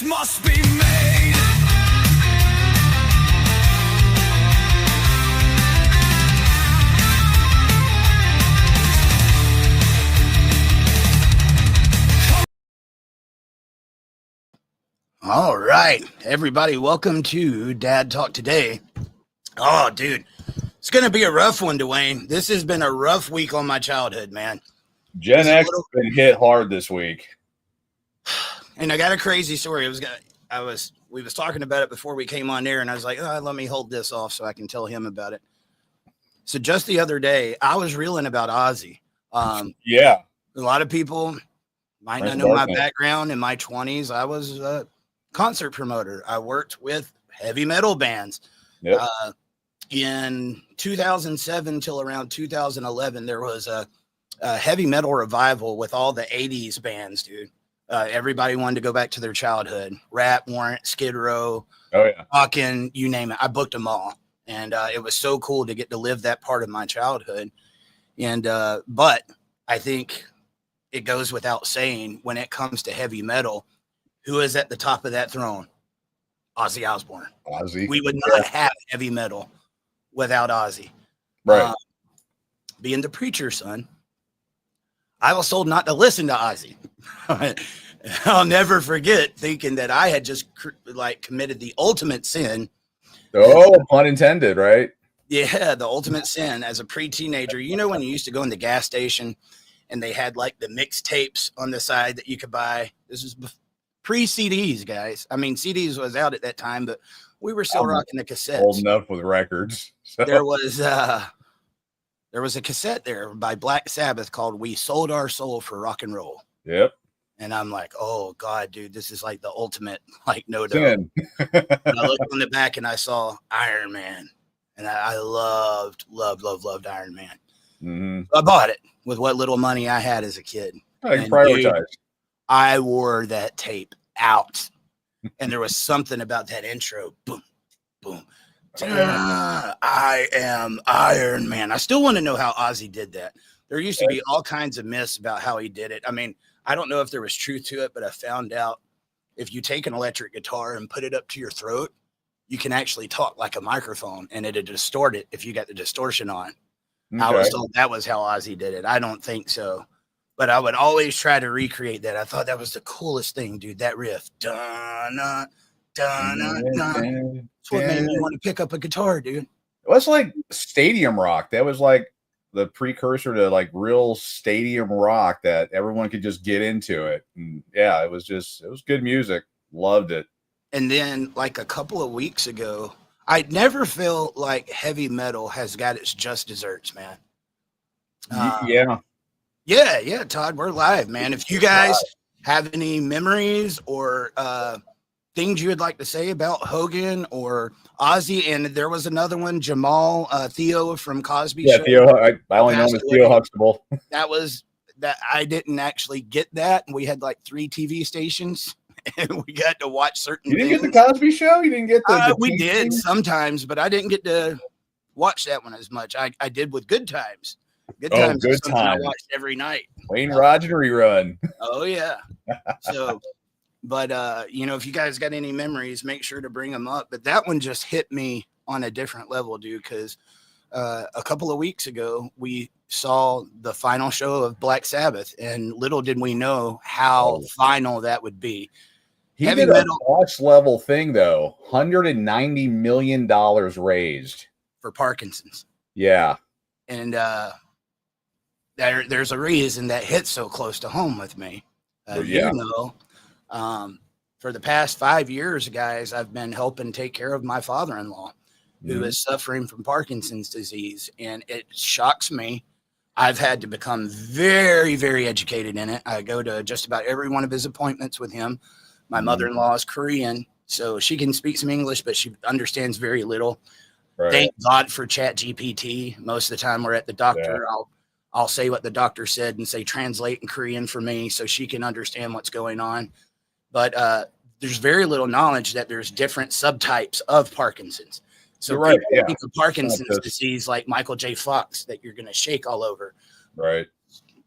Progress must be made. All right, everybody, welcome to Dad Talk Today. Oh, dude, it's going to be a rough one, Dwayne. This has been a rough week on my childhood, man. Gen X has been hit hard this week. And I got a crazy story. We was talking about it before we came on there, and I was like, let me hold this off so I can tell him about it. So just the other day, I was reeling about Ozzy. Yeah. A lot of people might not know my background. In my 20s, I was a concert promoter. I worked with heavy metal bands. Yep. In 2007 till around 2011, there was a heavy metal revival with all the 80s bands, dude. Everybody wanted to go back to their childhood. Rat, Warrant, Skid Row, Hogan, you name it. I booked them all. And it was so cool to get to live that part of my childhood. And but I think it goes without saying, when it comes to heavy metal, who is at the top of that throne? Ozzy Osbourne. Ozzy. We would not have heavy metal without Ozzy. Right. Being the preacher, son, I was told not to listen to Ozzy. I'll never forget thinking that I had just committed the ultimate sin. Oh, pun intended, right? Yeah, the ultimate sin as a pre-teenager. You know when you used to go in the gas station and they had like the mixtapes on the side that you could buy? This is pre-CDs, guys. I mean, CDs was out at that time, but we were still rocking the cassettes. Old enough with records. So. There was a cassette there by Black Sabbath called "We Sold Our Soul for Rock and Roll." Yep. And I'm like, oh God, dude, this is like the ultimate no doubt. I looked on the back and I saw Iron Man, and I loved Iron Man. Mm-hmm. So I bought it with what little money I had as a kid. Prioritize. I wore that tape out, and there was something about that intro. Boom, boom. I am Iron Man. I still want to know how Ozzy did that. There used to be all kinds of myths about how he did it. I mean, I don't know if there was truth to it, but I found out if you take an electric guitar and put it up to your throat, you can actually talk like a microphone, and it'd distort it if you got the distortion on. Okay. I was told that was how Ozzy did it. I don't think so, but I would always try to recreate that. I thought that was the coolest thing, dude. That riff. Dun-na, dun-na, dun. That's what made me want to pick up a guitar, dude. It was like stadium rock. That was like the precursor to like real stadium rock that everyone could just get into it. And yeah, it was good music. Loved it. And then like a couple of weeks ago, I never feel like heavy metal has got its just desserts, man. Yeah, Todd, we're live, man. If you guys have any memories or things you would like to say about Hogan or Ozzy, and there was another one, Jamal Theo from Cosby Show. Theo. I only know him as Theo Huxtable. That I didn't actually get that. We had like 3 TV stations, and we got to watch certain. You didn't things. Get the Cosby Show? You didn't get the we did sometimes, but I didn't get to watch that one as much. I did with Good Times. Good Times. I watched every night. Wayne Roger rerun. Oh yeah. So. But, if you guys got any memories, make sure to bring them up. But that one just hit me on a different level, dude, because a couple of weeks ago, we saw the final show of Black Sabbath, and little did we know how final that would be. He did a boss level thing, though. $190 million raised. For Parkinson's. Yeah. And there's a reason that hits so close to home with me. For the past 5 years, guys, I've been helping take care of my father-in-law who is suffering from Parkinson's disease. And it shocks me. I've had to become very, very educated in it. I go to just about every one of his appointments with him. My mother-in-law is Korean, so she can speak some English, but she understands very little. Right. Thank God for ChatGPT. Most of the time we're at the doctor. Yeah. I'll say what the doctor said and say translate in Korean for me so she can understand what's going on. But there's very little knowledge that there's different subtypes of Parkinson's. So think of Parkinson's disease like Michael J. Fox that you're going to shake all over. Right.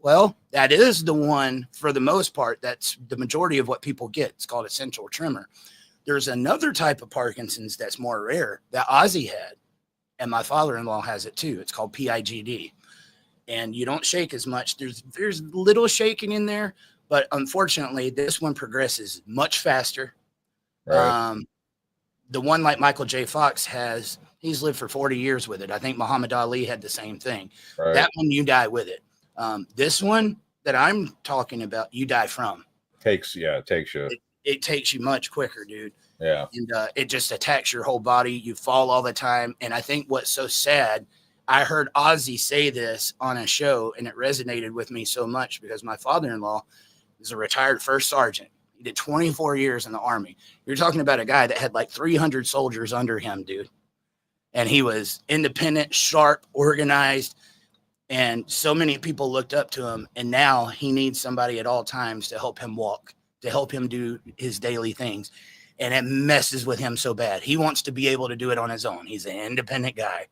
Well, that is the one for the most part. That's the majority of what people get. It's called essential tremor. There's another type of Parkinson's that's more rare that Ozzy had, and my father-in-law has it too. It's called PIGD, and you don't shake as much. There's little shaking in there, but unfortunately, this one progresses much faster. Right. The one like Michael J. Fox has, he's lived for 40 years with it. I think Muhammad Ali had the same thing. Right. That one, you die with it. This one that I'm talking about, you die from. It takes you. It takes you much quicker, dude. Yeah. And it just attacks your whole body. You fall all the time. And I think what's so sad, I heard Ozzy say this on a show, and it resonated with me so much because my father-in-law is a retired first sergeant. He did 24 years in the Army. You're talking about a guy that had like 300 soldiers under him, dude. And he was independent, sharp, organized, and so many people looked up to him. And now he needs somebody at all times to help him walk, to help him do his daily things. And it messes with him so bad. He wants to be able to do it on his own. He's an independent guy.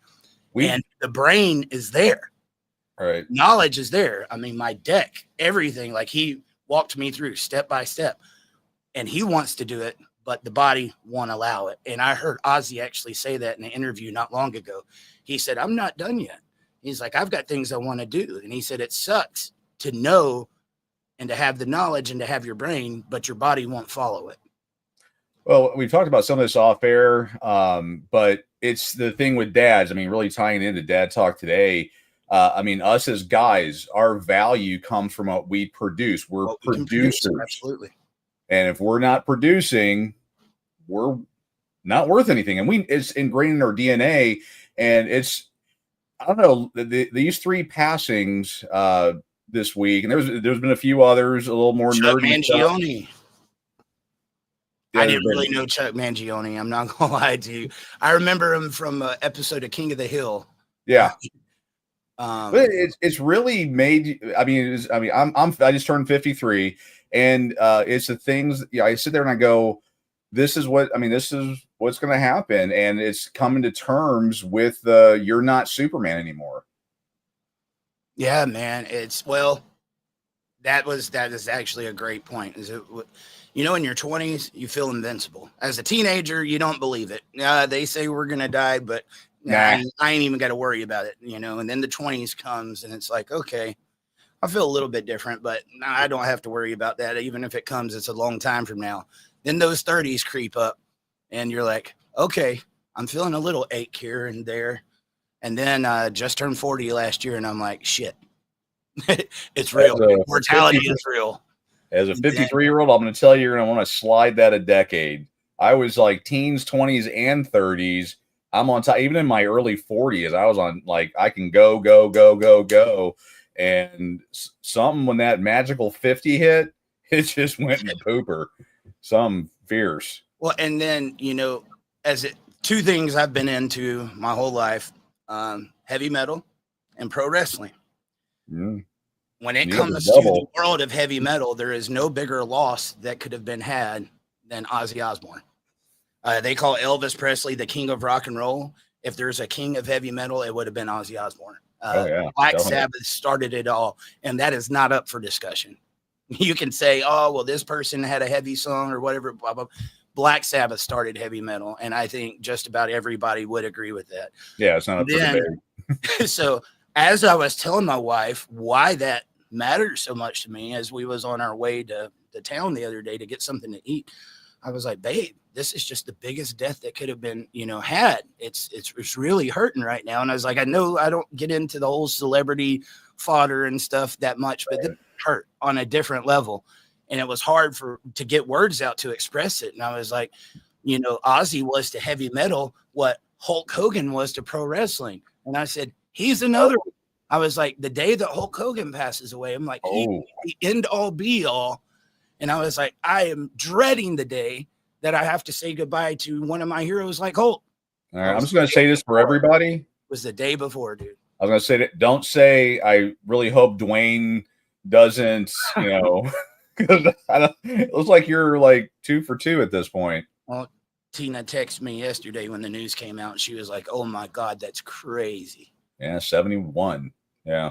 And the brain is there. Right. Knowledge is there. I mean, my deck, everything, like he walked me through step by step. And he wants to do it, but the body won't allow it. And I heard Ozzy actually say that in an interview not long ago. He said, I'm not done yet. He's like, I've got things I want to do. And he said, it sucks to know and to have the knowledge and to have your brain, but your body won't follow it. Well, we've talked about some of this off air, but it's the thing with dads. I mean, really tying into dad talk today. I mean, us as guys, our value comes from what we produce. We're producers. Absolutely. And if we're not producing, we're not worth anything. And it's ingrained in our DNA. And it's, I don't know, these three passings this week, and there's been a few others, a little more Chuck nerdy Mangione. Stuff. I didn't really know Chuck Mangione. I'm not gonna lie to you. I remember him from an episode of King of the Hill. Yeah. But it's really made. I mean, I just turned 53, and it's the things. Yeah, I sit there and I go, this is what's going to happen, and it's coming to terms with you're not Superman anymore. Yeah, man. That is actually a great point. In your 20s, you feel invincible. As a teenager, you don't believe it. They say we're gonna die, but I ain't even got to worry about it. And then the 20s comes, and it's like, okay, I feel a little bit different, but I don't have to worry about that. Even if it comes, it's a long time from now. Then those 30s creep up, and you're like, okay, I'm feeling a little ache here and there. And then just turned 40 last year, and I'm like, shit, it's real. Mortality is real. As a 53-year-old, I'm going to tell you, you're going to want to slide that a decade. I was like teens, 20s, and 30s. I'm on top. Even in my early 40s, I was on like, I can go. And something when that magical 50 hit, it just went in the pooper. Some fierce. Well, and then, two things I've been into my whole life, heavy metal and pro wrestling. Mm. When it comes to the world of heavy metal, there is no bigger loss that could have been had than Ozzy Osbourne. They call Elvis Presley the king of rock and roll. If there's a king of heavy metal, it would have been Ozzy Osbourne. Black Sabbath started it all, and that is not up for discussion. You can say, oh, well, this person had a heavy song or whatever, blah, blah. Black Sabbath started heavy metal, and I think just about everybody would agree with that. Yeah, it's not up for debate. So as I was telling my wife why that mattered so much to me, as we was on our way to the town the other day to get something to eat, I was like, babe, this is just the biggest death that could have been, had. It's really hurting right now. And I was like, I know I don't get into the whole celebrity fodder and stuff that much, but it hurt on a different level. And it was hard to get words out to express it. And I was like, Ozzy was to heavy metal what Hulk Hogan was to pro wrestling. And I said, he's another one. I was like, the day that Hulk Hogan passes away, I'm like, he's the end all be all. And I was like, I am dreading the day that I have to say goodbye to one of my heroes like Hulk. All right, I'm just going to say this for everybody. It was the day before, dude. I was going to say that. Don't say, I really hope Dwayne doesn't, because it looks like you're like 2 for 2 at this point. Well, Tina texted me yesterday when the news came out. She was like, oh my God, that's crazy. Yeah, 71. Yeah.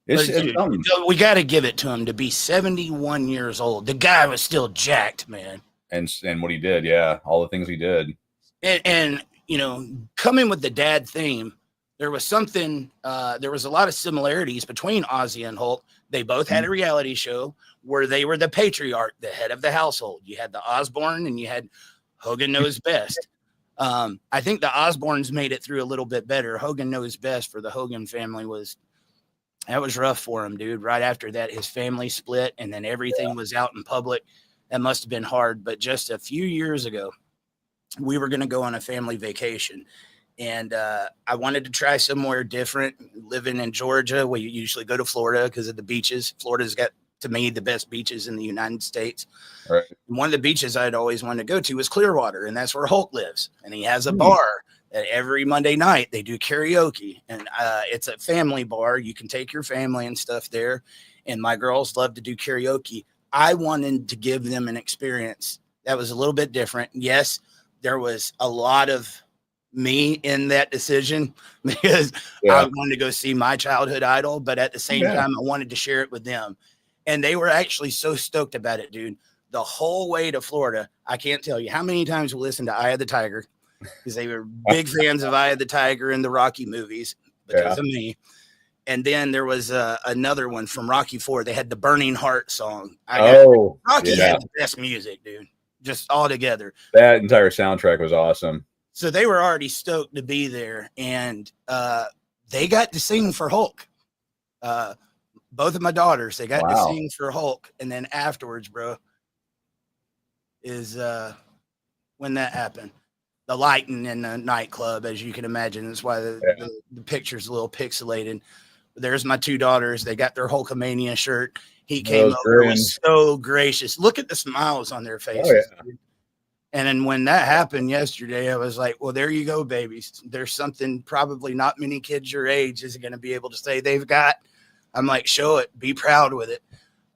It's, But dude, we got to give it to him to be 71 years old. The guy was still jacked, man. And what he did, yeah, all the things he did. And you know, coming with the dad theme, there was something. There was a lot of similarities between Ozzy and Hulk. They both had a reality show where they were the patriarch, the head of the household. You had the Osbourne and you had Hogan Knows Best. I think the Osbournes made it through a little bit better. Hogan Knows Best for the Hogan family was rough for him, dude. Right after that, his family split and then everything was out in public. That must have been hard. But just a few years ago, we were going to go on a family vacation. And I wanted to try somewhere different. Living in Georgia, we usually go to Florida because of the beaches. Florida's got, to me, the best beaches in the United States. Right. And one of the beaches I'd always wanted to go to was Clearwater, and that's where Hulk lives. And he has a bar that every Monday night they do karaoke. And it's a family bar. You can take your family and stuff there. And my girls love to do karaoke. I wanted to give them an experience that was a little bit different. Yes, there was a lot of me in that decision because I wanted to go see my childhood idol, but at the same time, I wanted to share it with them. And they were actually so stoked about it, dude. The whole way to Florida, I can't tell you how many times we listened to Eye of the Tiger because they were big fans of Eye of the Tiger and the Rocky movies because of me. And then there was another one from Rocky IV. They had the Burning Heart song. Rocky had the best music, dude. Just all together. That entire soundtrack was awesome. So they were already stoked to be there, and they got to sing for Hulk. Both of my daughters, they got to sing for Hulk, and then afterwards, bro, is when that happened. The lighting in the nightclub, as you can imagine, that's why the picture's a little pixelated. There's my two daughters. They got their Hulkamania shirt. He came over, was so gracious. Look at the smiles on their faces. Dude. And then when that happened yesterday, I was like, well, there you go, babies. There's something probably not many kids your age is going to be able to say they've got. I'm like, show it. Be proud with it.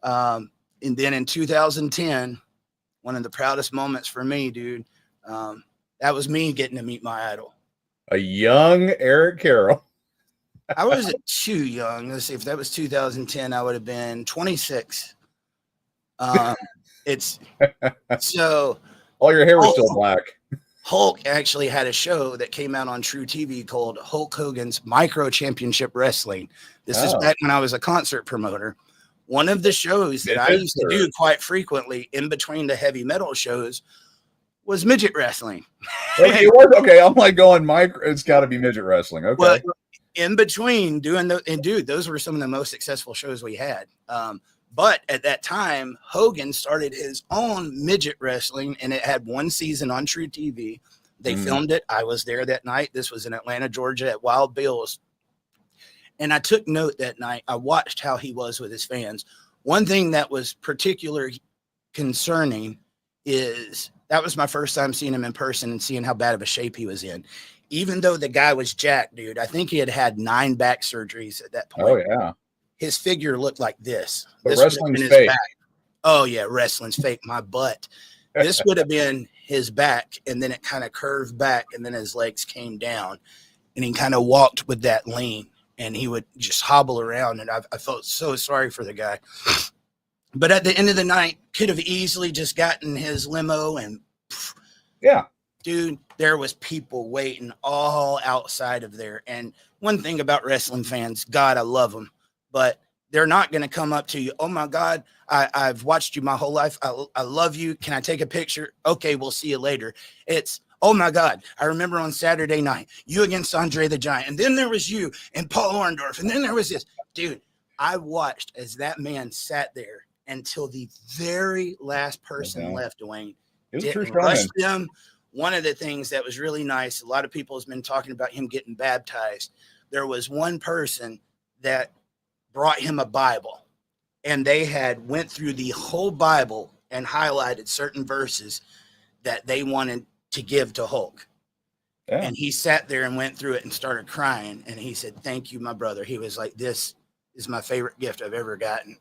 And then in 2010, one of the proudest moments for me, dude, that was me getting to meet my idol. A young Eric Carroll. I wasn't too young. Let's see, if that was 2010, I would have been 26. It's so... All your hair was still black. Hulk actually had a show that came out on True TV called Hulk Hogan's Micro Championship Wrestling. This is back when I was a concert promoter. One of the shows that I used to do quite frequently in between the heavy metal shows was midget wrestling. Okay, I'm like going micro. It's got to be midget wrestling. Okay. Well, in between doing those were some of the most successful shows we had. But at that time, Hogan started his own midget wrestling, and it had one season on True TV. They filmed it. I was there that night. This was in Atlanta, Georgia at Wild Bill's. And I took note that night. I watched how he was with his fans. One thing that was particularly concerning is that was my first time seeing him in person and seeing how bad of a shape he was in. Even though the guy was jacked, dude, I think he had 9 back surgeries at that point. Oh, yeah. His figure looked like this. But wrestling's fake. Back. Oh, yeah, wrestling's fake. My butt. This would have been his back, and then it kind of curved back, and then his legs came down, and he kind of walked with that lean, and he would just hobble around, and I felt so sorry for the guy. But at the end of the night, could have easily just gotten his limo, and dude, there was people waiting all outside of there. And one thing about wrestling fans, God, I love them. But they're not going to come up to you. Oh, my God, I've watched you my whole life. I love you. Can I take a picture? Okay, we'll see you later. It's, oh, my God, I remember on Saturday night, you against Andre the Giant. And then there was you and Paul Orndorff. And then there was this. Dude, I watched as that man sat there until the very last person left, Dwayne. Didn't rush them. One of the things that was really nice, a lot of people has been talking about him getting baptized. There was one person that brought him a Bible, and they had went through the whole Bible and highlighted certain verses that they wanted to give to Hulk. Yeah. And he sat there and went through it and started crying. And he said, thank you, my brother. He was like, this is my favorite gift I've ever gotten.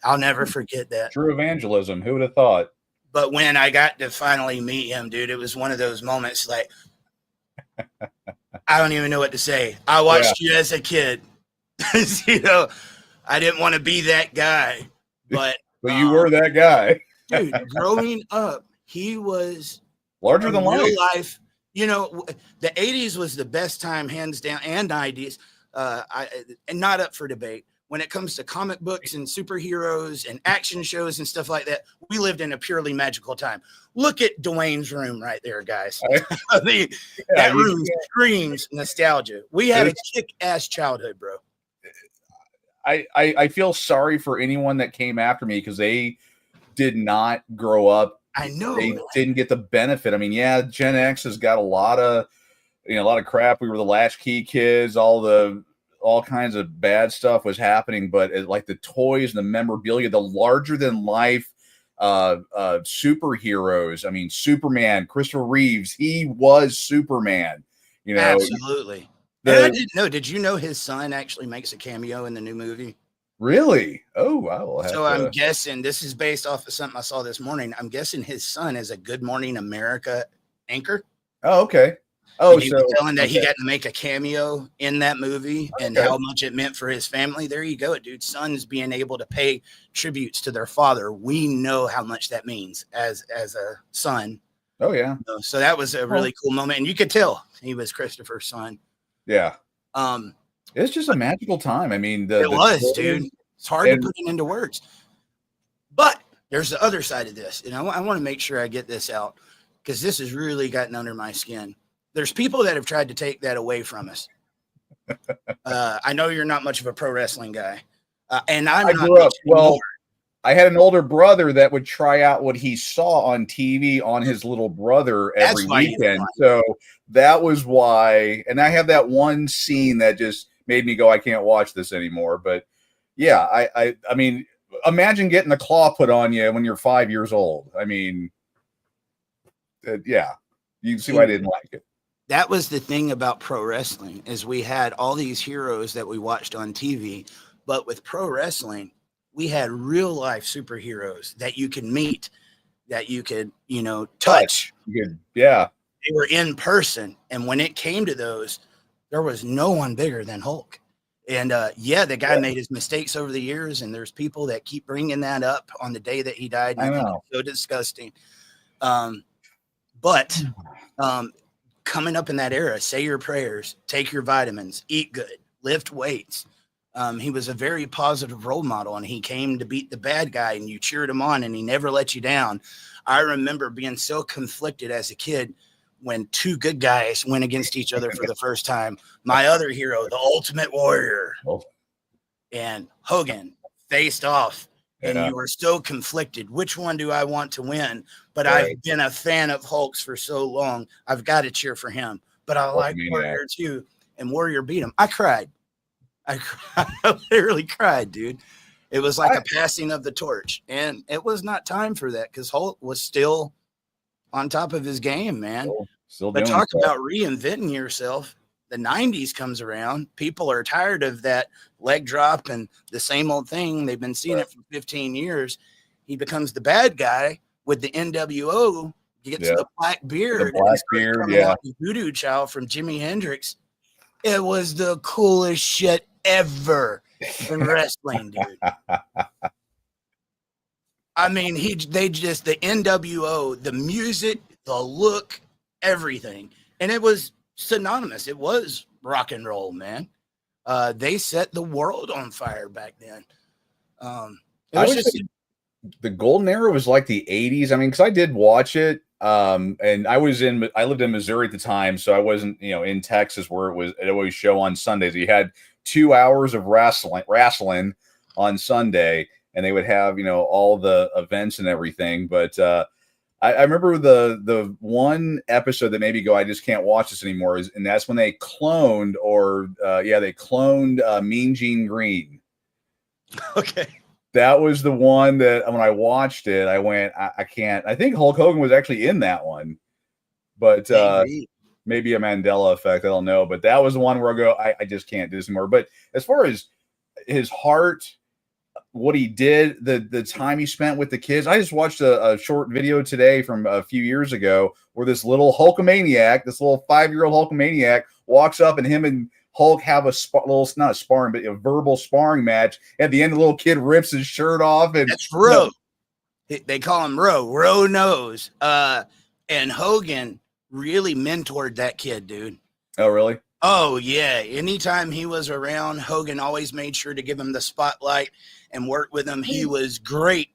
I'll never forget that. True evangelism. Who would have thought? But when I got to finally meet him, dude, it was one of those moments like, I don't even know what to say. I watched you as a kid. You know, I didn't want to be that guy, but you were that guy. Dude, growing up, he was larger than life. Real life. You know, the 80s was the best time, hands down, and 90s. And not up for debate. When it comes to comic books and superheroes and action shows and stuff like that, we lived in a purely magical time. Look at Dwayne's room right there, guys. I mean, that room screams nostalgia. We had a kick-ass childhood, bro. I feel sorry for anyone that came after me because they did not grow up. I know they didn't get the benefit. I mean, yeah, Gen X has got a lot of crap. We were the latchkey kids, all kinds of bad stuff was happening, but like the toys and the memorabilia, the larger than life superheroes. I mean, Superman, Christopher Reeves, he was Superman, you know. Absolutely. And I didn't know. Did you know his son actually makes a cameo in the new movie? Really? Oh, wow. I'm guessing this is based off of something I saw this morning. I'm guessing his son is a Good Morning America anchor. Oh, okay. Oh, and he was telling that he got to make a cameo in that movie and how much it meant for his family. There you go, dude. Sons being able to pay tributes to their father. We know how much that means as a son. Oh, yeah. So that was a really cool moment. And you could tell he was Christopher's son. Yeah. It's just a magical time. I mean, dude. It's hard to put it into words. But there's the other side of this. And I want to make sure I get this out because this has really gotten under my skin. There's people that have tried to take that away from us. I know you're not much of a pro wrestling guy. And I grew up. Well, I had an older brother that would try out what he saw on TV on his little brother every weekend. So that was why. And I have that one scene that just made me go, I can't watch this anymore. But yeah, I mean, imagine getting the claw put on you when you're 5 years old. I mean, yeah, you can see why I didn't like it. That was the thing about pro wrestling is we had all these heroes that we watched on TV, but with pro wrestling, we had real life superheroes that you could meet, that you could, touch. Yeah. They were in person. And when it came to those, there was no one bigger than Hulk. And the guy made his mistakes over the years. And there's people that keep bringing that up on the day that he died. And I know. It's so disgusting. But coming up in that era, say your prayers, take your vitamins, eat good, lift weights. He was a very positive role model, and he came to beat the bad guy, and you cheered him on, and he never let you down. I remember being so conflicted as a kid when two good guys went against each other for the first time. My other hero, the Ultimate Warrior, and Hogan faced off, and you were so conflicted. Which one do I want to win? But I've been a fan of Hulk's for so long. I've got to cheer for him. But I like Warrior too, and Warrior beat him. I cried. I literally cried, dude. It was like a passing of the torch, and it was not time for that because Hulk was still on top of his game, man. But talk about reinventing yourself. The 90s comes around. People are tired of that leg drop and the same old thing. They've been seeing it for 15 years. He becomes the bad guy with the NWO, gets the black beard. Voodoo Child from Jimi Hendrix. It was the coolest shit ever in wrestling, dude. I mean, the NWO, the music, the look, everything. And it was synonymous. It was rock and roll, man. They set the world on fire back then. The golden era was like the 80s. I mean, because I did watch it. And I lived in Missouri at the time, so I wasn't, in Texas where it always show on Sundays. You had 2 hours of wrestling on Sunday, and they would have, all the events and everything. But I remember the one episode that made me go, I just can't watch this anymore. And that's when they cloned Mean Gene Green. Okay. That was the one that when I watched it, I went, I can't. I think Hulk Hogan was actually in that one, but maybe a Mandela effect. I don't know. But that was the one where I go, I just can't do this anymore. But as far as his heart, what he did, the time he spent with the kids, I just watched a short video today from a few years ago where this little Hulkamaniac, this little 5-year-old Hulkamaniac walks up and him and Hulk have a little, not a sparring, but a verbal sparring match. At the end, the little kid rips his shirt off, and that's Ro. They call him Ro. Ro knows. And Hogan really mentored that kid, dude. Oh, really? Oh, yeah. Anytime he was around, Hogan always made sure to give him the spotlight and work with him. He was great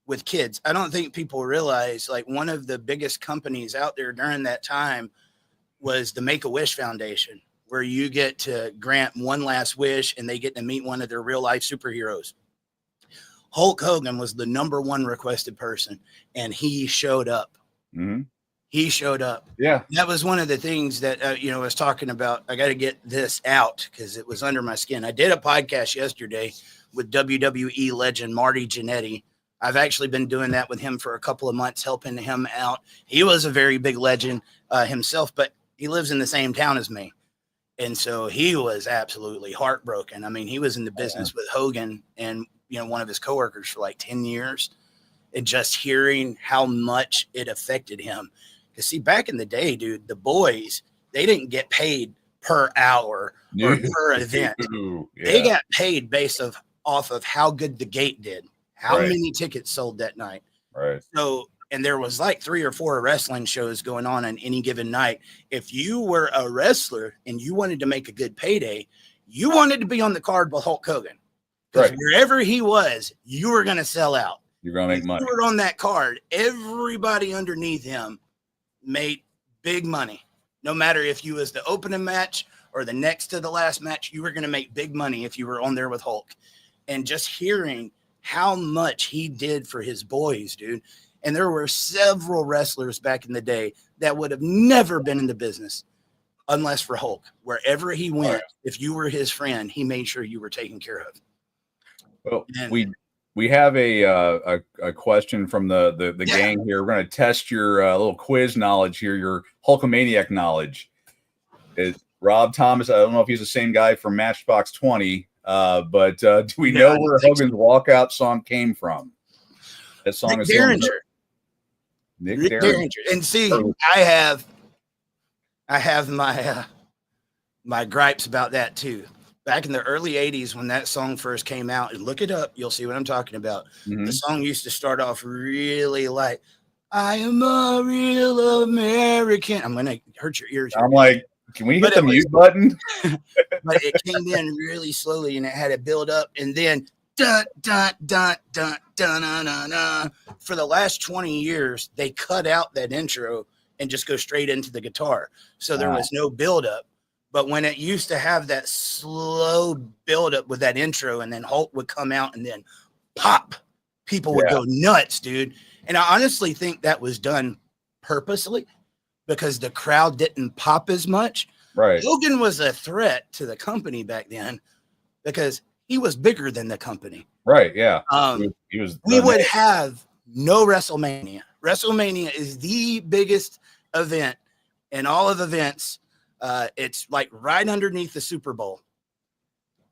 with kids. I don't think people realize, like, one of the biggest companies out there during that time was the Make-A-Wish Foundation, where you get to grant one last wish and they get to meet one of their real life superheroes. Hulk Hogan was the number one requested person, and he showed up. Mm-hmm. He showed up. Yeah. That was one of the things that, I was talking about. I got to get this out because it was under my skin. I did a podcast yesterday with WWE legend Marty Jannetty. I've actually been doing that with him for a couple of months, helping him out. He was a very big legend himself, but he lives in the same town as me. And so he was absolutely heartbroken. I mean, he was in the business with Hogan and, one of his coworkers for like 10 years. And just hearing how much it affected him. Because see, back in the day, dude, the boys, they didn't get paid per hour or per event. Yeah. They got paid based off of how good the gate did, how many tickets sold that night. Right. So, and there was like 3 or 4 wrestling shows going on any given night. If you were a wrestler and you wanted to make a good payday, you wanted to be on the card with Hulk Hogan. Because wherever he was, you were going to sell out. You're going to make money. You were on that card. Everybody underneath him made big money. No matter if you was the opening match or the next to the last match, you were going to make big money if you were on there with Hulk. And just hearing how much he did for his boys, dude. And there were several wrestlers back in the day that would have never been in the business unless for Hulk. Wherever he went, if you were his friend, he made sure you were taken care of. Well, we have a question from the gang here. We're going to test your little quiz knowledge here, your Hulkamaniac knowledge. Rob Thomas, I don't know if he's the same guy from Matchbox 20, but do we know where Hogan's walkout song came from? That song Nick is Derringer. Nick Derringer. And see, I have my gripes about that too. Back in the early 80s when that song first came out, and look it up, you'll see what I'm talking about. Mm-hmm. The song used to start off really like, I am a real American. I'm going to hurt your ears. I'm like, can we hit the mute button? But it came in really slowly and it had to build up. And then, dun, dun, dun, dun, dun, dun, dun, dun. For the last 20 years, they cut out that intro and just go straight into the guitar. So there was no build up. But when it used to have that slow buildup with that intro and then Hulk would come out and then pop, people would go nuts, dude. And I honestly think that was done purposely because the crowd didn't pop as much. Right. Hogan was a threat to the company back then because he was bigger than the company. Right, yeah. We would have no WrestleMania. WrestleMania is the biggest event in all of events. It's like right underneath the Super Bowl.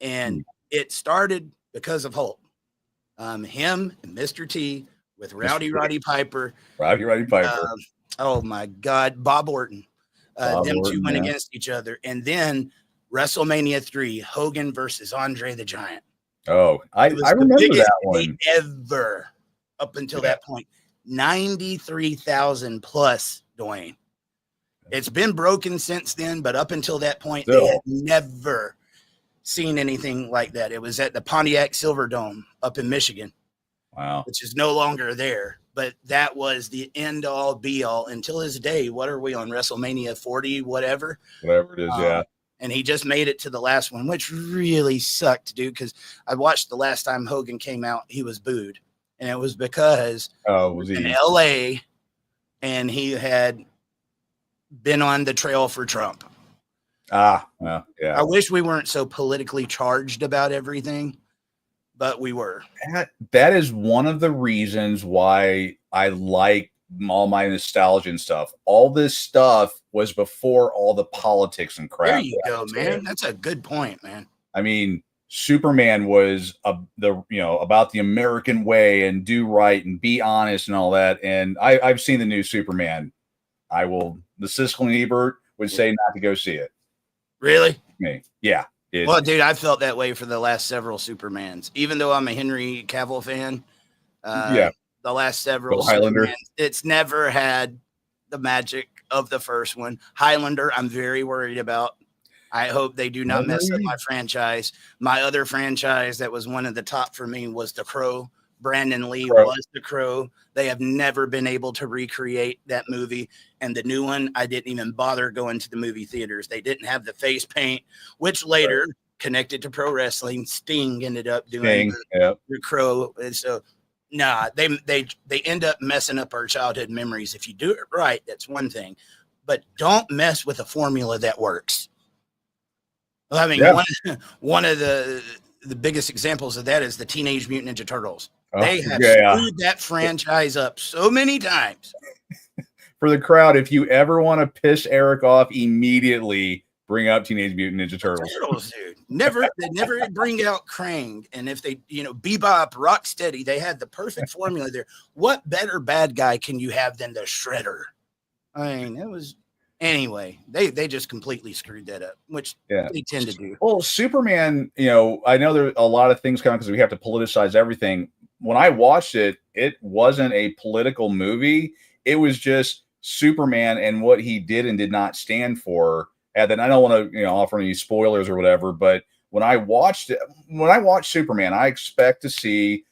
And it started because of Hulk. Him and Mr. T with Roddy Piper. Roddy Piper. Oh, my God. Bob Orton. Them two went against each other. And then WrestleMania 3, Hogan versus Andre the Giant. Oh, I remember that one. Ever up until that point. 93,000 plus, Dwayne. It's been broken since then, but up until that point, they had never seen anything like that. It was at the Pontiac Silverdome up in Michigan. Wow. Which is no longer there. But that was the end all be all until his day. What are we on, WrestleMania 40, whatever? Whatever it is, yeah. And he just made it to the last one, which really sucked, dude, because I watched the last time Hogan came out, he was booed. And it was because in L.A., and he had been on the trail for Trump. Well, yeah. I wish we weren't so politically charged about everything, but we were. That is one of the reasons why I like all my nostalgia and stuff. All this stuff was before all the politics and crap. There you go, man. That's a good point, man. I mean, Superman was about the American way and do right and be honest and all that. And I've seen the new Superman. The Siskel and Ebert would say not to go see it. Really? me. Yeah. Well, dude, I felt that way for the last several Supermans. Even though I'm a Henry Cavill fan, Yeah. the last several Highlander. Supermans, it's never had the magic of the first one. Highlander, I'm very worried about. I hope they do not mess up my franchise. My other franchise that was one of the top for me was The Crow. Brandon Lee was The Crow. They have never been able to recreate that movie. And the new one, I didn't even bother going to the movie theaters. They didn't have the face paint, which later connected to pro wrestling. Sting ended up doing the Crow. And so, they end up messing up our childhood memories. If you do it right, that's one thing. But don't mess with a formula that works. I mean, one of the biggest examples of that is the Teenage Mutant Ninja Turtles. They have screwed that franchise up so many times. For the crowd, if you ever want to piss Eric off, immediately bring up Teenage Mutant Ninja Turtles. Dude. They never bring out Krang. And if they, Bebop, Rocksteady, they had the perfect formula there. What better bad guy can you have than the Shredder? I mean, it was... Anyway, they just completely screwed that up, which they tend to do. Well, Superman, I know there are a lot of things coming because we have to politicize everything. When I watched it, it wasn't a political movie. It was just Superman and what he did and did not stand for. And then I don't want to, offer any spoilers or whatever, but when I watched Superman, I expect to see,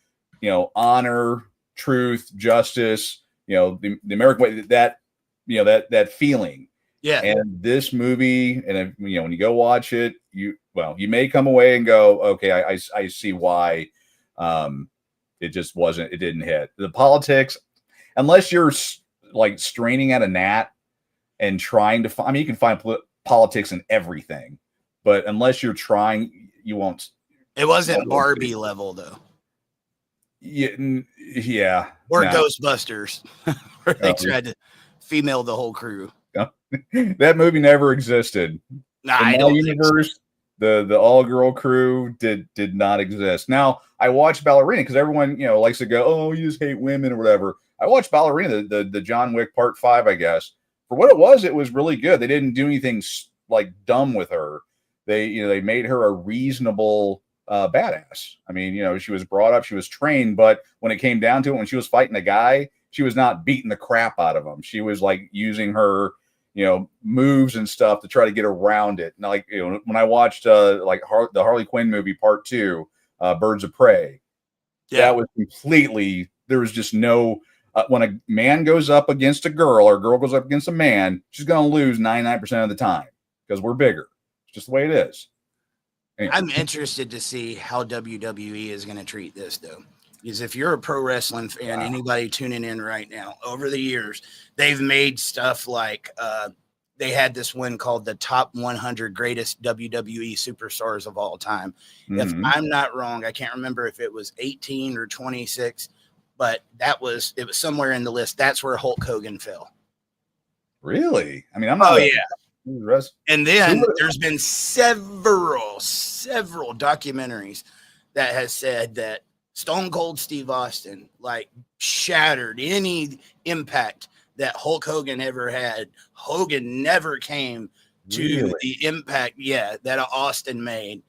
honor, truth, justice, the American way, that feeling. Yeah. And this movie, and if, when you go watch it, you may come away and go, okay, I see why it just wasn't, it didn't hit. The politics, unless you're like straining at a gnat and trying to find, you can find politics in everything, but unless you're trying, you won't. It wasn't Barbie level though. Yeah. Or Ghostbusters, where they tried to female the whole crew. That movie never existed. Nah, in my universe, the all-girl crew did not exist. Now I watch Ballerina because everyone likes to go, oh, you just hate women or whatever. I watched Ballerina, the John Wick Part 5, I guess. For what it was really good. They didn't do anything like dumb with her. They made her a reasonable badass. I mean, she was brought up, she was trained, but when it came down to it, when she was fighting a guy, she was not beating the crap out of him. She was like using her moves and stuff to try to get around it. And when I watched the Harley Quinn movie Part 2, Birds of Prey, that was completely, there was just no, when a man goes up against a girl or a girl goes up against a man, she's going to lose 99% of the time because we're bigger. It's just the way it is. Anyway. I'm interested to see how WWE is going to treat this though. Because if you're a pro wrestling fan, anybody tuning in right now, over the years, they've made stuff like they had this one called the Top 100 Greatest WWE Superstars of All Time. Mm-hmm. If I'm not wrong, I can't remember if it was 18 or 26, but it was somewhere in the list. That's where Hulk Hogan fell. Really? I mean, I'm not. And then there's been several documentaries that has said that Stone Cold Steve Austin shattered any impact that Hulk Hogan ever had. Hogan never came to the impact, that Austin made.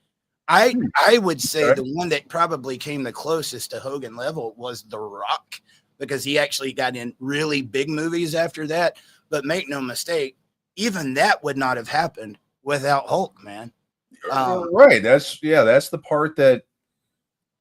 I would say the one that probably came the closest to Hogan level was The Rock, because he actually got in really big movies after that. But make no mistake, even that would not have happened without Hulk, man. Right. That's the part that.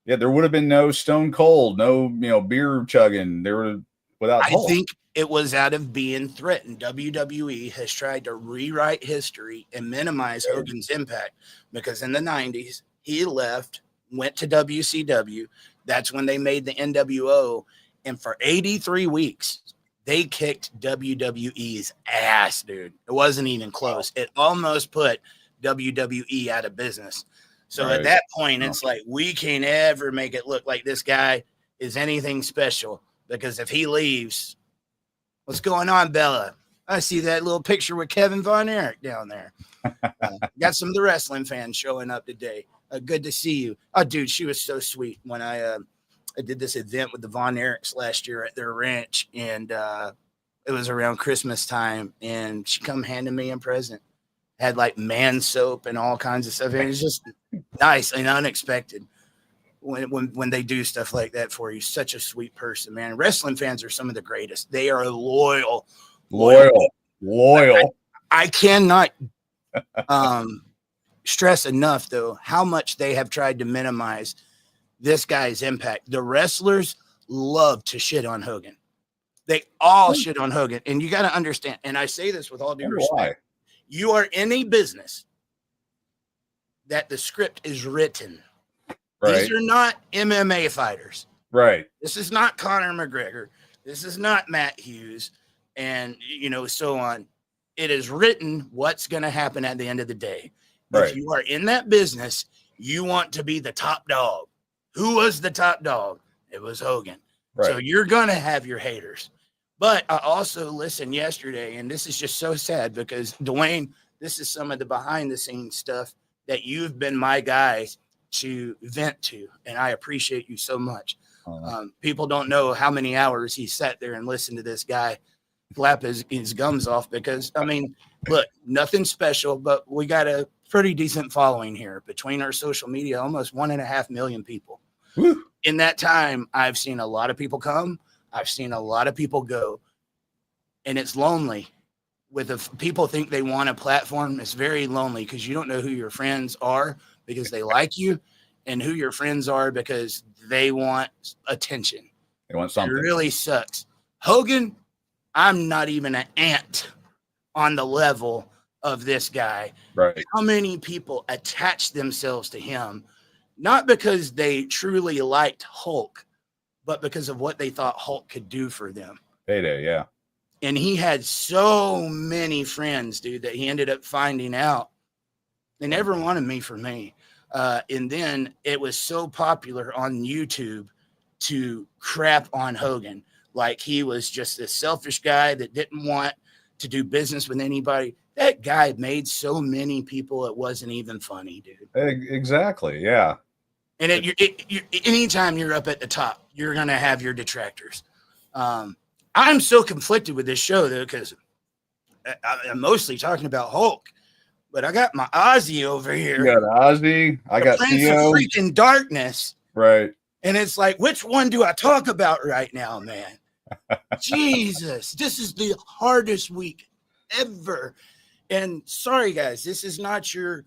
Yeah, there would have been no Stone Cold, no beer chugging. There were without. I think it was out of being threatened. WWE has tried to rewrite history and minimize Hogan's impact because in the 90s he left, went to WCW. That's when they made the NWO, and for 83 weeks they kicked WWE's ass, dude. It wasn't even close. It almost put WWE out of business. So at that point, it's like, we can't ever make it look like this guy is anything special, because if he leaves, what's going on, Bella? I see that little picture with Kevin Von Erich down there. Got some of the wrestling fans showing up today. Good to see you. Oh, dude, she was so sweet when I did this event with the Von Erichs last year at their ranch, and it was around Christmas time, and she come handing me a present. had like man soap and all kinds of stuff. And it's just nice and unexpected when they do stuff like that for you. Such a sweet person, man. Wrestling fans are some of the greatest. They are loyal. I cannot stress enough, though, how much they have tried to minimize this guy's impact. The wrestlers love to shit on Hogan. They all shit on Hogan. And you got to understand, and I say this with all due respect, you are in a business that the script is written. Right. These are not MMA fighters. Right. This is not Conor McGregor. This is not Matt Hughes, and so on. It is written what's going to happen at the end of the day. Right. If you are in that business, you want to be the top dog. Who was the top dog? It was Hogan. Right. So you're going to have your haters. But I also listened yesterday, and this is just so sad because, Dwayne, this is some of the behind-the-scenes stuff that you've been my guy to vent to, and I appreciate you so much. People don't know how many hours he sat there and listened to this guy flap his gums off because, I mean, look, nothing special, but we got a pretty decent following here between our social media, almost 1.5 million people. Woo. In that time, I've seen a lot of people come. I've seen a lot of people go, and it's lonely. People think they want a platform. It's very lonely because you don't know who your friends are because they like you, and who your friends are because they want attention. They want something. It really sucks. Hogan, I'm not even an ant on the level of this guy. Right. How many people attached themselves to him, not because they truly liked Hulk, but because of what they thought Hulk could do for them. Payday, yeah. And he had so many friends, dude, that he ended up finding out they never wanted me for me. And then it was so popular on YouTube to crap on Hogan. Like he was just this selfish guy that didn't want to do business with anybody. That guy made so many people, it wasn't even funny, dude. Exactly, yeah. And anytime you're up at the top, you're going to have your detractors. I'm so conflicted with this show, though, because I'm mostly talking about Hulk. But I got my Ozzy over here. You got Ozzy. I got Prince of freaking Darkness. Right. And it's like, which one do I talk about right now, man? Jesus, this is the hardest week ever. And sorry, guys, this is not your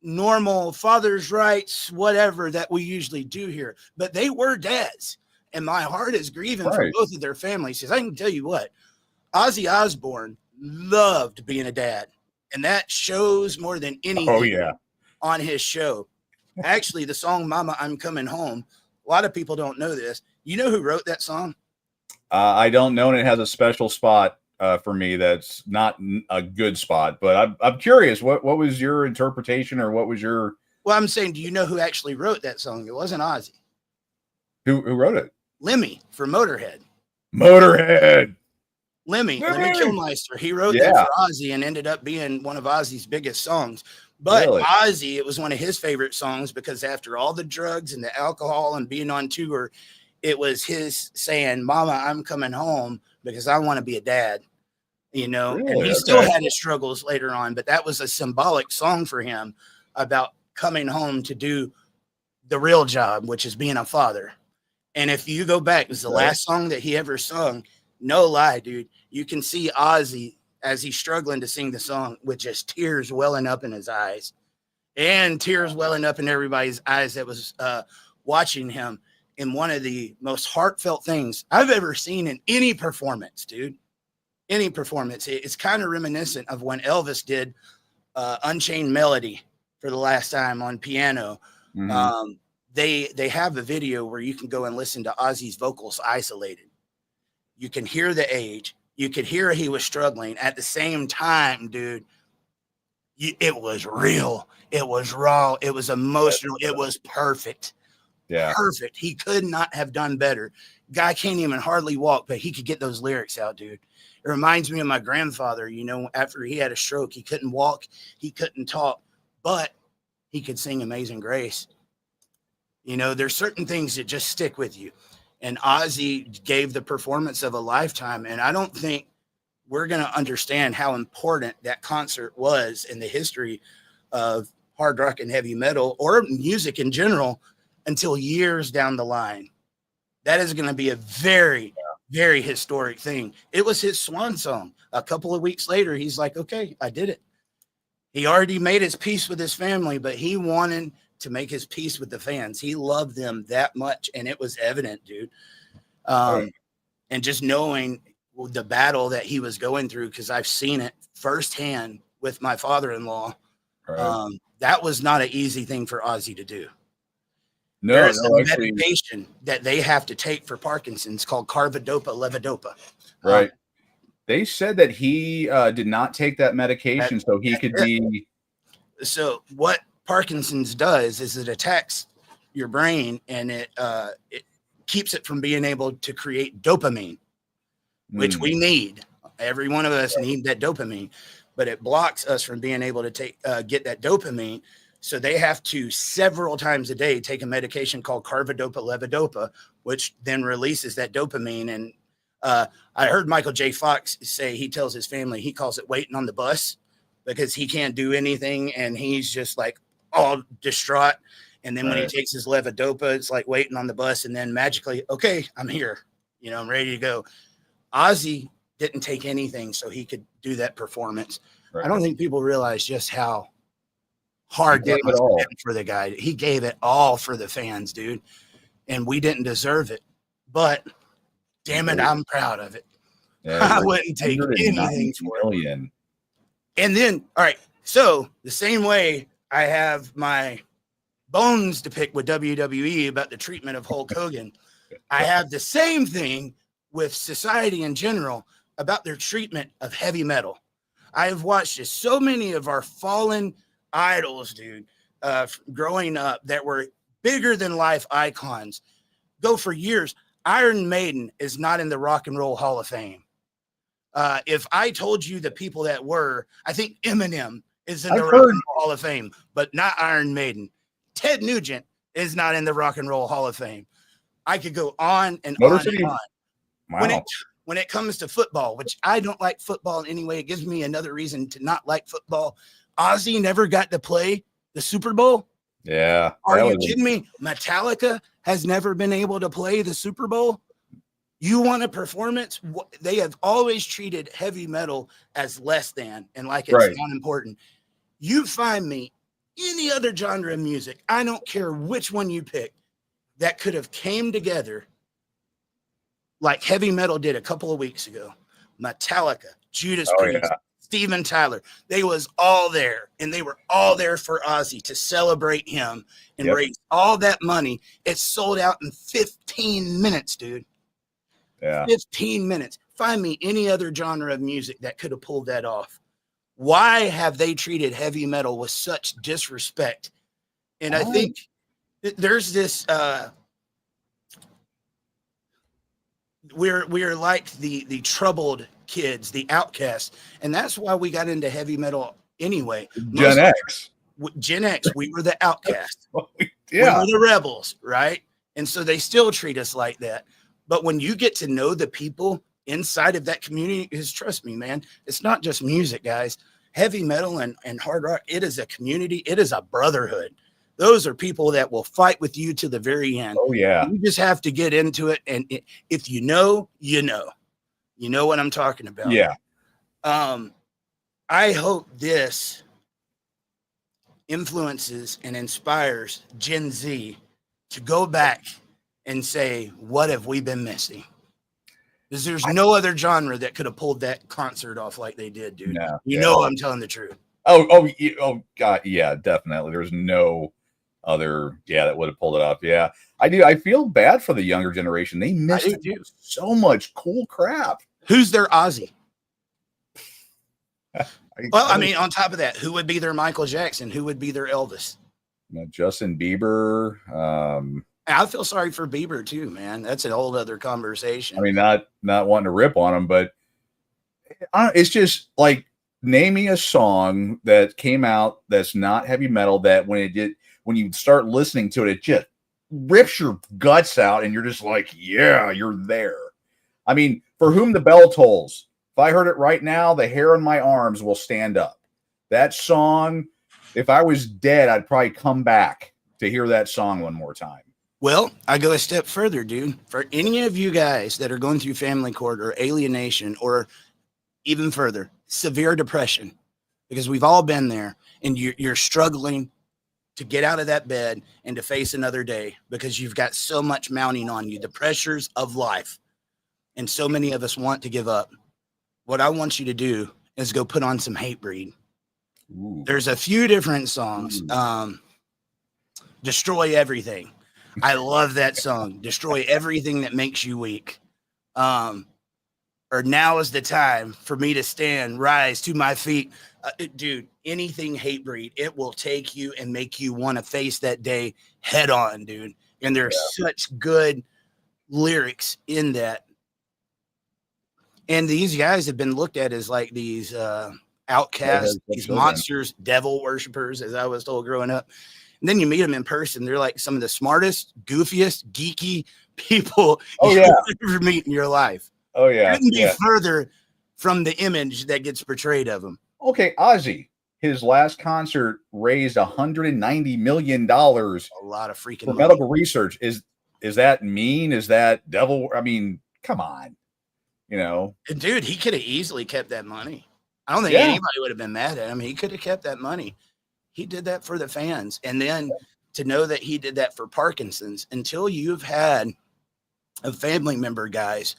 normal father's rights, whatever that we usually do here. But they were dads. And my heart is grieving for both of their families. Because I can tell you what, Ozzy Osbourne loved being a dad. And that shows more than anything on his show. Actually, the song Mama, I'm Coming Home, a lot of people don't know this. You know who wrote that song? I don't know, and it has a special spot for me that's not a good spot. But I'm curious, what was your interpretation or what was your... Well, I'm saying, do you know who actually wrote that song? It wasn't Ozzy. Who wrote it? Lemmy for Motorhead. Lemmy Kilmister. He wrote that for Ozzy and ended up being one of Ozzy's biggest songs. But Ozzy, it was one of his favorite songs because after all the drugs and the alcohol and being on tour, it was his saying, Mama, I'm coming home because I want to be a dad, and he still had his struggles later on, but that was a symbolic song for him about coming home to do the real job, which is being a father. And if you go back, it was the last song that he ever sung. No lie, dude. You can see Ozzy as he's struggling to sing the song with just tears welling up in his eyes and tears welling up in everybody's eyes that was watching him in one of the most heartfelt things I've ever seen in any performance, dude. Any performance. It's kind of reminiscent of when Elvis did Unchained Melody for the last time on piano. Mm-hmm. They have a video where you can go and listen to Ozzy's vocals isolated. You can hear the age. You could hear he was struggling. At the same time, dude, it was real. It was raw. It was emotional. It was perfect. Yeah. Perfect. He could not have done better. Guy can't even hardly walk, but he could get those lyrics out, dude. It reminds me of my grandfather, after he had a stroke, he couldn't walk. He couldn't talk, but he could sing Amazing Grace. There's certain things that just stick with you. And Ozzy gave the performance of a lifetime. And I don't think we're going to understand how important that concert was in the history of hard rock and heavy metal or music in general until years down the line. That is going to be a very, very historic thing. It was his swan song. A couple of weeks later, he's like, okay, I did it. He already made his peace with his family, but he wanted to make his peace with the fans. He loved them that much, and it was evident, dude. And just knowing the battle that he was going through, because I've seen it firsthand with my father-in-law. That was not an easy thing for Ozzy to do. There's a medication that they have to take for Parkinson's called carbidopa levodopa. Right. They said that he did not take that medication so he could be. So what Parkinson's does is it attacks your brain and it keeps it from being able to create dopamine, which we need. Every one of us need that dopamine, but it blocks us from being able to get that dopamine. So they have to several times a day take a medication called carbidopa levodopa, which then releases that dopamine. And I heard Michael J. Fox say he tells his family he calls it waiting on the bus because he can't do anything and he's just like all distraught. And then when he takes his levodopa, it's like waiting on the bus. And then magically, okay, I'm here. You know, I'm ready to go. Ozzy didn't take anything so he could do that performance. I don't think people realize just how hard that must have been for the guy. He gave it all for the fans, dude. And we didn't deserve it. But damn it, I'm proud of it. I wouldn't take anything for it. And then, all right, so the same way I have my bones to pick with WWE about the treatment of Hulk Hogan, I have the same thing with society in general about their treatment of heavy metal. I have watched just so many of our fallen idols, dude, growing up that were bigger than life icons go for years. Iron Maiden is not in the Rock and Roll Hall of Fame. If I told you the people that were, I think Eminem is in the Rock and Roll Hall of Fame, but not Iron Maiden. Ted Nugent is not in the Rock and Roll Hall of Fame. I could go on and on and on. Wow. When it comes to football, which I don't like football anyway, it gives me another reason to not like football. Ozzy never got to play the Super Bowl. Yeah. Are you kidding me? Metallica has never been able to play the Super Bowl. You want a performance? They have always treated heavy metal as less than and like it's not important. You find me any other genre of music, I don't care which one you pick, that could have came together like heavy metal did a couple of weeks ago. Metallica, Judas Priest, Steven Tyler. They was all there, and they were all there for Ozzy to celebrate him and raise all that money. It sold out in 15 minutes, dude. Yeah. 15 minutes. Find me any other genre of music that could have pulled that off. Why have they treated heavy metal with such disrespect? And I think there's this we're like the troubled kids, the outcasts, and that's why we got into heavy metal anyway. Gen X, we were the outcasts. We were the rebels, right? And so they still treat us like that. But when you get to know the people inside of that community, because trust me, man, it's not just music, guys. Heavy metal and hard rock, it is a community. It is a brotherhood. Those are people that will fight with you to the very end. Oh, yeah. You just have to get into it. And if you know, you know. You know what I'm talking about. Yeah. I hope this influences and inspires Gen Z to go back and say, what have we been missing? Because there's no other genre that could have pulled that concert off like they did, dude. No, you know I'm telling the truth. Oh, God, yeah, definitely. There's no other, that would have pulled it off. Yeah, I do. I feel bad for the younger generation. They missed so much cool crap. Who's their Ozzy? Well, I mean, on top of that, who would be their Michael Jackson? Who would be their Elvis? Justin Bieber. I feel sorry for Bieber too, man. That's a whole other conversation. I mean, not wanting to rip on him, but it's just like, name me a song that came out that's not heavy metal that when you start listening to it, it just rips your guts out and you're just like, yeah, you're there. I mean, For Whom the Bell Tolls, If I heard it right now, the hair on my arms will stand up. That song, if I was dead, I'd probably come back to hear that song one more time. Well, I go a step further, dude. For any of you guys that are going through family court or alienation or even further, severe depression, because we've all been there, and you're struggling to get out of that bed and to face another day because you've got so much mounting on you, the pressures of life. And so many of us want to give up. What I want you to do is go put on some Hatebreed. Ooh. There's a few different songs. Destroy Everything. I love that song. Destroy Everything That Makes You Weak. Or Now Is the Time for Me to Stand, Rise to My Feet. Dude, anything Hatebreed, it will take you and make you want to face that day head on, dude. And there's such good lyrics in that. And these guys have been looked at as like these outcasts, these monsters, devil worshipers, as I was told growing up. And then you meet them in person. They're like some of the smartest, goofiest, geeky people you'll ever meet in your life. Oh, yeah. Couldn't be further from the image that gets portrayed of them. Okay, Ozzy, his last concert raised $190 million. A lot of freaking for medical research. Is that mean? Is that devil? I mean, come on. You know, dude, he could have easily kept that money. I don't think anybody would have been mad at him. He could have kept that money. He did that for the fans. And then to know that he did that for Parkinson's, until you've had a family member, guys,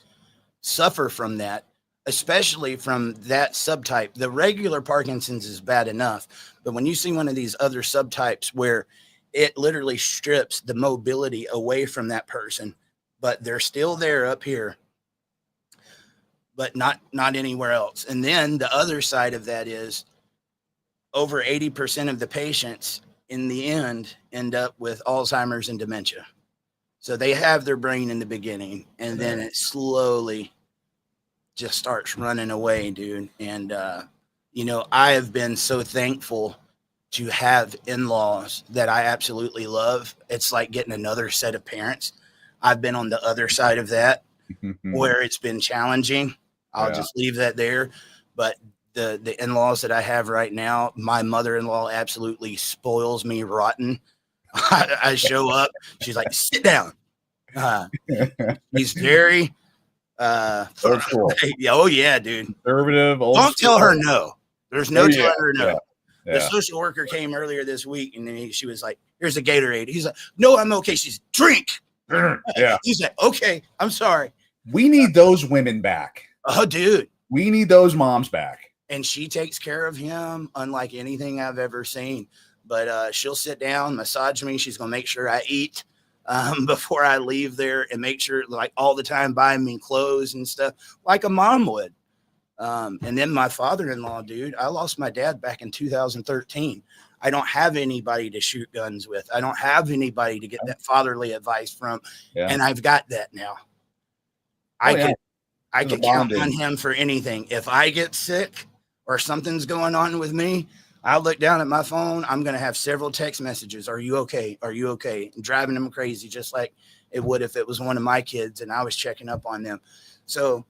suffer from that, especially from that subtype. The regular Parkinson's is bad enough, but when you see one of these other subtypes where it literally strips the mobility away from that person, but they're still there up here, but not anywhere else. And then the other side of that is over 80% of the patients in the end up with Alzheimer's and dementia. So they have their brain in the beginning, and then it slowly just starts running away, dude. And, I have been so thankful to have in-laws that I absolutely love. It's like getting another set of parents. I've been on the other side of that where it's been challenging. I'll just leave that there. But the in-laws that I have right now, my mother-in-law absolutely spoils me rotten. I show up, she's like, sit down. He's very old school. Oh yeah, dude. Conservative. Don't tell her no. There's no telling her no. Yeah. The social worker came earlier this week, and then she was like, here's a Gatorade. He's like, no, I'm okay. She's drink. Yeah. He's like, okay, I'm sorry. We need those women back. Oh, dude. We need those moms back. And she takes care of him unlike anything I've ever seen. But she'll sit down, massage me. She's going to make sure I eat before I leave there, and make sure, like, all the time buying me clothes and stuff like a mom would. And then my father-in-law, dude, I lost my dad back in 2013. I don't have anybody to shoot guns with. I don't have anybody to get that fatherly advice from. Yeah. And I've got that now. I can count on him for anything. If I get sick or something's going on with me, I look down at my phone. I'm going to have several text messages. Are you okay? Are you okay? And driving them crazy, just like it would if it was one of my kids and I was checking up on them. So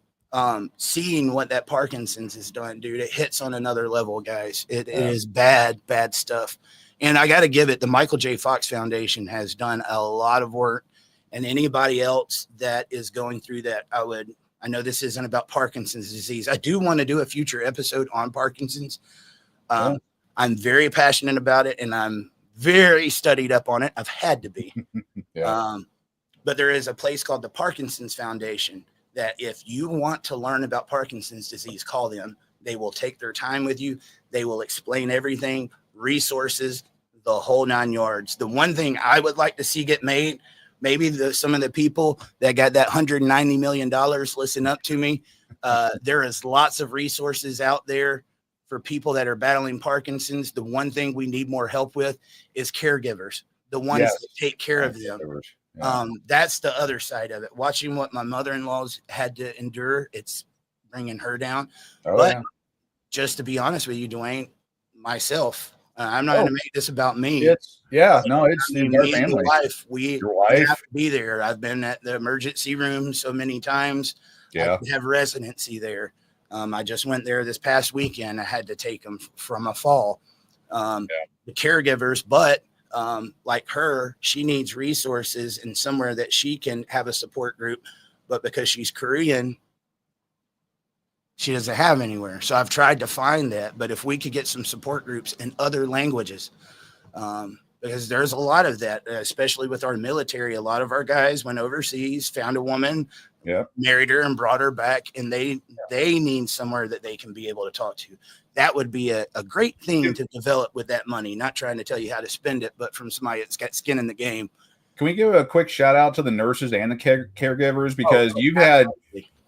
seeing what that Parkinson's has done, dude, it hits on another level, guys. It is bad stuff. And I got to give it, the Michael J. Fox Foundation has done a lot of work. And anybody else that is going through that, I know this isn't about Parkinson's disease. I do want to do a future episode on Parkinson's. I'm very passionate about it, and I'm very studied up on it. I've had to be. But there is a place called the Parkinson's Foundation that if you want to learn about Parkinson's disease, call them. They will take their time with you. They will explain everything, resources, the whole 9 yards. The one thing I would like to see get made, maybe some of the people that got that $190 million listen up to me. There is lots of resources out there for people that are battling Parkinson's. The one thing we need more help with is caregivers, the ones that take care of them. Yeah. That's the other side of it. Watching what my mother-in-law's had to endure, it's bringing her down. Just to be honest with you, Dwayne, myself, I'm not going to make this about me. It's the entire family. We have to be there. I've been at the emergency room so many times. I have residency there. I just went there this past weekend. I had to take him from a fall. The caregivers, but like her, she needs resources and somewhere that she can have a support group. But because she's Korean, she doesn't have anywhere. So I've tried to find that. But if we could get some support groups in other languages, because there's a lot of that, especially with our military. A lot of our guys went overseas, found a woman, married her, and brought her back, and they need somewhere that they can be able to talk to. That would be a great thing to develop with that money. Not trying to tell you how to spend it, but from somebody that's got skin in the game. Can we give a quick shout out to the nurses and the caregivers, because you've had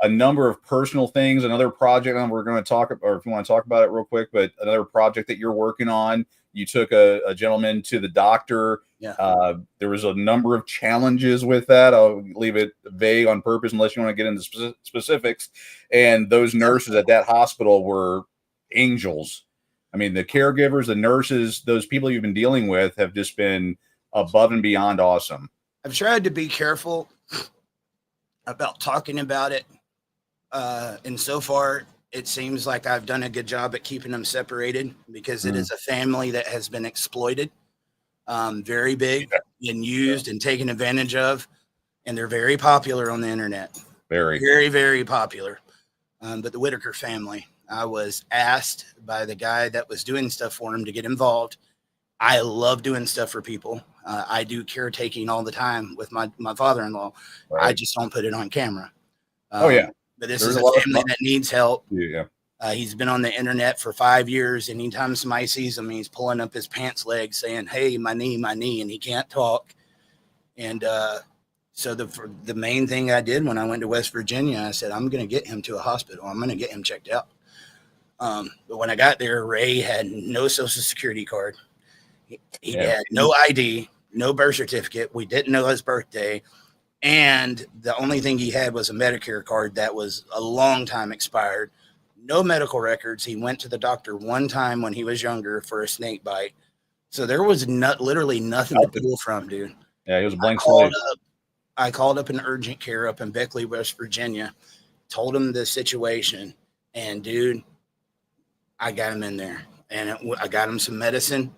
a number of personal things, another project, and we're going to talk, or if you want to talk about it real quick, but another project that you're working on. You took a gentleman to the doctor. There was a number of challenges with that. I'll leave it vague on purpose unless you want to get into specifics. And those nurses at that hospital were angels. I mean, the caregivers, the nurses, those people you've been dealing with have just been above and beyond awesome. I've tried to be careful about talking about it. And so far, it seems like I've done a good job at keeping them separated, because it is a family that has been exploited, very big and used and taken advantage of. And they're very popular on the internet. Very, very, very popular. But the Whitaker family, I was asked by the guy that was doing stuff for him to get involved. I love doing stuff for people. I do caretaking all the time with my father-in-law. I just don't put it on camera. But this is a family that needs help. He's been on the internet for 5 years. Anytime somebody sees him, he's pulling up his pants leg saying, "Hey, my knee," and he can't talk. And so the main thing I did when I went to West Virginia, I said, I'm going to get him to a hospital. I'm going to get him checked out. But when I got there, Ray had no social security card. He had no ID, no birth certificate. We didn't know his birthday. And the only thing he had was a Medicare card that was a long time expired. No medical records. He went to the doctor one time when he was younger for a snake bite. So there was literally nothing to pull from, dude. Yeah, he was a blank slate. I called up an urgent care up in Beckley, West Virginia, told him the situation, and dude, I got him in there, and I got him some medicine.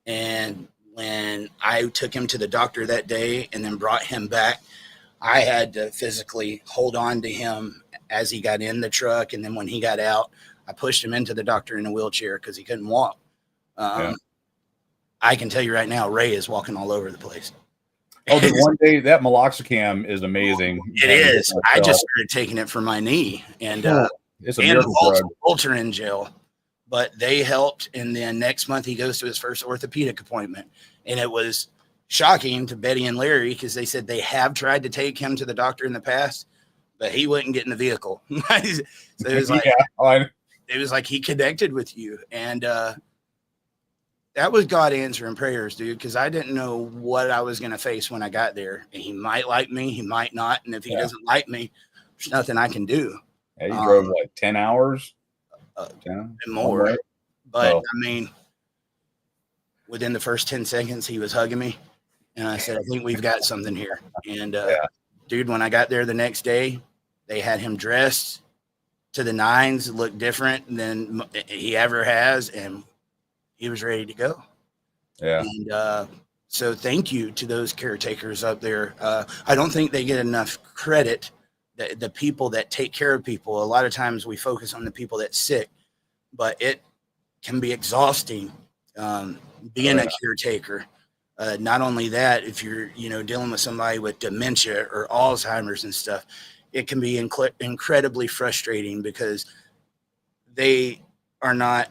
And when I took him to the doctor that day and then brought him back, I had to physically hold on to him as he got in the truck. And then when he got out, I pushed him into the doctor in a wheelchair because he couldn't walk. I can tell you right now, Ray is walking all over the place. Oh, the one day that meloxicam is amazing. It is. I just started taking it for my knee, and it's a miracle drug. Voltaren gel. But they helped, and then next month he goes to his first orthopedic appointment, and it was shocking to Betty and Larry because they said they have tried to take him to the doctor in the past, but he wouldn't get in the vehicle. So it was like it was like he connected with you, and that was God answering prayers, dude, because I didn't know what I was going to face when I got there. And he might like me, he might not, and if he doesn't like me, there's nothing I can do. Yeah, you drove like 10 hours. 10 and more. Right. But I mean, within the first 10 seconds, he was hugging me. And I said, I think we've got something here. And dude, when I got there the next day, they had him dressed to the nines, looked different than he ever has. And he was ready to go. Yeah. And so thank you to those caretakers up there. I don't think they get enough credit. The people that take care of people. A lot of times we focus on the people that's sick, but it can be exhausting being a caretaker. Not only that, if you're dealing with somebody with dementia or Alzheimer's and stuff, it can be incredibly frustrating because they are not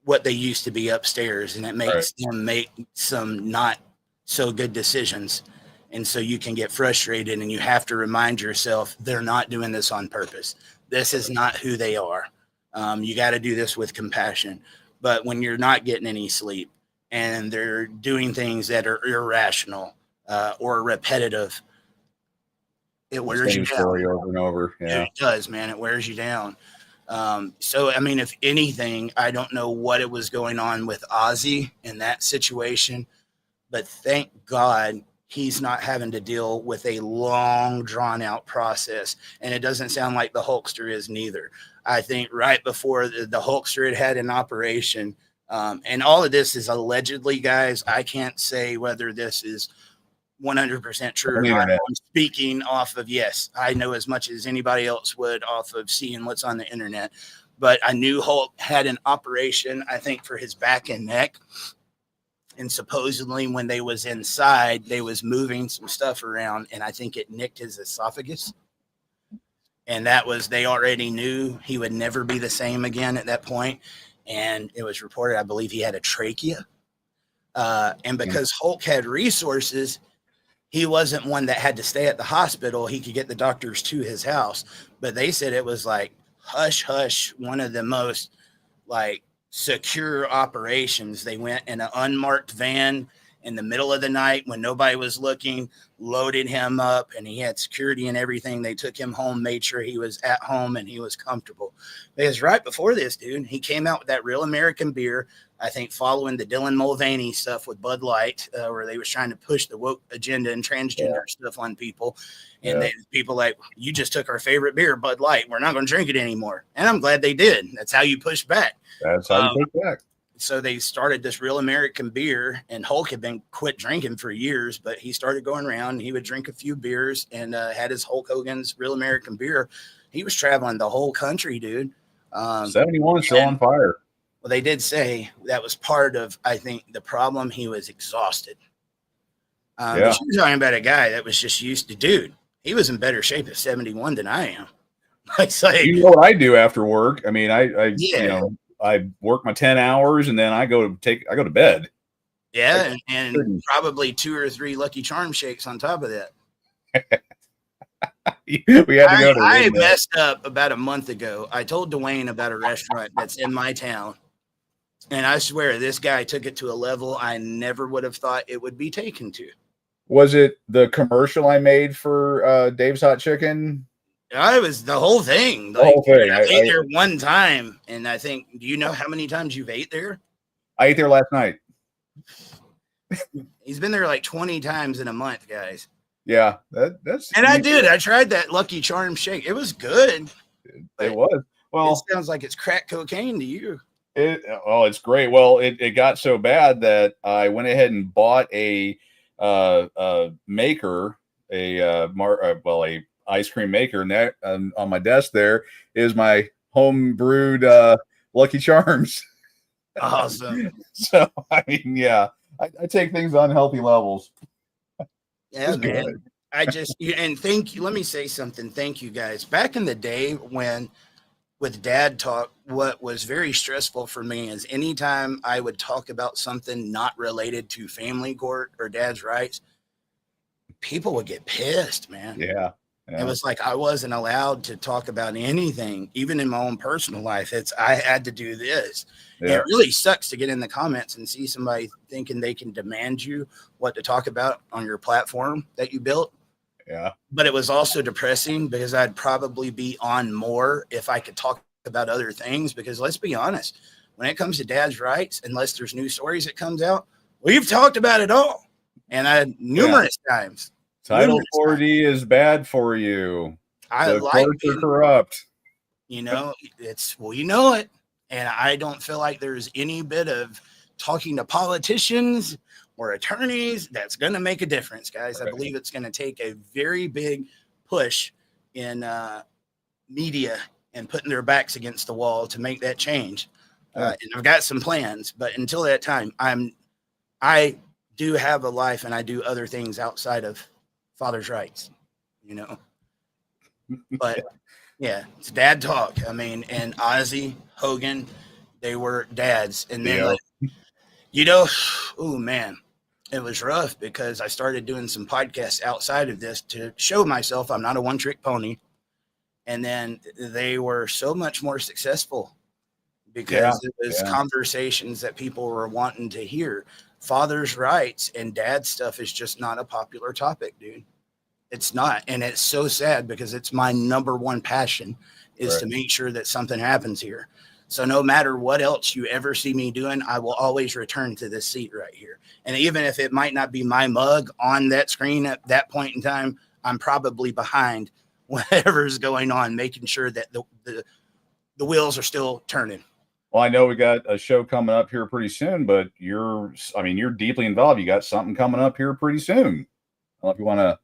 what they used to be upstairs, and it makes them make some not so good decisions. And so you can get frustrated, and you have to remind yourself they're not doing this on purpose. This is not who they are. You got to do this with compassion. But when you're not getting any sleep and they're doing things that are irrational or repetitive, it wears you down. Story over and over. Yeah, it does, man. It wears you down. So, I mean, if anything, I don't know what it was going on with Ozzy in that situation, but thank God he's not having to deal with a long, drawn out process. And it doesn't sound like the Hulkster is neither. I think right before the Hulkster had an operation, and all of this is allegedly, guys. I can't say whether this is 100% true or not. I'm speaking off of, yes, I know as much as anybody else would off of seeing what's on the internet. But I knew Hulk had an operation, I think, for his back and neck. And supposedly when they was inside, they was moving some stuff around, and I think it nicked his esophagus. And that was, they already knew he would never be the same again at that point. And it was reported, I believe he had a trachea. And because Hulk had resources, he wasn't one that had to stay at the hospital. He could get the doctors to his house. But they said it was like hush, hush, one of the most like secure operations. They went in an unmarked van in the middle of the night when nobody was looking, loaded him up, and he had security and everything. They took him home, made sure he was at home and he was comfortable. Because right before this, dude, he came out with that Real American beer, I think following the Dylan Mulvaney stuff with Bud Light, where they was trying to push the woke agenda and transgender stuff on people. And people like, you just took our favorite beer, Bud Light. We're not going to drink it anymore. And I'm glad they did. That's how you push back. That's how you push back. So they started this Real American beer, and Hulk had been quit drinking for years, but he started going around and he would drink a few beers and had his Hulk Hogan's Real American beer. He was traveling the whole country, dude. 71 is still on fire. Well, they did say that was part of, I think, the problem. He was exhausted. But you're talking about a guy that was just used to, dude, he was in better shape at 71 than I am. It's like, you know what I do after work? I mean, you know, I work my 10 hours and then I go to bed. Yeah. And probably 2 or 3 Lucky Charm shakes on top of that. We had to go to I messed up about a month ago. I told Dwayne about a restaurant that's in my town. And I swear this guy took it to a level I never would have thought it would be taken to. Was it the commercial I made for Dave's Hot Chicken? It was the whole thing. The whole thing. I ate there one time, and I think, do you know how many times you've ate there? I ate there last night. He's been there like 20 times in a month, guys. Yeah, that's. And I did. I tried that Lucky Charm shake. It was good. It was. Well, it sounds like it's crack cocaine to you. It's great. Well, it got so bad that I went ahead and bought a maker, a ice cream maker, and that on my desk there is my home brewed Lucky Charms. Awesome. So I mean, yeah, I take things on healthy levels. Yeah, man. And thank you. Let me say something. Thank you, guys. Back in the day when with Dad Talk, what was very stressful for me is anytime I would talk about something not related to family court or Dad's rights, people would get pissed, man. Yeah. It was like I wasn't allowed to talk about anything, even in my own personal life. I had to do this. Yeah. It really sucks to get in the comments and see somebody thinking they can demand you what to talk about on your platform that you built. Yeah. But it was also depressing because I'd probably be on more if I could talk about other things. Because let's be honest, when it comes to Dad's rights, unless there's new stories that comes out, we've talked about it all. And numerous times. Title 40 is bad for you. The courts are corrupt. You know, you know it. And I don't feel like there's any bit of talking to politicians or attorneys that's going to make a difference, guys. Right. I believe it's going to take a very big push in media and putting their backs against the wall to make that change. And I've got some plans, but until that time, I do have a life and I do other things outside of father's rights, you know. But yeah, it's Dad Talk. I mean, and Ozzy, Hogan, they were dads. And then, oh man, it was rough because I started doing some podcasts outside of this to show myself I'm not a one-trick pony. And then they were so much more successful because it was conversations that people were wanting to hear. Father's rights and dad stuff is just not a popular topic, dude. It's not. And it's so sad because it's my number one passion is to make sure that something happens here. So no matter what else you ever see me doing, I will always return to this seat right here. And even if it might not be my mug on that screen at that point in time, I'm probably behind whatever's going on, making sure that the wheels are still turning. Well, I know we got a show coming up here pretty soon, but you're deeply involved. You got something coming up here pretty soon. I don't know if you want to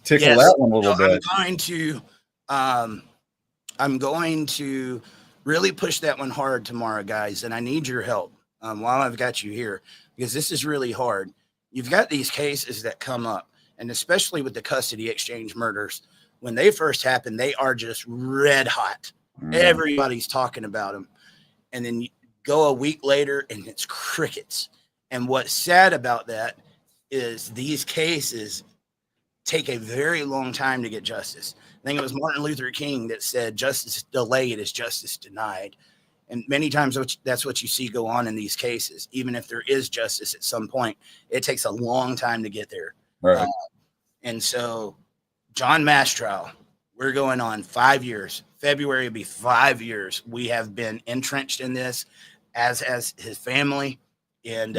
tickle that one a little bit. I'm going to really push that one hard tomorrow, guys, and I need your help while I've got you here, because this is really hard. You've got these cases that come up, and especially with the custody exchange murders, when they first happen, they are just red hot. Everybody's talking about them. And then you go a week later and it's crickets. And what's sad about that is these cases take a very long time to get justice. I think it was Martin Luther King that said, justice delayed is justice denied. And many times that's what you see go on in these cases. Even if there is justice at some point, it takes a long time to get there. Right. And so John Mash trial, we're going on 5 years. February will be 5 years. We have been entrenched in this, as his family. And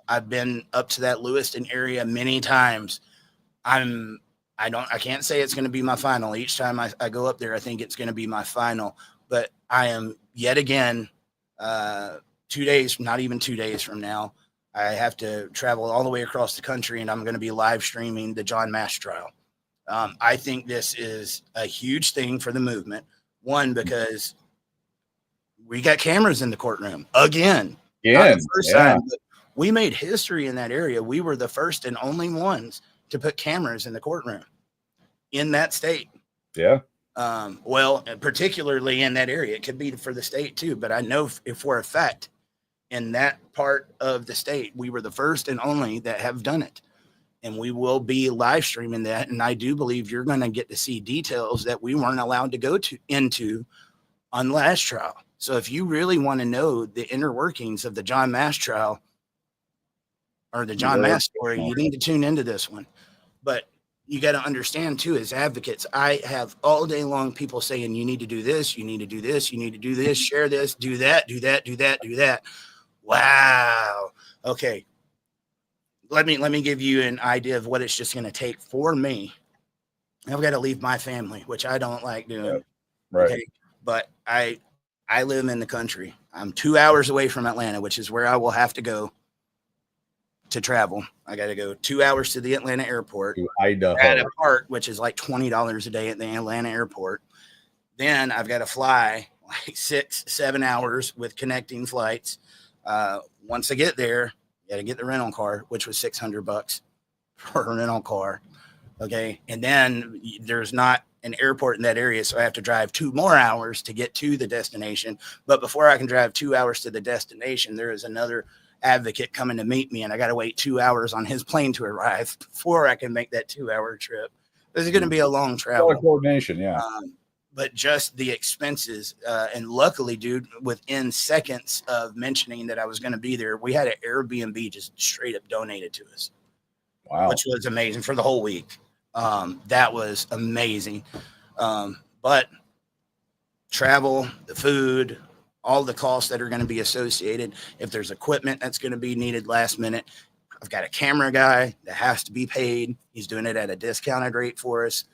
I've been up to that Lewiston area many times. I can't say it's going to be my final. Each time I go up there, I think it's going to be my final. But I am yet again, 2 days, not even 2 days from now, I have to travel all the way across the country, and I'm going to be live streaming the John Mash trial. I think this is a huge thing for the movement. One, because we got cameras in the courtroom again. Yeah. First time, but we made history in that area. We were the first and only ones to put cameras in the courtroom in that state. Yeah. Well, particularly in that area. It could be for the state too, but I know for a fact in that part of the state, we were the first and only that have done it. And we will be live streaming that. And I do believe you're going to get to see details that we weren't allowed to go into on last trial. So if you really want to know the inner workings of the John Mash trial or the John Mash story, you need to tune into this one. But you got to understand too, as advocates, I have all day long people saying, you need to do this, you need to do this, you need to do this, share this, do that, do that, do that, do that. Wow. Okay. Let me give you an idea of what it's just going to take for me. I've got to leave my family, which I don't like doing. Yep. Right. Okay? But I live in the country. I'm 2 hours away from Atlanta, which is where I will have to go to travel. I got to go 2 hours to the Atlanta airport. To Idaho. At a part, which is like $20 a day at the Atlanta airport. Then I've got to fly like 6-7 hours with connecting flights. Once I get there, got to get the rental car, which was $600 for a rental car. Okay. And then there's not an airport in that area. So I have to drive 2 more hours to get to the destination. But before I can drive 2 hours to the destination, there is another advocate coming to meet me, and I got to wait 2 hours on his plane to arrive before I can make that 2-hour trip. This is going to be a long travel. A lot of coordination. Yeah. But just the expenses. And luckily, dude, within seconds of mentioning that I was going to be there, we had an Airbnb just straight up donated to us. Wow. Which was amazing for the whole week. That was amazing. But travel, the food, all the costs that are going to be associated. If there's equipment that's going to be needed last minute, I've got a camera guy that has to be paid. He's doing it at a discounted rate for us.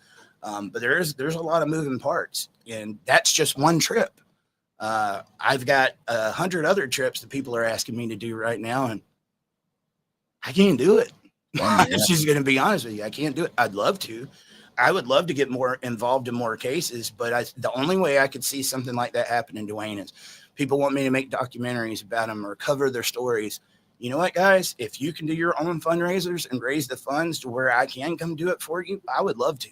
But there's a lot of moving parts, and that's just one trip. I've got 100 other trips that people are asking me to do right now, and I can't do it. I'm just going to be honest with you. I can't do it. I'd love to. I would love to get more involved in more cases, but the only way I could see something like that happen in Duane is people want me to make documentaries about them or cover their stories. You know what, guys? If you can do your own fundraisers and raise the funds to where I can come do it for you, I would love to.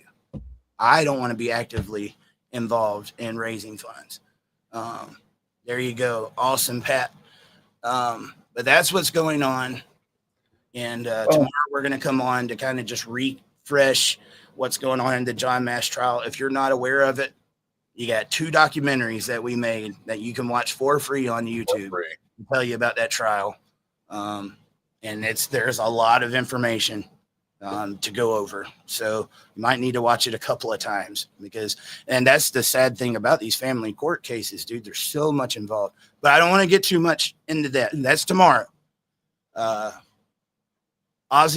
I don't want to be actively involved in raising funds. There you go. Awesome, Pat. But that's what's going on. And tomorrow we're going to come on to kind of just refresh what's going on in the John Mash trial. If you're not aware of it, you got 2 documentaries that we made that you can watch for free on YouTube to tell you about that trial. And there's a lot of information. to go over. So you might need to watch it a couple of times and that's the sad thing about these family court cases, dude. There's so much involved, but I don't want to get too much into that. That's tomorrow. Ozzy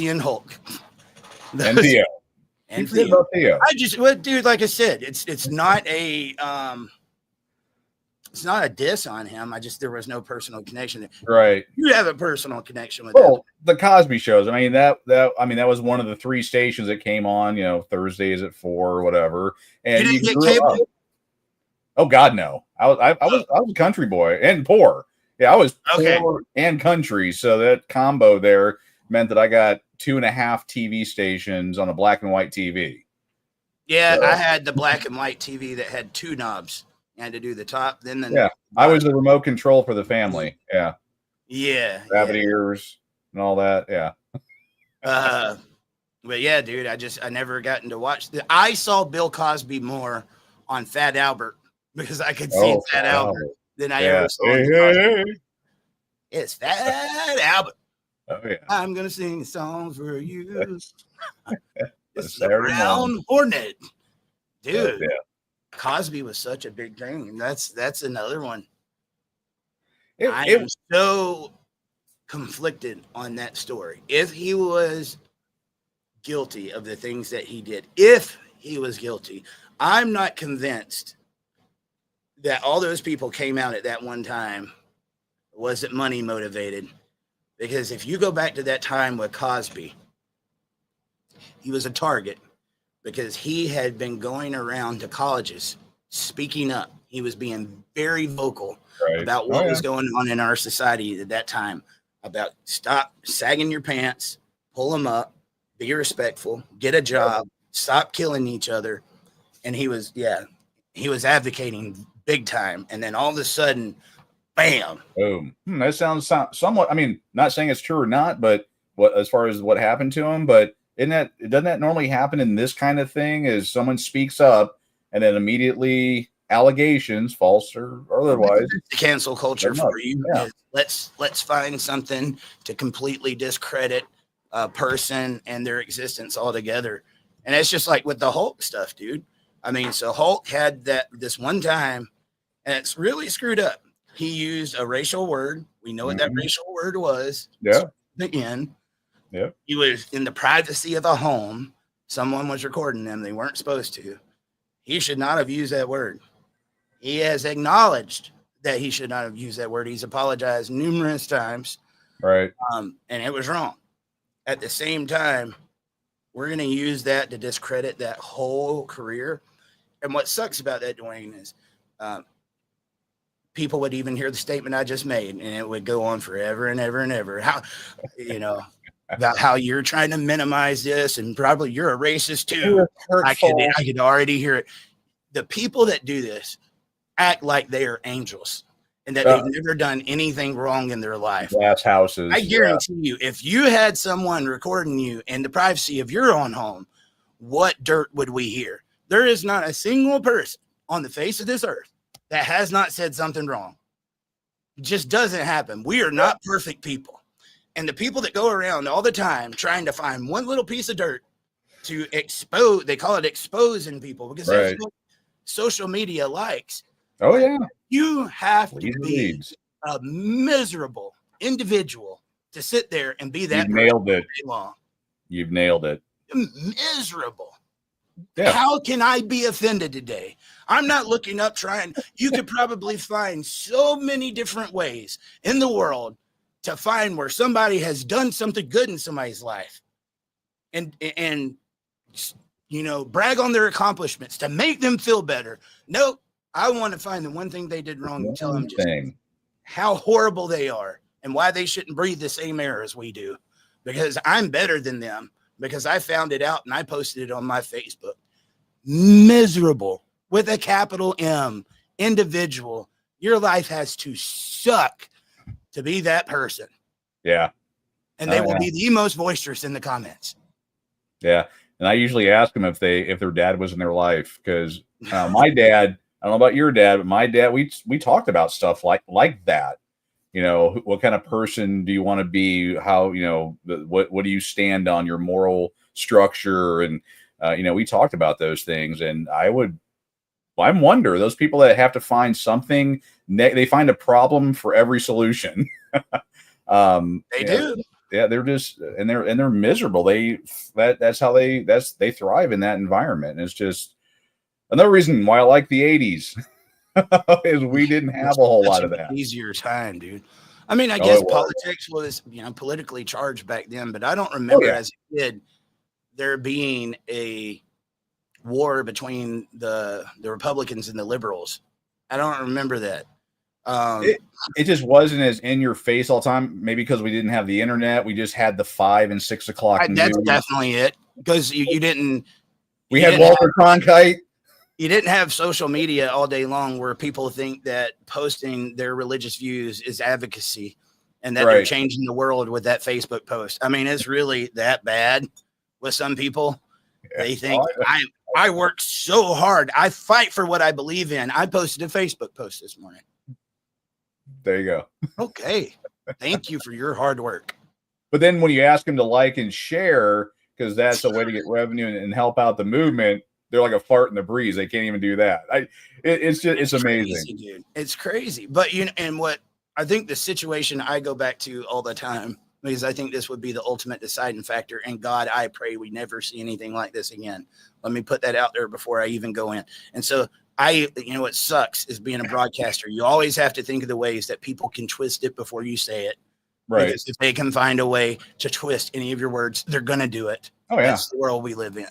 and Hulk. And Theo. And Theo. About Theo. Dude, like I said, it's not a diss on him. There was no personal connection. Right. You have a personal connection with him. The Cosby shows. I mean, that was one of the 3 stations that came on, Thursdays at 4 or whatever. And you didn't get cable? Up. Oh God, no. I was a country boy and poor. Yeah, I was poor and country. So that combo there meant that I got 2.5 TV stations on a black and white TV. Yeah, so I had the black and white TV that had 2 knobs. You had to do the top, then the I was the remote control for the family. Yeah. Rabbit ears and all that. Yeah. But yeah, dude, I never gotten to watch I saw Bill Cosby more on Fat Albert because I could see Fat Albert than I ever saw Cosby. It's Fat Albert. Oh yeah. I'm gonna sing a song for you. It's the Brown Hornet. Dude. Cosby was such a big thing, and that's another one. I am so conflicted on that story. If he was guilty of the things that he did, if he was guilty, I'm not convinced that all those people came out at that one time wasn't money motivated. Because if you go back to that time with Cosby, he was a target because he had been going around to colleges speaking up. He was being very vocal about what was going on in our society at that time, about stop sagging your pants, pull them up, be respectful, get a job, stop killing each other. And he was advocating big time. And then all of a sudden, bam. Boom. That sounds somewhat, I mean, not saying it's true or not, but as far as what happened to him, but doesn't that normally happen in this kind of thing? Is someone speaks up and then immediately allegations, false or otherwise. The cancel culture for you. Yeah. Let's find something to completely discredit a person and their existence altogether. And it's just like with the Hulk stuff, dude. I mean, so Hulk had this one time, and it's really screwed up. He used a racial word. We know what that racial word was. Yeah. Again. Yeah. He was in the privacy of a home. Someone was recording them. They weren't supposed to. He should not have used that word. He has acknowledged that he should not have used that word. He's apologized numerous times. Right. And it was wrong. At the same time, we're going to use that to discredit that whole career. And what sucks about that, Dwayne, is people would even hear the statement I just made, and it would go on forever and ever and ever. How, about how you're trying to minimize this, and probably you're a racist too. I could already hear it. The people that do this act like they are angels and that they've never done anything wrong in their life. Glass houses. I guarantee you, if you had someone recording you in the privacy of your own home, what dirt would we hear? There is not a single person on the face of this earth that has not said something wrong. It just doesn't happen. We are not perfect people. And the people that go around all the time trying to find one little piece of dirt to expose, they call it exposing people because that's what social media likes. Oh, yeah. You have to be a miserable individual to sit there and be that. You've nailed it. You've nailed it. Miserable. Yeah. How can I be offended today? I'm not looking up trying. You could probably find so many different ways in the world to find where somebody has done something good in somebody's life and brag on their accomplishments to make them feel better. Nope. I want to find the one thing they did wrong and tell them just how horrible they are and why they shouldn't breathe the same air as we do, because I'm better than them, because I found it out and I posted it on my Facebook. Miserable with a capital M individual. Your life has to suck to be that person. Yeah. And they will be the most boisterous in the comments. Yeah. And I usually ask them if their dad was in their life, because my dad, I don't know about your dad, but my dad, we talked about stuff like that. What kind of person do you want to be? How, what do you stand on, your moral structure. And, we talked about those things, and I wonder those people that have to find something, they find a problem for every solution. They do. Yeah, they're just, and they're miserable. That's how they thrive in that environment. And it's just another reason why I like the 80s is we didn't have a whole lot of that. Easier time, dude. I mean, I guess politics was, politically charged back then, but I don't remember as a kid there being a war between the Republicans and the liberals. I don't remember that. It just wasn't as in your face all the time. Maybe because we didn't have the internet, we just had the 5 and 6 o'clock news. That's definitely it. Because you didn't. We had Walter Cronkite. You didn't have social media all day long where people think that posting their religious views is advocacy and that they're changing the world with that Facebook post. I mean, it's really that bad with some people. Yeah. They think I work so hard. I fight for what I believe in. I posted a Facebook post this morning. There you go. Okay. Thank you for your hard work. But then when you ask them to like and share, because that's a way to get revenue and help out the movement, they're like a fart in the breeze. They can't even do that. It's amazing. Crazy, dude. It's crazy. But and what I think the situation I go back to all the time, because I think this would be the ultimate deciding factor. And God, I pray we never see anything like this again. Let me put that out there before I even go in. And so what sucks is being a broadcaster. You always have to think of the ways that people can twist it before you say it. Right. Because if they can find a way to twist any of your words, they're going to do it. Oh, yeah. That's the world we live in.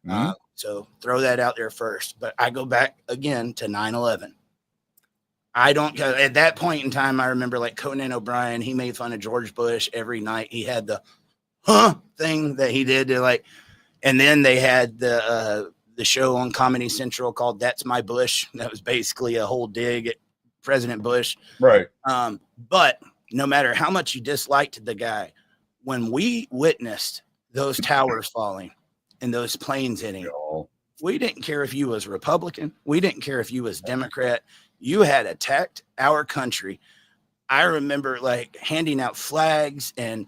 Mm-hmm. So throw that out there first. But I go back again to 9/11. At that point in time, I remember like Conan O'Brien, he made fun of George Bush every night. He had the thing that he did to and then they had the show on Comedy Central called That's My Bush. That was basically a whole dig at President Bush. Right. But no matter how much you disliked the guy, when we witnessed those towers falling and those planes hitting, we didn't care if you was Republican. We didn't care if you was Democrat. You had attacked our country. I remember handing out flags, and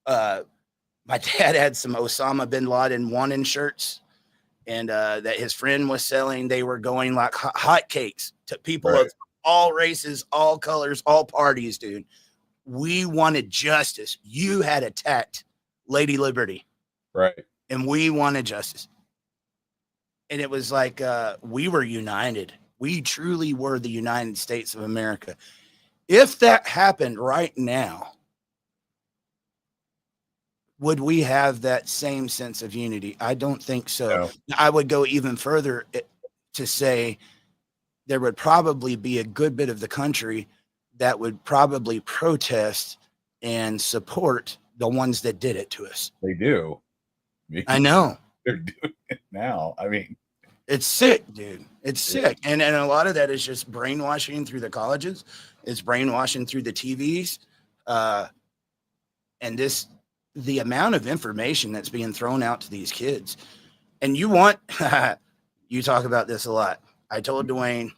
my dad had some Osama bin Laden wanted shirts, and that his friend was selling. They were going like hotcakes to people of all races, all colors, all parties, dude. We wanted justice. You had attacked Lady Liberty. Right. And we wanted justice. And it was like we were united. We truly were the United States of America. If that happened right now, would we have that same sense of unity? I don't think so. No. I would go even further to say there would probably be a good bit of the country that would probably protest and support the ones that did it to us. They do. I know. They're doing it now. I mean, it's sick, dude. It's sick. And a lot of that is just brainwashing through the colleges. It's brainwashing through the TVs. And the amount of information that's being thrown out to these kids. And you talk about this a lot. I told Dwayne,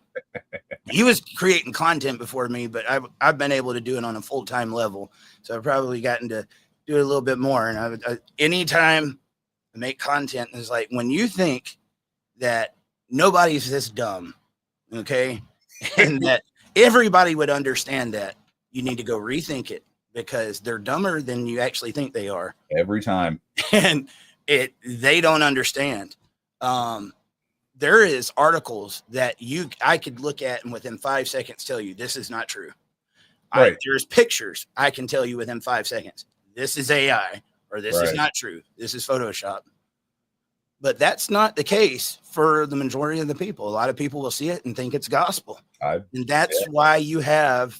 he was creating content before me, but I've been able to do it on a full-time level. So I've probably gotten to do it a little bit more. And anytime I make content, it's like when you think that nobody's this dumb, okay, and that everybody would understand that, you need to go rethink it, because they're dumber than you actually think they are every time. And they don't understand. There is articles that I could look at and within 5 seconds tell you this is not true. Right. There's pictures I can tell you within 5 seconds. This is AI, or this is not true. This is Photoshop. But that's not the case for the majority of the people. A lot of people will see it and think it's gospel. And that's why you have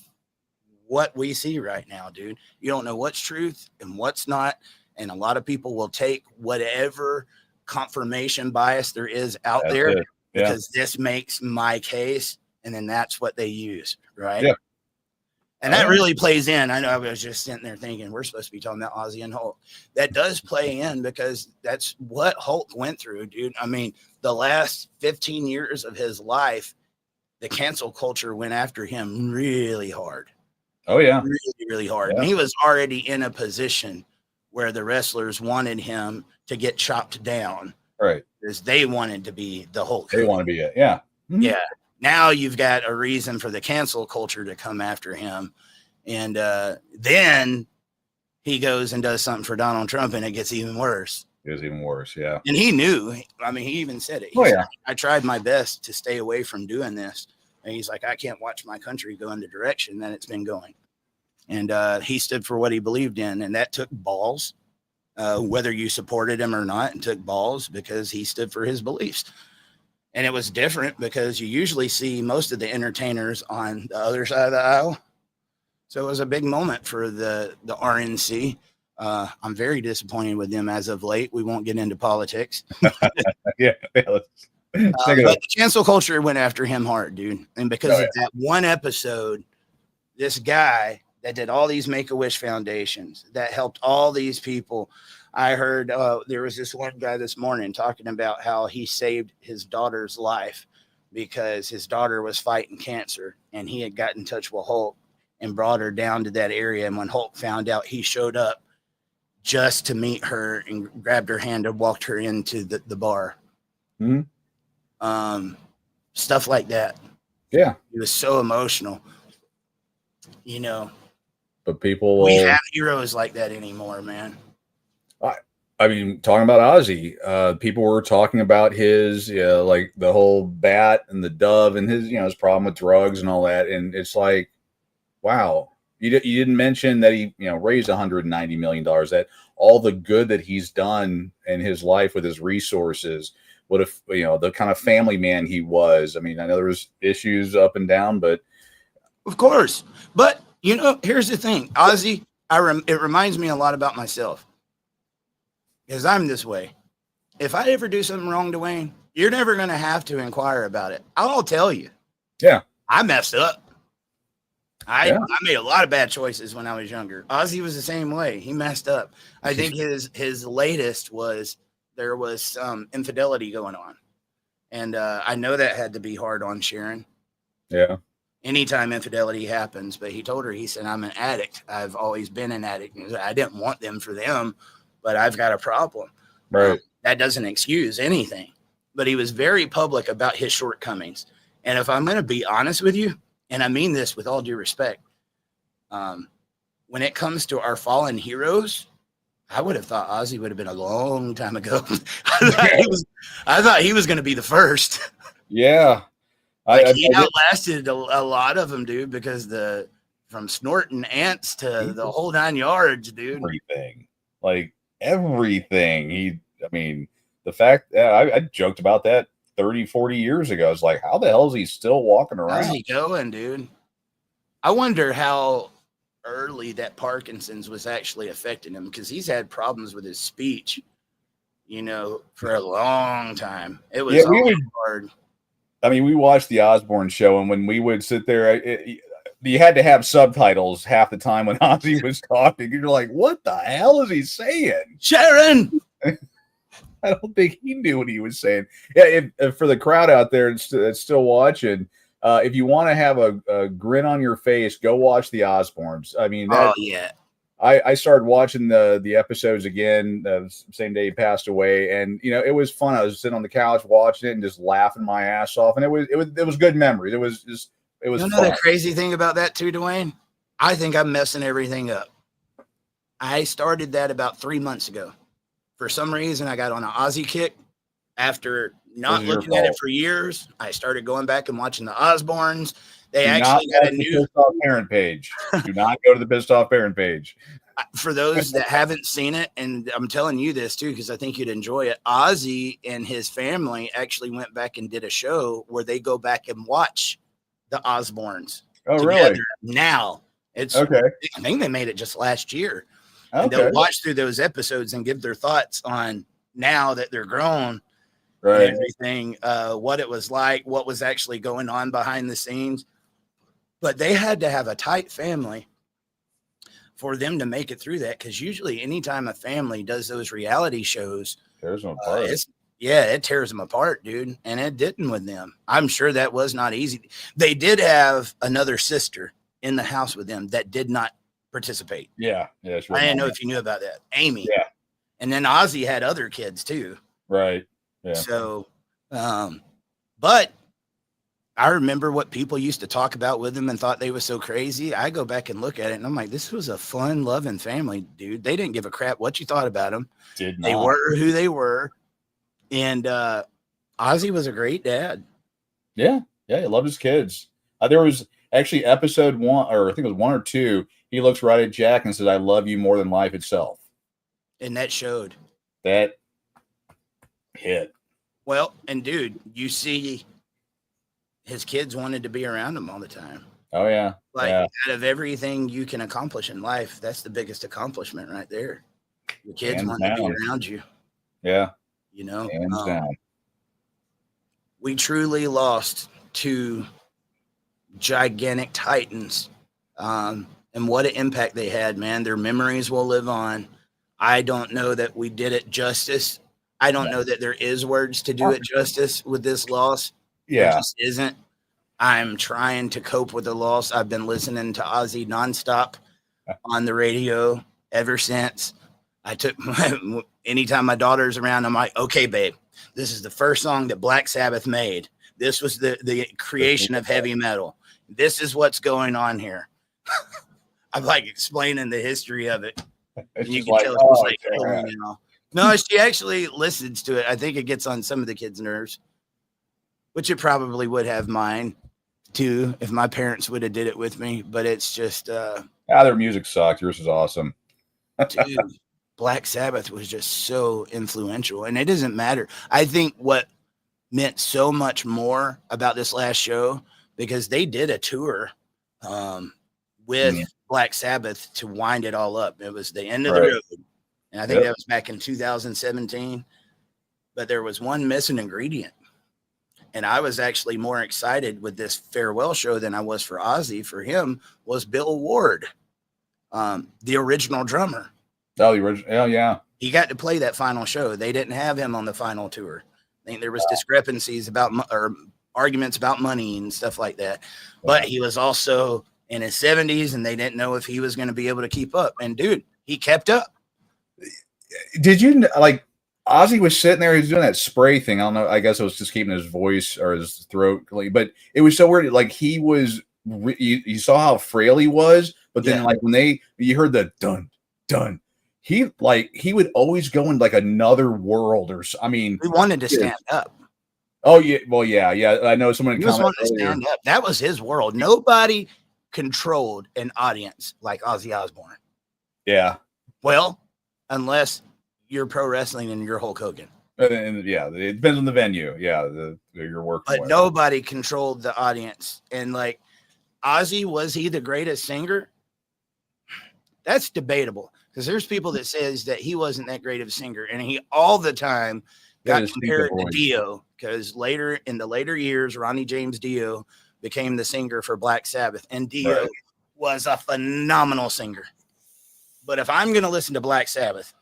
what we see right now, dude. You don't know what's truth and what's not. And a lot of people will take whatever confirmation bias there is out there because this makes my case. And then that's what they use. Right. Yeah. And that really plays in. I know I was just sitting there thinking we're supposed to be talking about Ozzy and Hulk. That does play in because that's what Hulk went through, dude. I mean, the last 15 years of his life, the cancel culture went after him really hard. Oh, yeah. Really, really hard. Yeah. And he was already in a position where the wrestlers wanted him to get chopped down. Right. Because they wanted to be the Hulk. They want to be it. Yeah. Mm-hmm. Yeah. Now you've got a reason for the cancel culture to come after him. And then he goes and does something for Donald Trump, and it gets even worse. It was even worse. Yeah. And he knew. I mean, he even said it. He said, I tried my best to stay away from doing this. And he's like, I can't watch my country go in the direction that it's been going. And he stood for what he believed in. And that took balls, whether you supported him or not. It took balls because he stood for his beliefs. And it was different because you usually see most of the entertainers on the other side of the aisle. So it was a big moment for the RNC. I'm very disappointed with them as of late. We won't get into politics. Yeah. But the cancel culture went after him hard, dude. And because of that one episode, this guy that did all these Make-A-Wish foundations, that helped all these people. I heard there was this one guy this morning talking about how he saved his daughter's life because his daughter was fighting cancer, and he had got in touch with Hulk and brought her down to that area. And when Hulk found out, he showed up just to meet her and grabbed her hand and walked her into the bar. Mm-hmm. Stuff like that. Yeah. It was so emotional, you know. But people, we have heroes like that anymore, man. I mean, talking about Ozzy, people were talking about his, like the whole bat and the dove and his, his problem with drugs and all that. And it's like, wow, you didn't mention that he, raised $190 million, that all the good that he's done in his life with his resources. What if, the kind of family man he was. I mean, I know there was issues up and down, but. Of course. But, here's the thing. Ozzy, it reminds me a lot about myself. Because I'm this way. If I ever do something wrong, Dwayne, you're never going to have to inquire about it. I'll tell you. Yeah. I messed up. I made a lot of bad choices when I was younger. Ozzy was the same way. He messed up. I think his latest was there was some infidelity going on. And I know that had to be hard on Sharon. Yeah. Anytime infidelity happens. But he told her, he said, I'm an addict. I've always been an addict. I didn't want them for them, but I've got a problem. Right. That doesn't excuse anything. But he was very public about his shortcomings. And if I'm going to be honest with you, and I mean this with all due respect, when it comes to our fallen heroes, I would have thought Ozzy would have been a long time ago. I thought he was going to be the first. Yeah. He outlasted a lot of them, dude, because from snorting ants to the whole 9 yards, dude. Everything. Like everything. The fact that I joked about that 30, 40 years ago. It's like, how the hell is he still walking around? How's he going, dude? I wonder how early that Parkinson's was actually affecting him, because he's had problems with his speech, for a long time. It was hard. We watched the Osbourne show, and when we would sit there, you had to have subtitles half the time when Ozzy was talking. You're like, what the hell is he saying? Sharon! I don't think he knew what he was saying. Yeah, if for the crowd out there that's still watching, if you want to have a grin on your face, go watch the Osbournes. I started watching the episodes again the same day he passed away, and it was fun. I was sitting on the couch watching it and just laughing my ass off, and it was good memories. It was fun. The crazy thing about that too, Dwayne? I think I'm messing everything up. I started that about 3 months ago. For some reason, I got on an Ozzy kick after not looking at it for years. I started going back and watching the Osbournes. They actually got a new pissed off parent page. Do not go to the pissed off parent page. For those that haven't seen it, and I'm telling you this too, because I think you'd enjoy it. Ozzy and his family actually went back and did a show where they go back and watch the Osbournes. Oh, really? Now it's okay. I think they made it just last year. Okay. And they'll watch through those episodes and give their thoughts on now that they're grown, right, and everything, what it was like, what was actually going on behind the scenes. But they had to have a tight family for them to make it through that, because usually anytime a family does those reality shows, tears them apart. It tears them apart, dude. And it didn't with them. I'm sure that was not easy. They did have another sister in the house with them that did not participate. Yeah. Yeah. I didn't know if you knew about that. Amy. Yeah. And then Ozzy had other kids too. Right. Yeah. So, but I remember what people used to talk about with him and thought they were so crazy. I go back and look at it and I'm like, this was a fun, loving family, dude. They didn't give a crap what you thought about them. They were who they were. And Ozzy was a great dad. Yeah. Yeah. He loved his kids. There was actually episode 1, or I think it was 1 or 2. He looks right at Jack and says, I love you more than life itself. And that showed. That hit. Well, and dude, you see his kids wanted to be around him all the time. Oh, yeah. Like, out of everything you can accomplish in life, that's the biggest accomplishment right there. Your kids want to be around you. Yeah. You know? Hands down. We truly lost 2 gigantic titans. And what an impact they had, man. Their memories will live on. I don't know that we did it justice. I don't know that there is words to do it justice with this loss. Yeah. There just isn't. I'm trying to cope with the loss. I've been listening to Ozzy nonstop on the radio ever since. Anytime my daughter's around, I'm like, okay, babe, this is the first song that Black Sabbath made. This was the creation of heavy metal. This is what's going on here. I'm like explaining the history of it. And you can tell she's like, oh, you know. No, she actually listens to it. I think it gets on some of the kids' nerves, which it probably would have mine too if my parents would have did it with me. But it's just their music sucked. Yours is awesome. Dude, Black Sabbath was just so influential, and it doesn't matter. I think what meant so much more about this last show, because they did a tour with Black Sabbath to wind it all up. It was the end of the road. And I think that was back in 2017. But there was one missing ingredient. And I was actually more excited with this farewell show than I was for Ozzy. For him was Bill Ward, the original drummer. Oh, the original. Oh, yeah. He got to play that final show. They didn't have him on the final tour. I think there was discrepancies about or arguments about money and stuff like that. But he was also in his 70s, and they didn't know if he was going to be able to keep up. And dude, he kept up. Did you like Ozzy was sitting there? He was doing that spray thing. I don't know. I guess it was just keeping his voice or his throat clean. But it was so weird. Like he was, you saw how frail he was. But then, like when you heard the dun dun, he would always go in like another world. Or I mean, he wanted to stand up. Oh yeah, well yeah. I know someone wanted to stand up. That was his world. Nobody controlled an audience like Ozzy Osbourne. Yeah. Well, unless you're pro wrestling and you're Hulk Hogan. And it depends on the venue. Yeah, your work. But nobody controlled the audience. And like Ozzy, was he the greatest singer? That's debatable, because there's people that says that he wasn't that great of a singer, and he all the time got compared to Dio, because in the later years, Ronnie James Dio became the singer for Black Sabbath, and Dio was a phenomenal singer. But if I'm going to listen to Black Sabbath,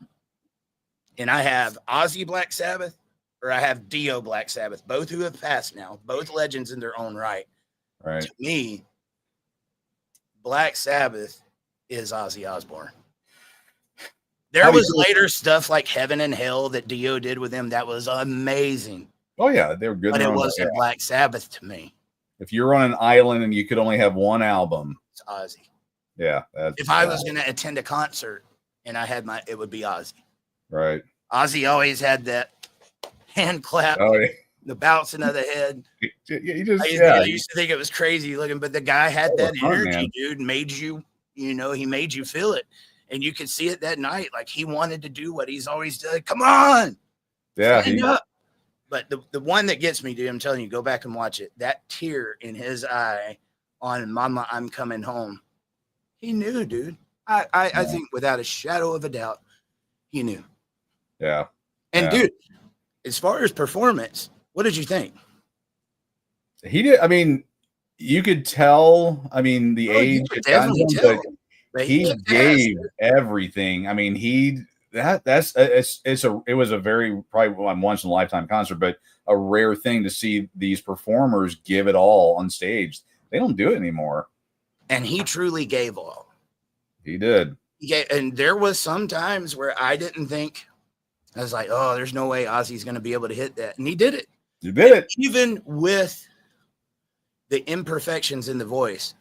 and I have Ozzy Black Sabbath or I have Dio Black Sabbath, both who have passed now, both legends in their own right. To me, Black Sabbath is Ozzy Osbourne. There was later stuff like Heaven and Hell that Dio did with him that was amazing. Oh yeah, they were good. But it wasn't Black Sabbath to me. If you're on an island and you could only have one album, it's Ozzy. Yeah. If I was going to attend a concert and I had it would be Ozzy. Right. Ozzy always had that hand clap, the bouncing of the head. I used to think it was crazy looking, but the guy had that energy, dude. Made you, he made you feel it. And you could see it that night. Like he wanted to do what he's always done. Come on. Yeah. Stand up. But the one that gets me, dude, I'm telling you, go back and watch it. That tear in his eye on Mama, I'm Coming Home. He knew, dude. I think without a shadow of a doubt, he knew. Yeah. And dude, as far as performance, what did you think? He did. I mean, you could tell. I mean, the age. Definitely tell. But he gave everything. I mean, it was a very probably once in a lifetime concert, but a rare thing to see these performers give it all on stage. They don't do it anymore. And he truly gave all. He did. Yeah, and there was some times where I didn't think, I was like, oh, there's no way Ozzy's going to be able to hit that. And he did it. You did it. Even with the imperfections in the voice,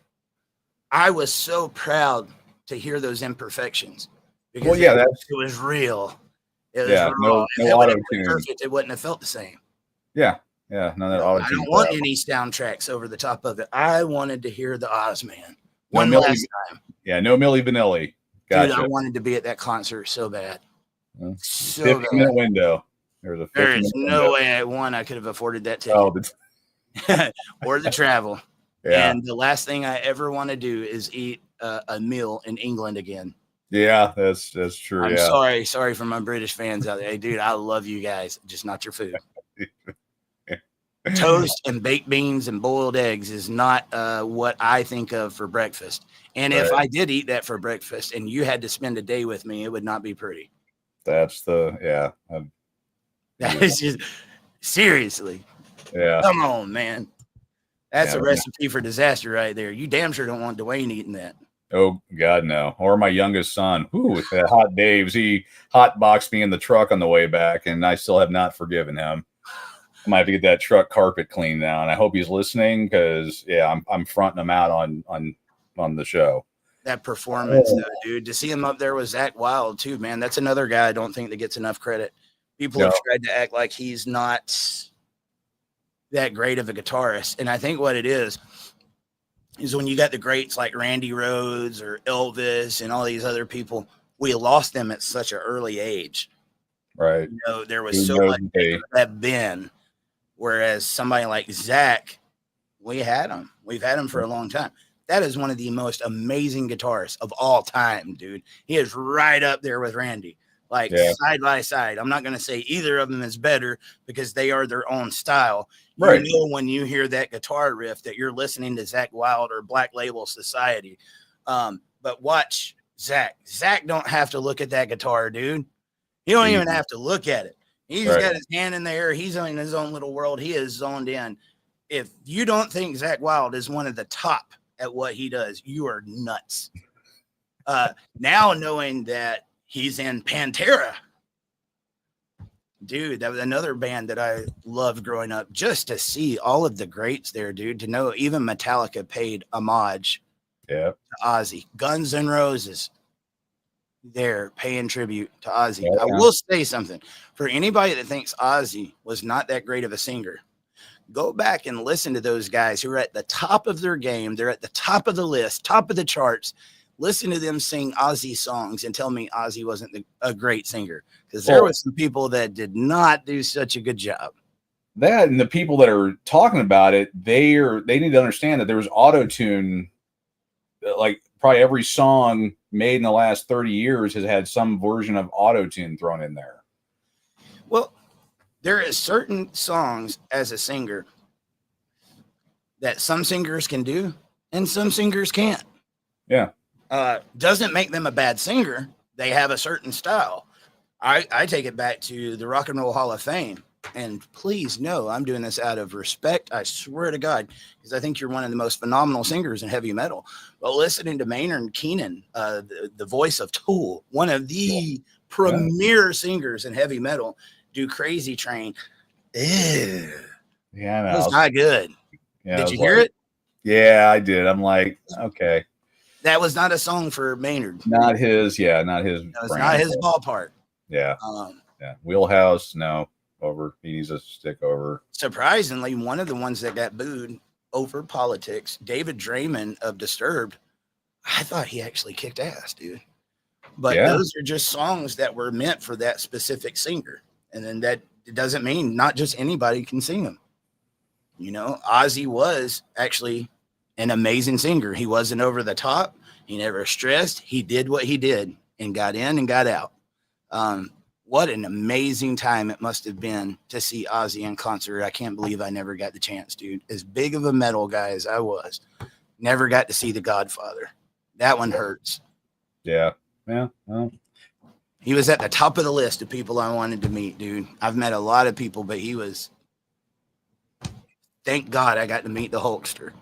I was so proud to hear those imperfections because it was real. It was raw. No auto tune. Perfect. It wouldn't have felt the same. Yeah. None of that auto tune. I don't want any soundtracks over the top of it. I wanted to hear the Ozman last time. Yeah, no Milli Vanilli. Gotcha. Dude, I wanted to be at that concert so bad. So 50-minute window. There is no way I could have afforded that ticket. Or the travel. Yeah. And the last thing I ever want to do is eat a meal in England again. Yeah, that's true. I'm sorry for my British fans out there. Hey, dude, I love you guys, just not your food. Toast and baked beans and boiled eggs is not what I think of for breakfast. And if I did eat that for breakfast and you had to spend a day with me, it would not be pretty. That is just seriously. Yeah. Come on, man. That's a recipe for disaster right there. You damn sure don't want Dwayne eating that. Oh, God, no. Or my youngest son. Ooh, with that Hot Dave's. He hotboxed me in the truck on the way back, and I still have not forgiven him. I might have to get that truck carpet cleaned now, and I hope he's listening because, I'm fronting him out on the show. That performance, though, dude. To see him up there with Zakk Wylde, too, man. That's another guy I don't think that gets enough credit. People have tried to act like he's not that great of a guitarist. And I think what it is when you got the greats like Randy Rhoads or Elvis and all these other people, we lost them at such an early age. Right. There was so much that been. Whereas somebody like Zach, we've had him for a long time. That is one of the most amazing guitarists of all time, dude. He is right up there with Randy, side by side. I'm not going to say either of them is better because they are their own style. Right. You know when you hear that guitar riff that you're listening to Zakk Wylde or Black Label Society. But watch Zach. Zach don't have to look at that guitar, dude. He don't even have to look at it. He's got his hand in the air. He's in his own little world. He is zoned in. If you don't think Zakk Wylde is one of the top at what he does, you are nuts. Now knowing that he's in Pantera, dude, that was another band that I loved growing up. Just to see all of the greats there, dude, to know even Metallica paid homage to Ozzy. Guns N' Roses, there paying tribute to Ozzy. I will say something for anybody that thinks Ozzy was not that great of a singer. Go back and listen to those guys who are at the top of their game. They're at the top of the list, top of the charts. Listen to them sing Ozzy songs and tell me Ozzy wasn't a great singer, because there was some people that did not do such a good job. That, and the people that are talking about it, they need to understand that there was auto-tune. Like probably every song made in the last 30 years has had some version of auto-tune thrown in there. Well, there is certain songs as a singer that some singers can do and some singers can't. Yeah. Doesn't make them a bad singer. They have a certain style. I take it back to the Rock and Roll Hall of Fame. And please know I'm doing this out of respect. I swear to God, because I think you're one of the most phenomenal singers in heavy metal. But listening to Maynard Keenan, the voice of Tool, one of the premier singers in heavy metal, do Crazy Train. Ew. Yeah, no, it was not good. Yeah, did you hear it? Yeah, I did. I'm like, okay. That was not a song for Maynard. Not his. Yeah, not his. That was not his ballpark. Yeah. Wheelhouse. No. Over. He needs a stick over. Surprisingly, one of the ones that got booed over politics, David Draymond of Disturbed, I thought he actually kicked ass, dude. But those are just songs that were meant for that specific singer. And then that it doesn't mean not just anybody can sing them. You know, Ozzy was actually an amazing singer. He wasn't over the top. He never stressed. He did what he did and got in and got out. What an amazing time it must have been to see Ozzy in concert. I can't believe I never got the chance, dude. As big of a metal guy as I was, never got to see The Godfather. That one hurts. Yeah. Yeah. Well, he was at the top of the list of people I wanted to meet, dude. I've met a lot of people, but he was, thank God I got to meet the Hulkster.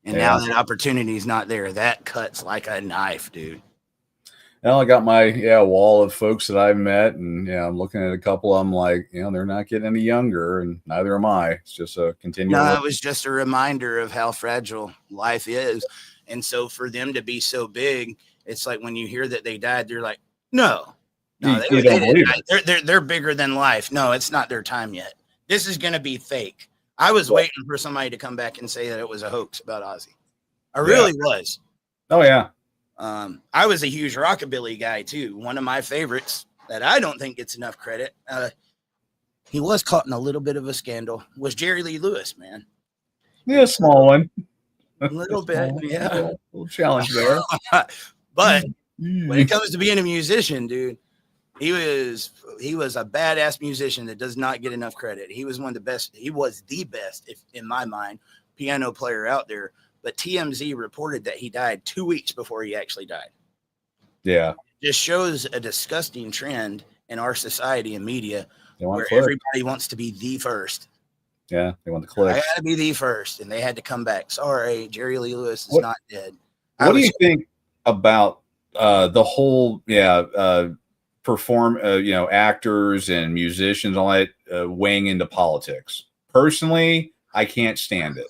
And now that opportunity is not there. That cuts like a knife, dude. Well, I got my wall of folks that I've met, and I'm looking at a couple of them like, they're not getting any younger, and neither am I. It's just a continual. No, it was just a reminder of how fragile life is. And so for them to be so big, it's like when you hear that they died, they're like, no, you don't believe it. They're bigger than life. No, it's not their time yet. This is going to be fake. I was waiting for somebody to come back and say that it was a hoax about Ozzy. I really was. Oh, yeah. I was a huge rockabilly guy, too. One of my favorites that I don't think gets enough credit. He was caught in a little bit of a scandal. Was Jerry Lee Lewis, man? Yeah, a small one. A little bit, yeah. A little challenge there. But when it comes to being a musician, dude, he was a badass musician that does not get enough credit. He was one of the best. He was the best, in my mind, piano player out there. But TMZ reported that he died 2 weeks before he actually died. Yeah. It just shows a disgusting trend in our society and media where clicks. Everybody wants to be the first. Yeah, they want the clicks. I got to be the first, and they had to come back. Sorry, Jerry Lee Lewis is not dead. What do you think about the whole, actors and musicians, all that weighing into politics? Personally, I can't stand it.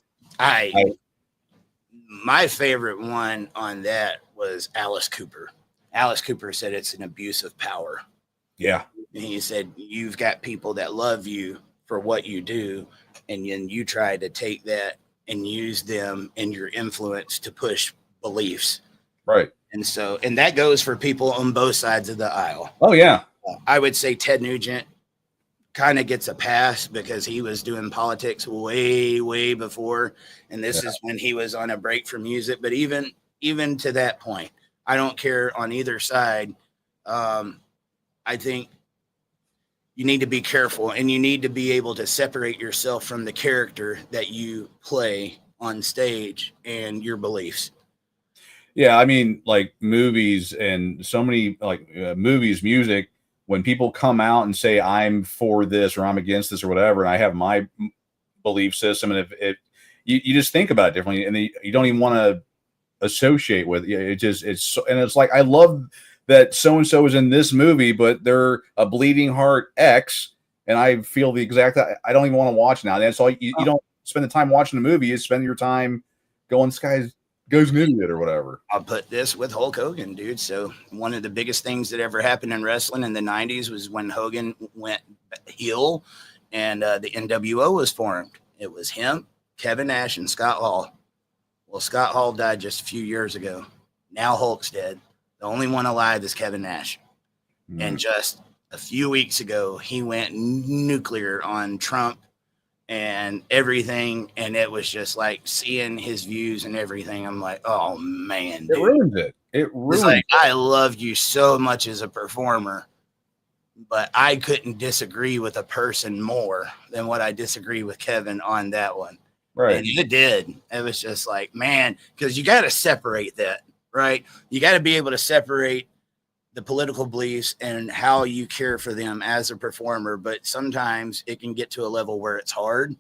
My favorite one on that was Alice Cooper. Alice Cooper said it's an abuse of power. Yeah. And he said, you've got people that love you for what you do, and then you try to take that and use them and your influence to push beliefs. Right. And that goes for people on both sides of the aisle. Oh, yeah. I would say Ted Nugent kind of gets a pass because he was doing politics way, way before. And this is when he was on a break from music. But even to that point, I don't care on either side. I think you need to be careful, and you need to be able to separate yourself from the character that you play on stage and your beliefs. Yeah, I mean, like movies and so many movies, music, when people come out and say I'm for this or I'm against this or whatever, and I have my belief system, and if you just think about it differently, and you don't even want to associate with it. It's like, I love that so-and-so is in this movie, but they're a bleeding heart X, and I feel the exact, I don't even want to watch now. That's all you don't spend the time watching the movie, you spend your time going, this guy's an idiot or whatever. I'll put this with Hulk Hogan, dude. So one of the biggest things that ever happened in wrestling in the 90s was when Hogan went heel and the NWO was formed. It was him, Kevin Nash, and Scott Hall. Well, Scott Hall died just a few years ago. Now Hulk's dead. The only one alive is Kevin Nash. Mm. And just a few weeks ago, he went nuclear on Trump and everything. And it was just like seeing his views and everything. I'm like, oh, man. Dude. It ruined it. It ruined it. I love you so much as a performer, but I couldn't disagree with a person more than what I disagree with Kevin on that one. Right. And it did. It was just like, man, because you got to separate that. Right. You got to be able to separate the political beliefs and how you care for them as a performer. But sometimes it can get to a level where it's hard.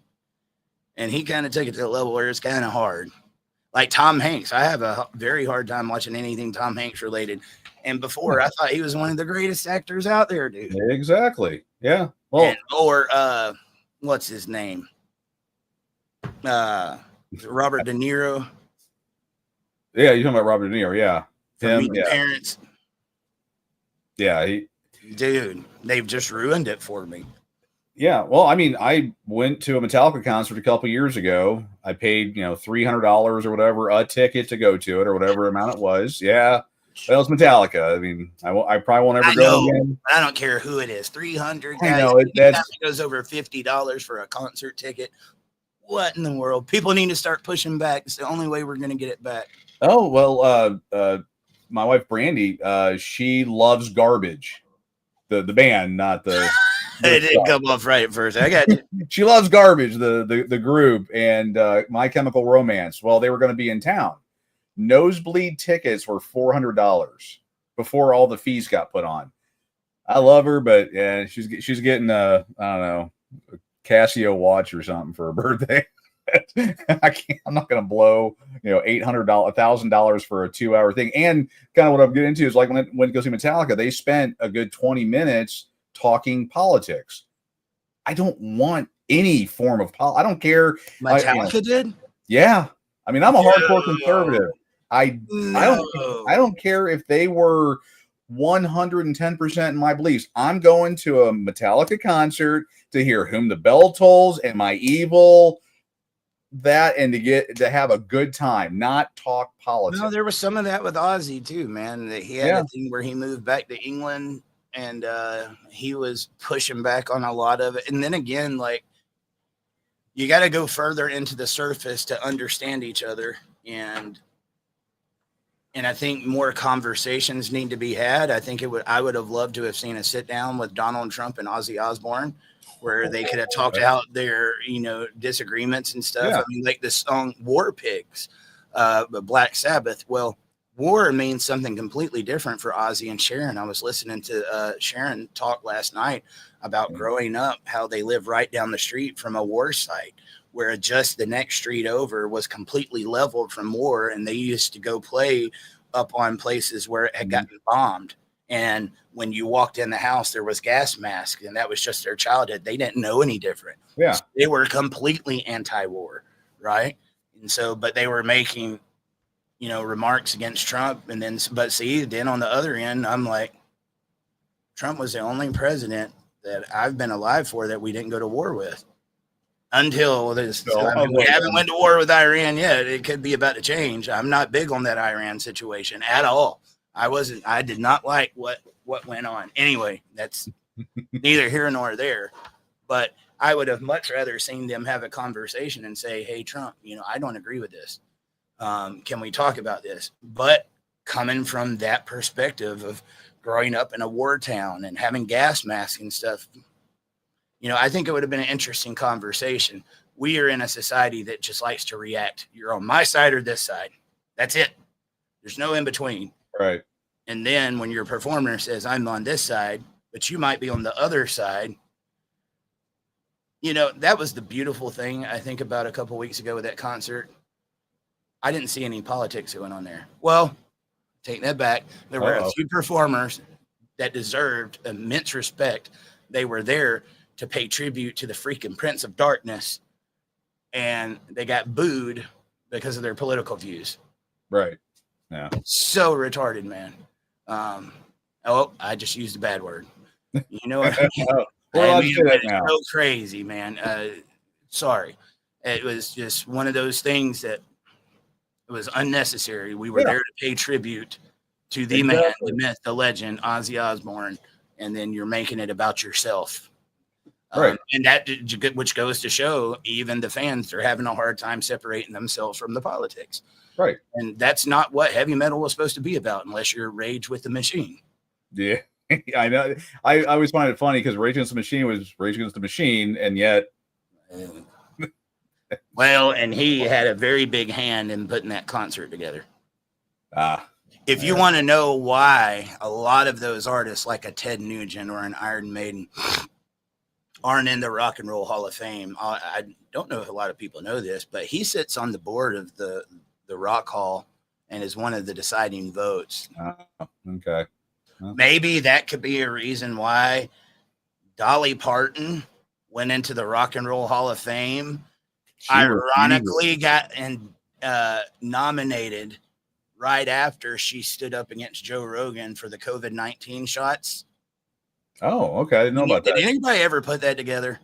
And he kind of took it to a level where it's kind of hard. Like Tom Hanks. I have a very hard time watching anything Tom Hanks related. And before, I thought he was one of the greatest actors out there, dude. Exactly. Yeah. Well, or what's his name? Robert De Niro. Yeah, you're talking about Robert De Niro, yeah. Him, Parents. Yeah, dude, they've just ruined it for me. Yeah, well, I mean, I went to a Metallica concert a couple years ago. I paid, $300 or whatever a ticket to go to it, or whatever amount it was. Yeah, that was Metallica. I mean, I probably won't ever go again. I don't care who it is. 300 guys. I know it goes over $50 for a concert ticket. What in the world? People need to start pushing back. It's the only way we're going to get it back. Oh, well, my wife, Brandy, she loves Garbage. The band, not the... It didn't come off right at first. I got you. She loves Garbage, the group, and My Chemical Romance. Well, they were going to be in town. Nosebleed tickets were $400 before all the fees got put on. I love her, but yeah, she's getting I don't know, a Casio watch or something for her birthday. I'm not going to blow, $800, $1,000 for a 2-hour thing. And kind of what I'm getting into is like when it goes to Metallica, they spent a good 20 minutes talking politics. I don't want any form of I don't care. Metallica did? Yeah. I mean, I'm a hardcore conservative. I No. don't care if they were 110% in my beliefs. I'm going to a Metallica concert to hear Whom the Bell Tolls and My Evil, that, and to have a good time, not talk politics. No, there was some of that with Ozzy too, man. He had a thing where he moved back to England and he was pushing back on a lot of it. And then again, like, you got to go further into the surface to understand each other. And I think more conversations need to be had. I think I would have loved to have seen a sit down with Donald Trump and Ozzy Osbourne where they could have talked out their, disagreements and stuff. Yeah. I mean, like the song War Pigs, Black Sabbath. Well, war means something completely different for Ozzy and Sharon. I was listening to Sharon talk last night about growing up, how they live right down the street from a war site, where just the next street over was completely leveled from war. And they used to go play up on places where it had gotten bombed. And when you walked in the house, there was gas masks, and that was just their childhood. They didn't know any different. Yeah. So they were completely anti-war. Right. And so, but they were making, remarks against Trump. And then, but see, then on the other end, I'm like, Trump was the only president that I've been alive for that we didn't go to war with. Until this, we haven't went to war with Iran yet. It could be about to change. I'm not big on that Iran situation at all. I did not like what went on. Anyway, that's neither here nor there. But I would have much rather seen them have a conversation and say, hey, Trump, I don't agree with this. Can we talk about this? But coming from that perspective of growing up in a war town and having gas masks and stuff, I think it would have been an interesting conversation. We are in a society that just likes to react. You're on my side or this side. That's it. There's no in between. Right. And then when your performer says, I'm on this side, but you might be on the other side. That was the beautiful thing I think about a couple of weeks ago with that concert. I didn't see any politics going on there. Well, take that back. There were a few performers that deserved immense respect. They were there to pay tribute to the freaking Prince of Darkness, and they got booed because of their political views. Right. Yeah. So retarded, man. I just used a bad word. You know what I mean? It's so crazy, man. Sorry. It was just one of those things that it was unnecessary. We were there to pay tribute to the man, the myth, the legend, Ozzy Osbourne, and then you're making it about yourself. Right. And that, which goes to show, even the fans are having a hard time separating themselves from the politics. Right. And that's not what heavy metal was supposed to be about, unless you're Rage with the Machine. Yeah, I know. I always find it funny because Rage Against the Machine was Rage Against the Machine, and yet. Well, and he had a very big hand in putting that concert together. If you want to know why a lot of those artists, like a Ted Nugent or an Iron Maiden, aren't in the Rock and Roll Hall of Fame, I don't know if a lot of people know this, but he sits on the board of the Rock Hall and is one of the deciding votes. Okay. Maybe that could be a reason why Dolly Parton went into the Rock and Roll Hall of Fame. Ironically, got nominated right after she stood up against Joe Rogan for the COVID-19 shots. Oh, okay. I didn't know about that. Did anybody ever put that together?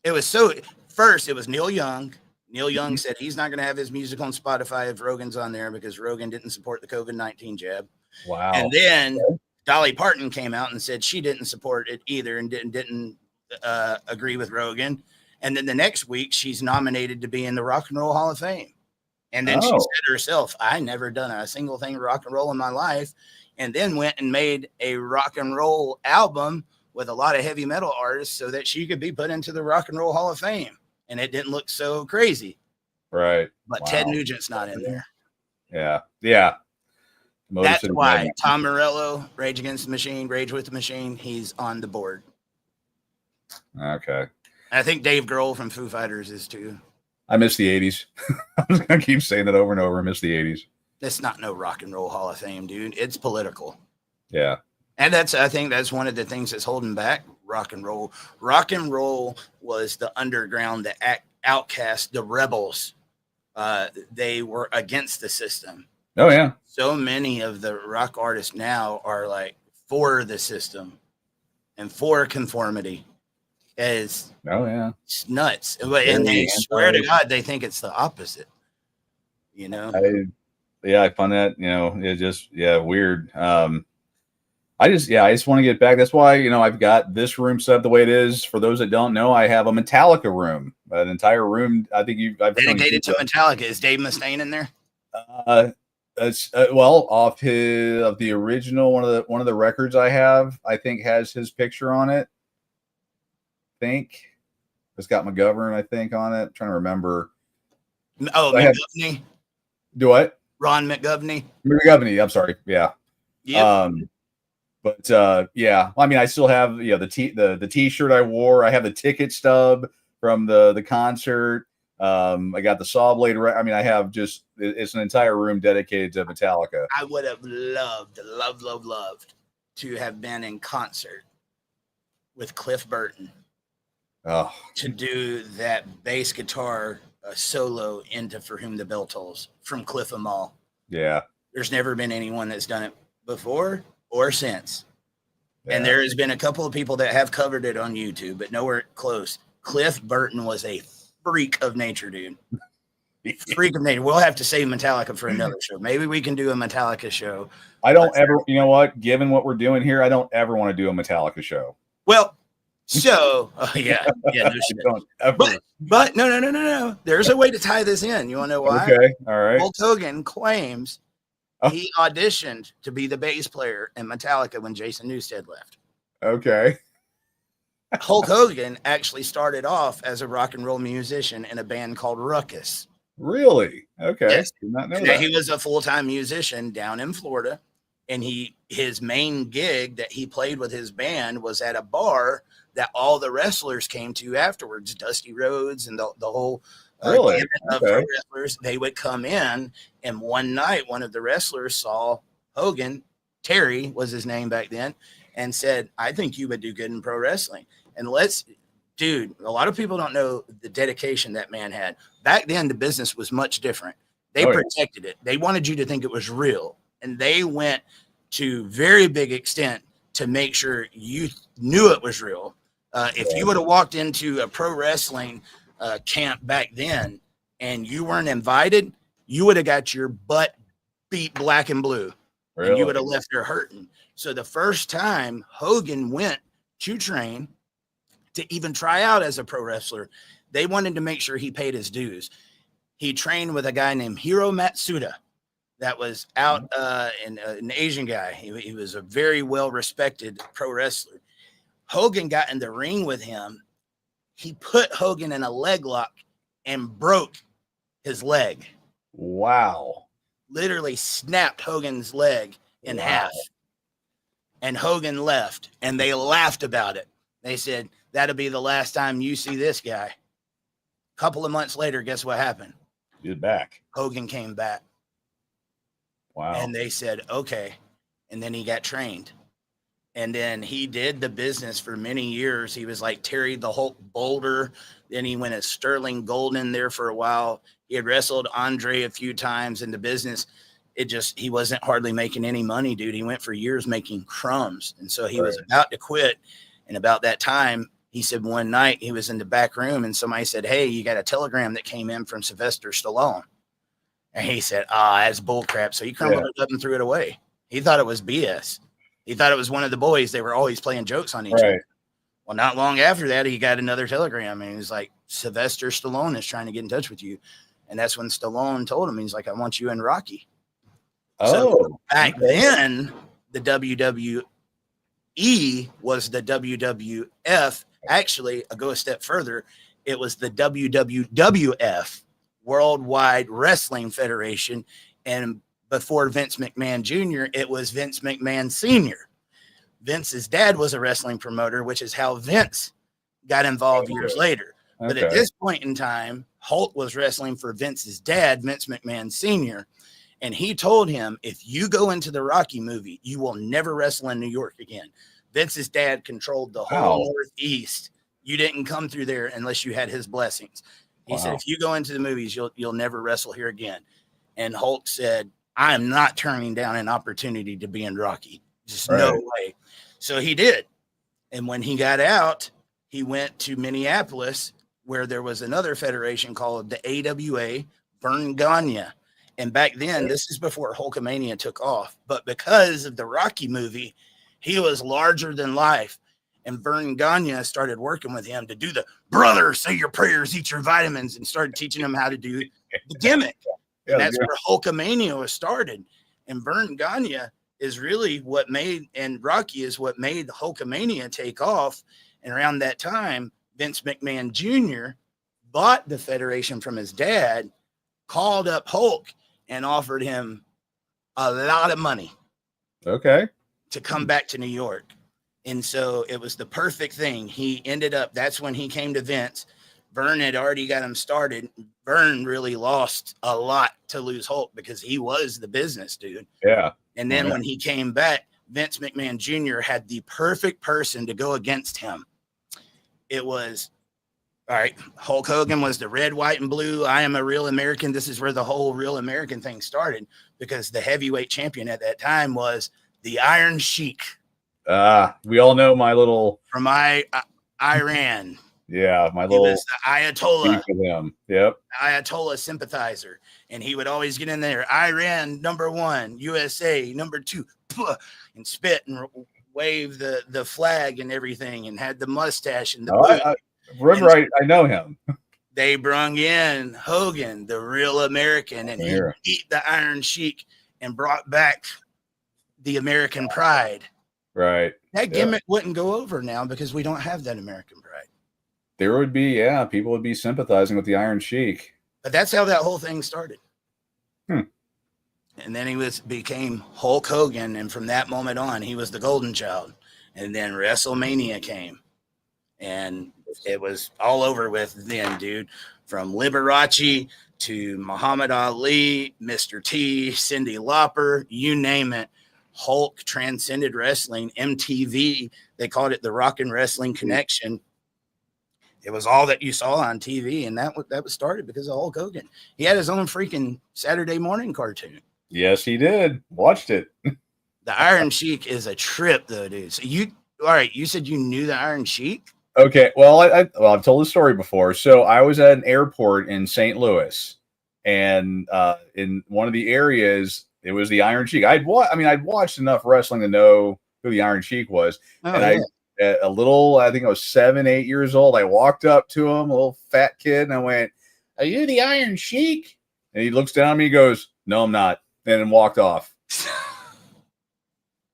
It was first, it was Neil Young. Neil Young said he's not going to have his music on Spotify if Rogan's on there because Rogan didn't support the COVID-19 jab. Wow. And then Dolly Parton came out and said she didn't support it either and didn't agree with Rogan. And then the next week, she's nominated to be in the Rock and Roll Hall of Fame. And then she said herself, I never done a single thing rock and roll in my life. And then went and made a rock and roll album with a lot of heavy metal artists so that she could be put into the Rock and Roll Hall of Fame. And it didn't look so crazy. Right. But Ted Nugent's not in there. Yeah. Yeah. That's why Tom Morello, Rage Against the Machine, Rage with the Machine, he's on the board. Okay. I think Dave Grohl from Foo Fighters is too. I miss the 80s. I'm just going to keep saying that over and over. I miss the 80s. That's not no rock and roll Hall of Fame, dude. It's political. Yeah. And I think that's one of the things that's holding back rock and roll. Rock and roll was the underground, the outcast, the rebels. They were against the system. Oh, yeah. So many of the rock artists now are like for the system and for conformity. It's nuts. And they swear to God they think it's the opposite. You know? I find that, it's just weird. I just want to get back. That's why, I've got this room set up the way it is. For those that don't know, I have a Metallica room, an entire room. I think I've dedicated to Metallica. Is Dave Mustaine in there? Off of the original one of the records I have, I think has his picture on it. I think it's got McGovern, I think, on it. I'm trying to remember. Oh, McGovney. Do what? Ron McGovney. McGovney. I'm sorry. Yeah. Yeah. But I mean, I still have the T-shirt I wore. I have the ticket stub from the concert. I got the saw blade. I mean, I have it's an entire room dedicated to Metallica. I would have loved to have been in concert with Cliff Burton. Oh, to do that bass guitar solo into For Whom the Bell Tolls from Cliff Amal. Yeah. There's never been anyone that's done it before or since. Yeah. And there has been a couple of people that have covered it on YouTube, but nowhere close. Cliff Burton was a freak of nature, dude. Freak of nature. We'll have to save Metallica for another show. Maybe we can do a Metallica show. I don't ever, you know what? Given what we're doing here, I don't ever want to do a Metallica show. Well, no shit. But no. There's a way to tie this in. You want to know why? Okay, all right. Hulk Hogan claims he auditioned to be the bass player in Metallica when Jason Newsted left. Okay. Hulk Hogan actually started off as a rock and roll musician in a band called Ruckus. Really? Okay. Yes. Did not know that. He was a full-time musician down in Florida, and his main gig that he played with his band was at a bar that all the wrestlers came to afterwards. Dusty Rhodes and the whole gamut of pro wrestlers. They would come in, and one night one of the wrestlers saw Hogan, Terry was his name back then, and said, "I think you would do good in pro wrestling." And dude, a lot of people don't know the dedication that man had. Back then, the business was much different. They protected it. They wanted you to think it was real. And they went to very big extent to make sure you knew it was real. If you would have walked into a pro wrestling camp back then and you weren't invited, you would have got your butt beat black and blue. Really? And you would have left there hurting. So the first time Hogan went to train to even try out as a pro wrestler, they wanted to make sure he paid his dues. He trained with a guy named Hiro Matsuda that was out an Asian guy. He was a very well-respected pro wrestler. Hogan got in the ring with him. He put Hogan in a leg lock and broke his leg. Wow. Literally snapped Hogan's leg in half. And Hogan left, and they laughed about it. They said, "That'll be the last time you see this guy." A couple of months later, guess what happened? He's back. Hogan came back. Wow. And they said, okay. And then he got trained. And then he did the business for many years. He was like Terry the Hulk Boulder. Then he went as Sterling Golden there for a while. He had wrestled Andre a few times in the business. He wasn't hardly making any money, dude. He went for years making crumbs. And so he was about to quit. And about that time, he said one night he was in the back room and somebody said, "Hey, you got a telegram that came in from Sylvester Stallone." And he said, "That's bullcrap." So he crumbled it up and threw it away. He thought it was BS. He thought it was one of the boys. They were always playing jokes on each other. Well, not long after that, he got another telegram and he was like, "Sylvester Stallone is trying to get in touch with you." And that's when Stallone told him, he's like, "I want you in Rocky." So back then, the WWE was the WWF. Actually, I'll go a step further. It was the WWF, Worldwide Wrestling Federation. And before Vince McMahon Jr., it was Vince McMahon Sr. Vince's dad was a wrestling promoter, which is how Vince got involved years later. But at this point in time, Hulk was wrestling for Vince's dad, Vince McMahon Sr., and he told him, if you go into the Rocky movie, you will never wrestle in New York again. Vince's dad controlled the whole Northeast. You didn't come through there unless you had his blessings. He said, if you go into the movies, you'll never wrestle here again. And Hulk said, I am not turning down an opportunity to be in Rocky. Just no way. So he did. And when he got out, he went to Minneapolis, where there was another federation called the AWA, Vern Gagne. And back then, this is before Hulkamania took off. But because of the Rocky movie, he was larger than life. And Vern Gagne started working with him to do the brother, say your prayers, eat your vitamins, and started teaching him how to do the gimmick. And that's where Hulkamania was started. And Vern Gagne is really what made, and Rocky is what made Hulkamania take off. And around that time, Vince McMahon Jr. bought the federation from his dad, called up Hulk, and offered him a lot of money. Okay. To come back to New York. And so it was the perfect thing. He ended up, that's when he came to Vince. Vern had already got him started. Vern really lost a lot to lose Hulk because he was the business dude. Yeah. And then when he came back, Vince McMahon Jr. had the perfect person to go against him. It was, all right, Hulk Hogan was the red, white, and blue. I am a real American. This is where the whole real American thing started, because the heavyweight champion at that time was the Iron Sheik. We all know my little from Iran. Yeah, my little. He was the Ayatollah. Him. Yep. Ayatollah sympathizer, and he would always get in there. Iran #1, USA #2, and spit and wave the flag and everything, and had the mustache and the. I know him. They brung in Hogan, the real American, and he beat the Iron Sheik and brought back the American pride. Right. That gimmick wouldn't go over now because we don't have that American pride. There would be, people would be sympathizing with the Iron Sheik. But that's how that whole thing started. And then he became Hulk Hogan, and from that moment on, he was the golden child. And then WrestleMania came, and it was all over with then, dude. From Liberace to Muhammad Ali, Mr. T, Cyndi Lauper, you name it. Hulk transcended wrestling. MTV, they called it the Rock and Wrestling Connection. It was all that you saw on TV, and that was started because of Hulk Hogan. He had his own freaking Saturday morning cartoon. Yes, he did. Watched it. The Iron Sheik is a trip, though, dude. So you said you knew the Iron Sheik? Okay, well, I've told the story before. So I was at an airport in St. Louis, and in one of the areas, it was the Iron Sheik. I'd watched enough wrestling to know who the Iron Sheik was. I think I was 7, 8 years old. I walked up to him, a little fat kid, and I went, "Are you the Iron Sheik?" And he looks down at me, and goes, "No, I'm not," and then walked off.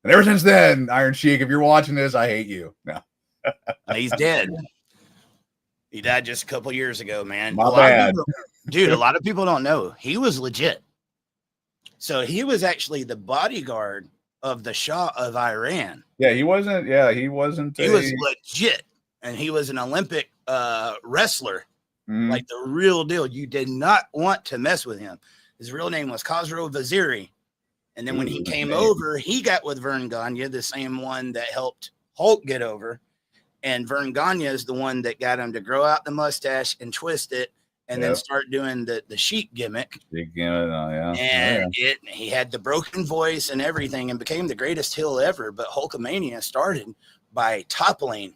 And ever since then, Iron Sheik, if you're watching this, I hate you. No. He's dead. He died just a couple years ago, man. My bad. Dude, a lot of people don't know. He was legit. So he was actually the bodyguard of the Shah of Iran. Yeah, he wasn't. He was legit. And he was an Olympic wrestler, like the real deal. You did not want to mess with him. His real name was Khosrow Vaziri. And then when he came over, he got with Vern Gagne, the same one that helped Hulk get over. And Vern Gagne is the one that got him to grow out the mustache and twist it, and then start doing the Sheik gimmick. He had the broken voice and everything, and became the greatest heel ever. But Hulkamania started by toppling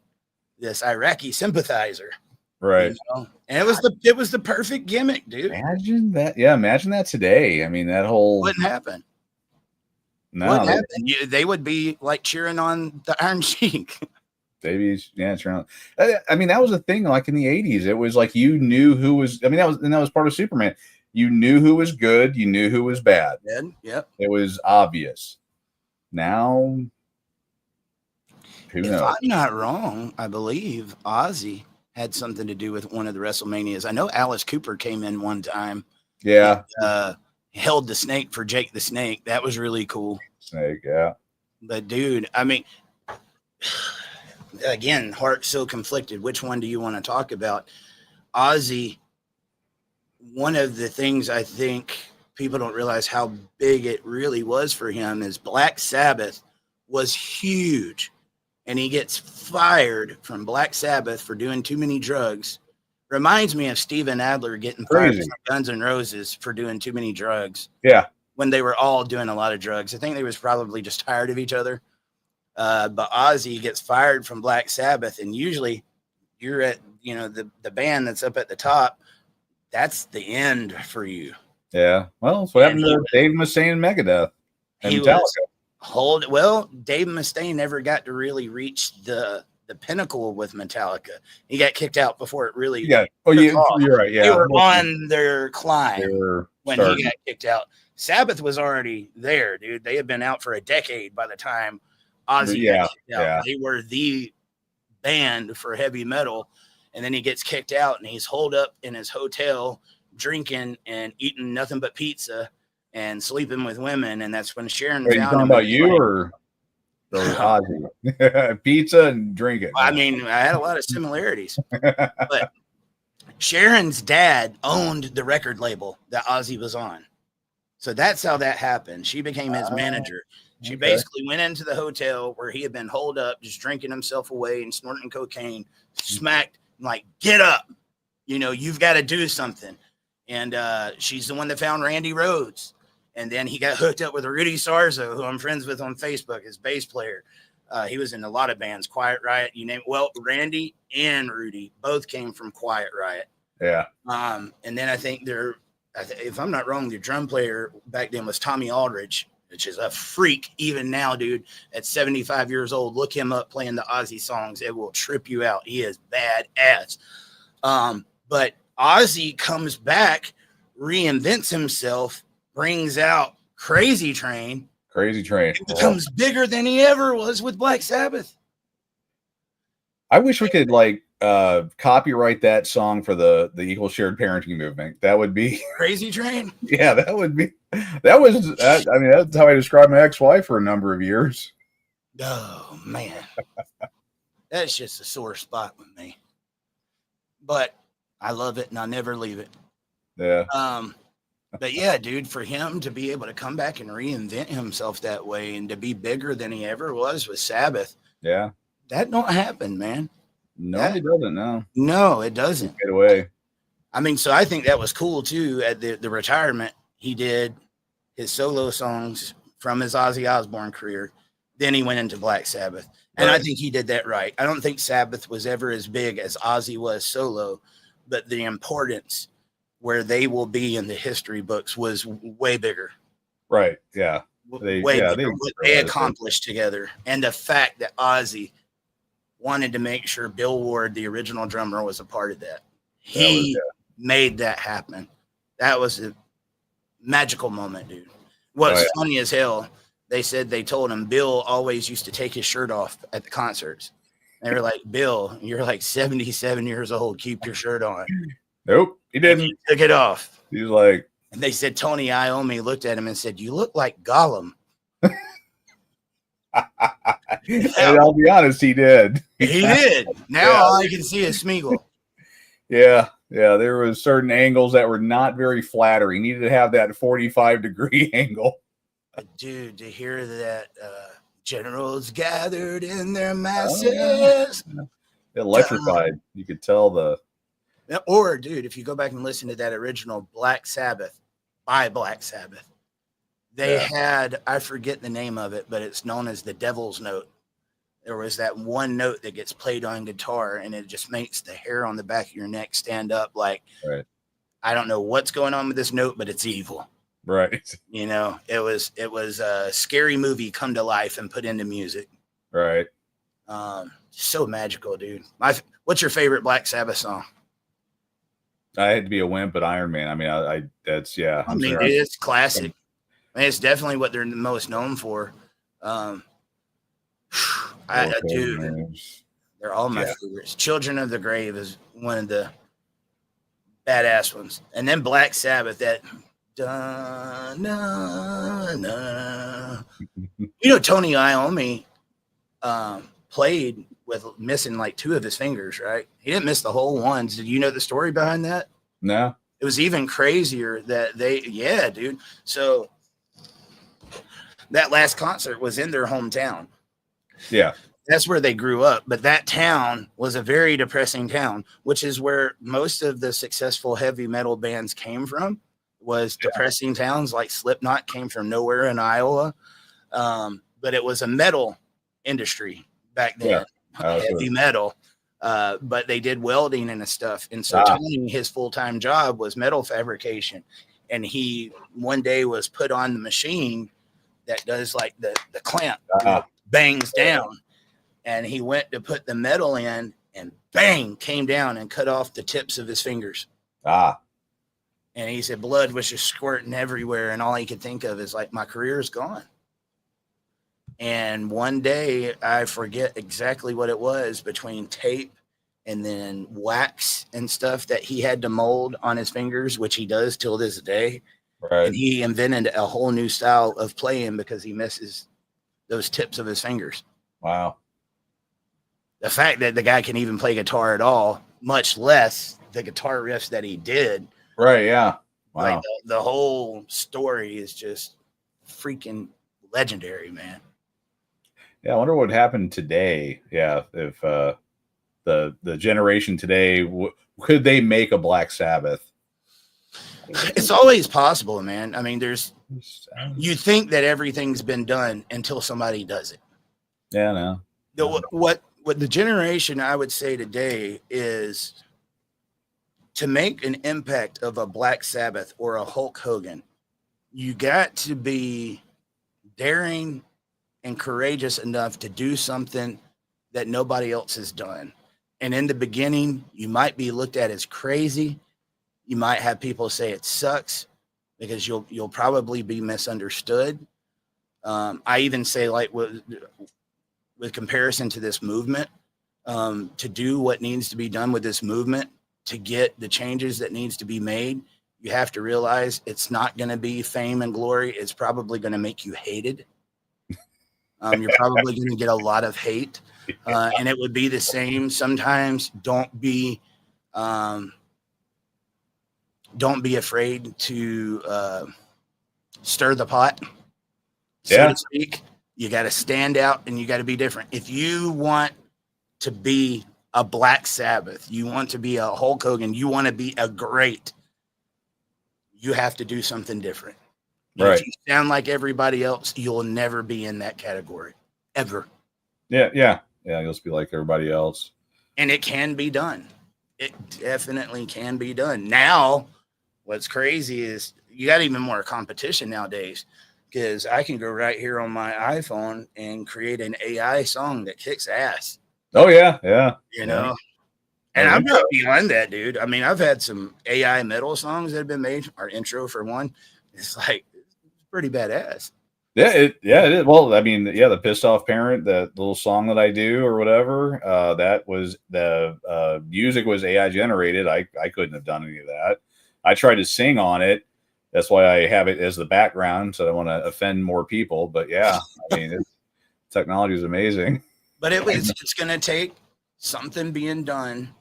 this Iraqi sympathizer, right? You know? And it was the perfect gimmick, dude. Imagine that. Yeah, imagine that today. I mean, that whole wouldn't happen. No, wouldn't happen. They would be like cheering on the Iron Sheik. Babies, cheering on. I mean, that was a thing. Like in the 80s, it was like you knew who was. I mean, that was part of Superman. You knew who was good. You knew who was bad. Yep. It was obvious. Now, who knows? If I'm not wrong, I believe Ozzy had something to do with one of the WrestleManias. I know Alice Cooper came in one time. Yeah. And, held the snake for Jake the Snake. That was really cool. Snake, yeah. But dude, I mean, again, heart so conflicted. Which one do you want to talk about? Ozzy one of the things I think people don't realize how big it really was for him is Black Sabbath was huge. And he gets fired from Black Sabbath for doing too many drugs. Reminds me of Steven Adler getting fired from Guns N' Roses for doing too many drugs. Yeah. When they were all doing a lot of drugs. I think they was probably just tired of each other. But Ozzy gets fired from Black Sabbath, and usually you're at, the band that's up at the top. That's the end for you. Yeah. Well, that's what happened to Dave Mustaine and Megadeth and Metallica. Dave Mustaine never got to really reach the pinnacle with Metallica. He got kicked out before it really. Yeah. Oh, you're right. Yeah. They were on their climb when he got kicked out. Sabbath was already there, dude. They had been out for a decade by the time Ozzy got kicked out. Yeah. They were the band for heavy metal. And then he gets kicked out and he's holed up in his hotel drinking and eating nothing but pizza and sleeping with women. And that's when Sharon found him. Are you talking about you or Ozzy? Pizza and drinking. I mean, I had a lot of similarities. But Sharon's dad owned the record label that Ozzy was on. So that's how that happened. She became his manager. She basically went into the hotel where he had been holed up, just drinking himself away and snorting cocaine, smacked, like, get up. You've got to do something. And she's the one that found Randy Rhoads. And then he got hooked up with Rudy Sarzo, who I'm friends with on Facebook, his bass player. He was in a lot of bands, Quiet Riot, you name it. Well, Randy and Rudy both came from Quiet Riot. Yeah. And then I think if I'm not wrong, the drum player back then was Tommy Aldridge, which is a freak even now, dude. At 75 years old, look him up playing the Ozzy songs. It will trip you out. He is badass. But Ozzy comes back, reinvents himself, brings out Crazy Train. Becomes bigger than he ever was with Black Sabbath. I wish we could copyright that song for the Equal Shared Parenting movement. That would be Crazy Train. Yeah, that would be. That's how I described my ex-wife for a number of years. Oh man, that's just a sore spot with me. But I love it and I'll never leave it. Yeah. But yeah, dude, for him to be able to come back and reinvent himself that way and to be bigger than he ever was with Sabbath. Yeah. That don't happen, man. No, it doesn't. No, it doesn't. Get away. I mean, so I think that was cool too. At the retirement, he did his solo songs from his Ozzy Osbourne career. Then he went into Black Sabbath. And I think he did that right. I don't think Sabbath was ever as big as Ozzy was solo, but the importance where they will be in the history books was way bigger. Right. Yeah. What they accomplished together. And the fact that Ozzy wanted to make sure Bill Ward, the original drummer, was a part of that. He made that happen. That was a magical moment, dude. What's funny as hell, they said they told him Bill always used to take his shirt off at the concerts. They were like, Bill, you're like 77 years old. Keep your shirt on. Nope, he didn't. He took it off. He was like, and they said Tony Iommi looked at him and said, you look like Gollum. And I'll be honest, he did. He did. Now all I can see is Smeagol. Yeah. There was certain angles that were not very flattering. He needed to have that 45-degree angle. Dude, to hear that generals gathered in their masses. Electrified. You could tell Or, dude, if you go back and listen to that original Black Sabbath by Black Sabbath, they had, I forget the name of it, but it's known as the Devil's Note. There was that one note that gets played on guitar, and it just makes the hair on the back of your neck stand up like, I don't know what's going on with this note, but it's evil. Right. It was a scary movie come to life and put into music. Right. So magical, dude. What's your favorite Black Sabbath song? I had to be a wimp at Iron Man. I mean, that's, yeah. I mean, dude, it's classic. I mean, it's definitely what they're most known for. Dude, they're all my favorites. Children of the Grave is one of the badass ones. And then Black Sabbath, that da, na, na. Tony Iommi played with missing like two of his fingers, right? He didn't miss the whole ones. Did you know the story behind that? No. It was even crazier that yeah, dude. So that last concert was in their hometown. Yeah. That's where they grew up. But that town was a very depressing town, which is where most of the successful heavy metal bands came from, was depressing towns. Like Slipknot came from nowhere in Iowa. But it was a metal industry back then, heavy metal. But they did welding and stuff. And so Tony, his full-time job was metal fabrication. And he one day was put on the machine that does like the clamp, bangs down. And he went to put the metal in and bang, came down and cut off the tips of his fingers. And he said blood was just squirting everywhere. And all he could think of is like, my career is gone. And one day, I forget exactly what it was, between tape and then wax and stuff that he had to mold on his fingers, which he does till this day. Right. And he invented a whole new style of playing because he misses those tips of his fingers. Wow. The fact that the guy can even play guitar at all, much less the guitar riffs that he did. Right, yeah. Wow. Like the whole story is just freaking legendary, man. Yeah, I wonder what happened today. Yeah, if the generation today, could they make a Black Sabbath? It's always possible, man. I mean, you think that everything's been done until somebody does it. Yeah, no. What the generation I would say today is, to make an impact of a Black Sabbath or a Hulk Hogan, you got to be daring and courageous enough to do something that nobody else has done. And in the beginning, you might be looked at as crazy. You might have people say it sucks because you'll probably be misunderstood. I even say, like, with comparison to this movement, to do what needs to be done with this movement, to get the changes that needs to be made, you have to realize it's not going to be fame and glory. It's probably going to make you hated. You're probably going to get a lot of hate, and it would be the same. Sometimes don't be afraid to stir the pot, so to speak. You got to stand out and you got to be different. If you want to be a Black Sabbath, you want to be a Hulk Hogan, you want to be a great, you have to do something different. Right. If you sound like everybody else, you'll never be in that category, ever. Yeah. You'll just be like everybody else. And it can be done. It definitely can be done. Now, what's crazy is you got even more competition nowadays, because I can go right here on my iPhone and create an AI song that kicks ass. Oh, yeah. You know? And I'm not beyond that, dude. I mean, I've had some AI metal songs that have been made. Our intro, for one, it's like, pretty badass. Yeah, it is. Well, I mean, the Pissed Off Parent, that little song that I do or whatever, that was the music was AI generated. I couldn't have done any of that. I tried to sing on it. That's why I have it as the background, so I don't want to offend more people. But yeah, I mean, technology is amazing. But it's going to take something being done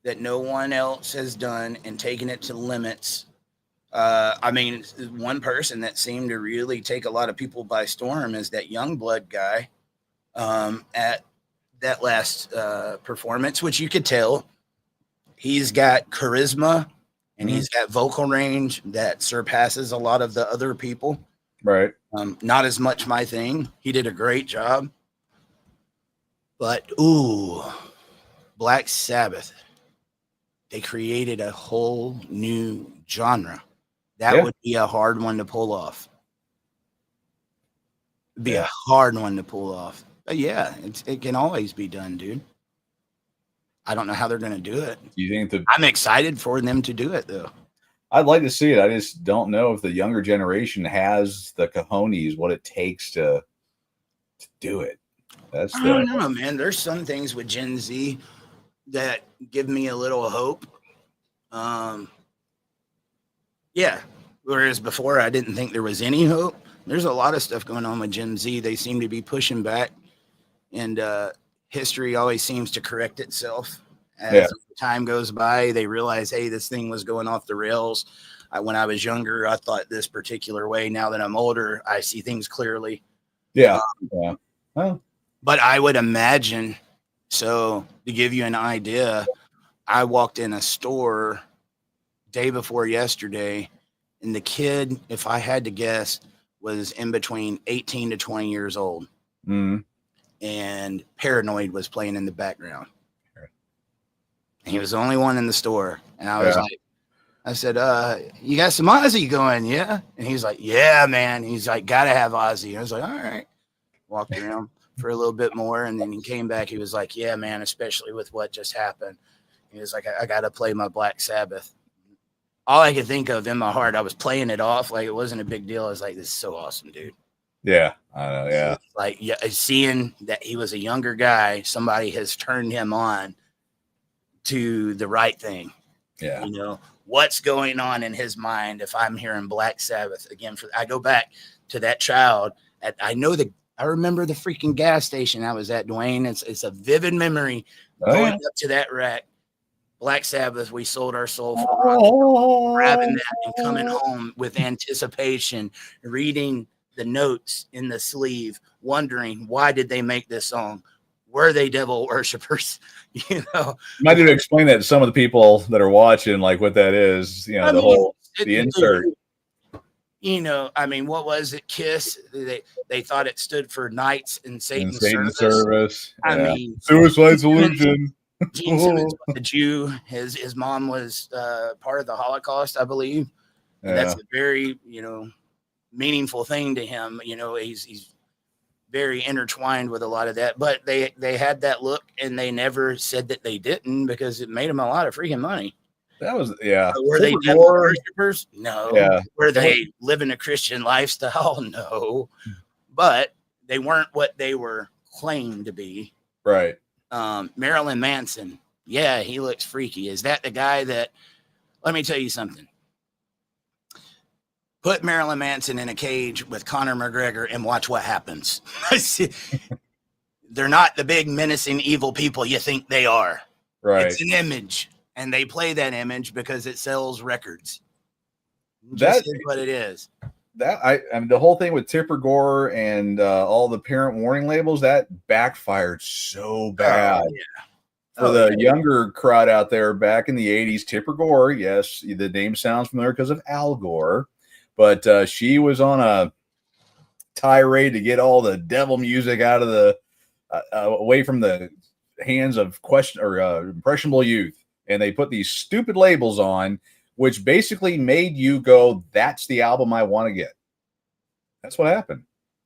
that no one else has done and taking it to limits. I mean, one person that seemed to really take a lot of people by storm is that Youngblood guy at that last performance, which you could tell he's got charisma and he's got vocal range that surpasses a lot of the other people. Right. Not as much my thing. He did a great job. But, Black Sabbath, they created a whole new genre. That would be a hard one to pull off. It'd be a hard one to pull off. But yeah, it can always be done, dude. I don't know how they're going to do it. You think I'm excited for them to do it, though. I'd like to see it. I just don't know if the younger generation has the cojones, what it takes to do it. I don't know, man. There's some things with Gen Z that give me a little hope. Yeah. Whereas before I didn't think there was any hope. There's a lot of stuff going on with Gen Z. They seem to be pushing back, and history always seems to correct itself As time goes by, they realize, hey, this thing was going off the rails. When I was younger, I thought this particular way. Now that I'm older, I see things clearly. Yeah. But I would imagine, so to give you an idea, I walked in a store day before yesterday, and the kid, if I had to guess, was in between 18 to 20 years old. And Paranoid was playing in the background. And he was the only one in the store. And I was like, I said, you got some Ozzy going, yeah? And he's like, yeah, man. He's like, gotta have Ozzy. I was like, all right. Walked around for a little bit more, and then he came back. He was like, yeah, man, especially with what just happened. He was like, I gotta play my Black Sabbath. All I could think of in my heart, I was playing it off like it wasn't a big deal. I was like, this is so awesome, dude. Yeah, I know, yeah. Like, seeing that he was a younger guy, somebody has turned him on to the right thing. Yeah. You know, what's going on in his mind if I'm hearing Black Sabbath again? I go back to that child. I remember the freaking gas station I was at, Dwayne. It's a vivid memory going up to that rack. Black Sabbath, we sold our soul for rock, grabbing that and coming home with anticipation, reading the notes in the sleeve, wondering why did they make this song? Were they devil worshipers? You know, you might need to explain that to some of the people that are watching, like what that is. You know, the insert. You know, I mean, what was it? Kiss. They thought it stood for Knights in Satan's Service. I mean, Suicide Solution. Gene Simmons was a Jew. His mom was part of the Holocaust, I believe. And that's a very, meaningful thing to him. You know, he's very intertwined with a lot of that. But they had that look, and they never said that they didn't, because it made them a lot of freaking money. That was, Were they devil worshipers? No. Yeah. Were they living a Christian lifestyle? No. But they weren't what they were claimed to be. Right. Marilyn Manson. Yeah, he looks freaky. Is that the guy that, let me tell you something. Put Marilyn Manson in a cage with Conor McGregor and watch what happens. They're not the big menacing evil people you think they are. Right. It's an image, and they play that image because it sells records. That's what it is. I mean, the whole thing with Tipper Gore and all the parent warning labels, that backfired so bad. For the younger crowd out there back in the 80s, Tipper Gore, yes, the name sounds familiar because of Al Gore, but she was on a tirade to get all the devil music out of the away from the hands of impressionable youth, and they put these stupid labels on, which basically made you go, that's the album I want to get. That's what happened.